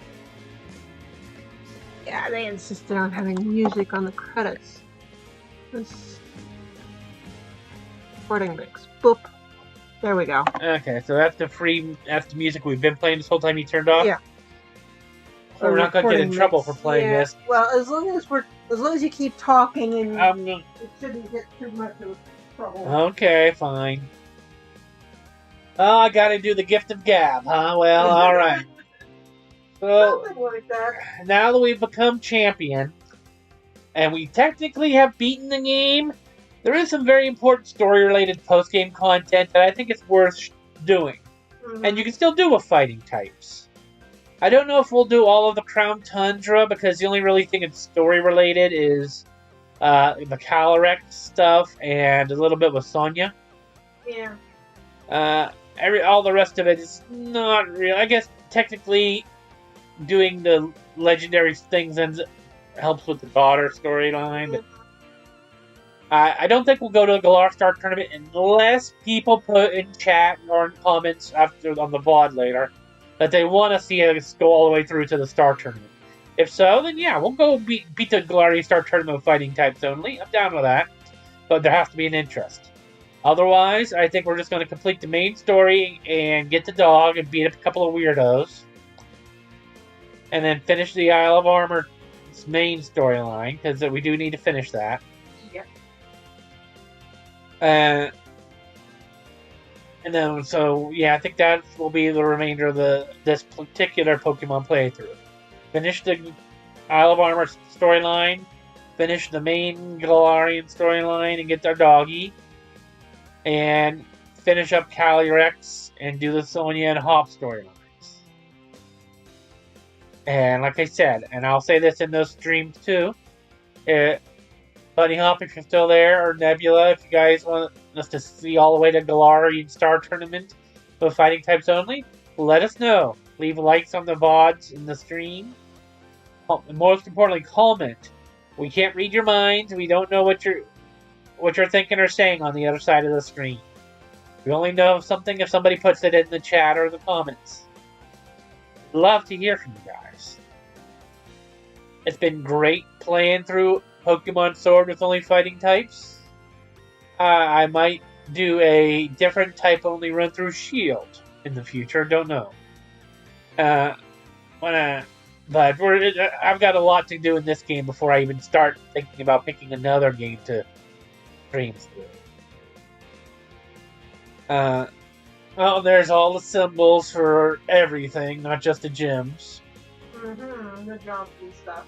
Yeah, they insisted on having music on the credits. This recording mix. Boop. There we go. Okay, so that's the music we've been playing this whole time you turned off? Yeah. So we're not gonna get in trouble for playing this. Well, as long as you keep talking and it shouldn't get too much of trouble. Okay, fine. Oh, I gotta do the gift of gab, huh? Well, alright. So, something like that. Now that we've become champion, and we technically have beaten the game, there is some very important story-related post-game content that I think it's worth doing. Mm-hmm. And you can still do with fighting types. I don't know if we'll do all of the Crown Tundra, because the only really thing that's story-related is the Calyrex stuff and a little bit with Sonia. Yeah. All the rest of it is not real. I guess technically doing the legendary things helps with the daughter storyline, but I don't think we'll go to the Galar Star Tournament unless people put in chat or in comments on the VOD later that they want to see us go all the way through to the Star Tournament. If so, then yeah, we'll go beat the Galarian Star Tournament with fighting types only. I'm down with that, but there has to be an interest. Otherwise, I think we're just going to complete the main story and get the dog and beat up a couple of weirdos. And then finish the Isle of Armor's main storyline, because we do need to finish that. Yep. And then, so, yeah, I think that will be the remainder of this particular Pokemon playthrough. Finish the Isle of Armor storyline, finish the main Galarian storyline and get our doggy, and finish up Calyrex and do the Sonia and Hop storylines. And like I said, and I'll say this in those streams too, Bunny Hop, if you're still there, or Nebula, if you guys want us to see all the way to Galarian Star Tournament with fighting types only, let us know. Leave likes on the VODs in the stream. And most importantly, comment. We can't read your minds. We don't know what you're thinking or saying on the other side of the screen. We only know something if somebody puts it in the chat or the comments. Love to hear from you guys. It's been great playing through Pokemon Sword with only fighting types. I might do a different type only run through Shield in the future. Don't know. But I've got a lot to do in this game before I even start thinking about picking another game to stream through. Well, there's all the symbols for everything, not just the gyms. The jumps and stuff.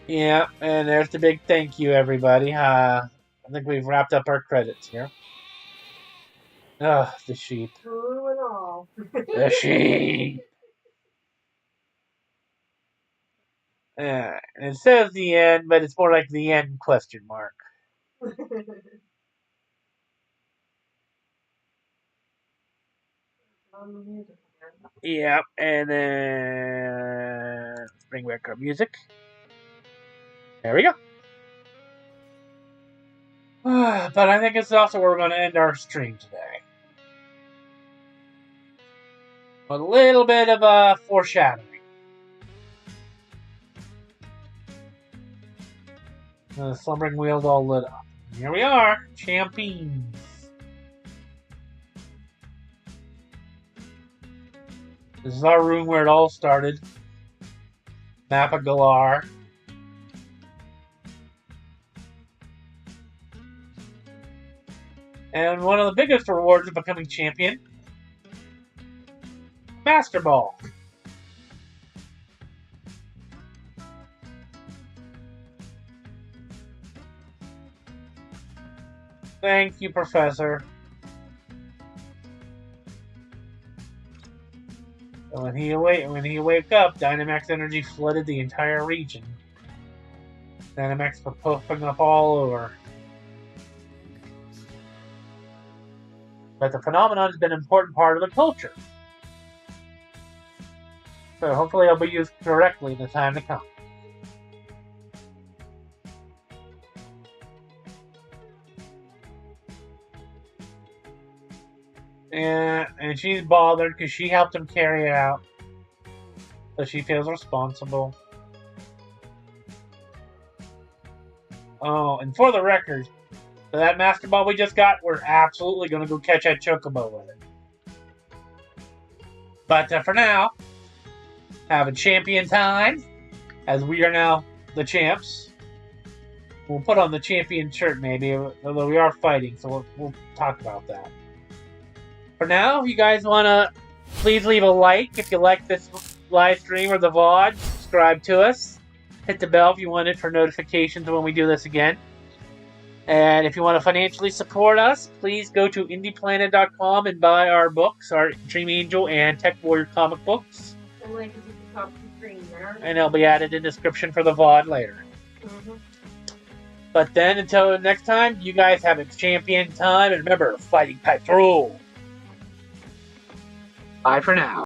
Yeah, and there's the big thank you, everybody. I think we've wrapped up our credits here. Ugh, the sheep. True and all. The sheep. It says the end, but it's more like the end question mark. Yeah, and then let's bring back our music. There we go. But I think it's also where we're going to end our stream today. A little bit of foreshadowing. The slumbering wheel's all lit up. Here we are, champions. This is our room where it all started. Map of Galar. And one of the biggest rewards of becoming champion, Master Ball. Thank you, Professor. When he wake up, Dynamax energy flooded the entire region. Dynamax were puffing up all over. But the phenomenon has been an important part of the culture. So hopefully it'll be used correctly in the time to come. And she's bothered because she helped him carry it out. So she feels responsible. Oh, and for the record, for that Master Ball we just got, we're absolutely going to go catch that Chocobo with it. But for now, have a champion time, as we are now the champs. We'll put on the champion shirt maybe, although we are fighting, so we'll talk about that. For now, if you guys want to, please leave a like if you like this live stream or the VOD. Subscribe to us. Hit the bell if you want it for notifications when we do this again. And if you want to financially support us, please go to indieplanet.com and buy our books, our Dream Angel and Tech Warrior comic books. The link is at the top of the screen there. And it'll be added in the description for the VOD later. But then, until next time, you guys have a champion time. And remember, fighting types rule. Bye for now.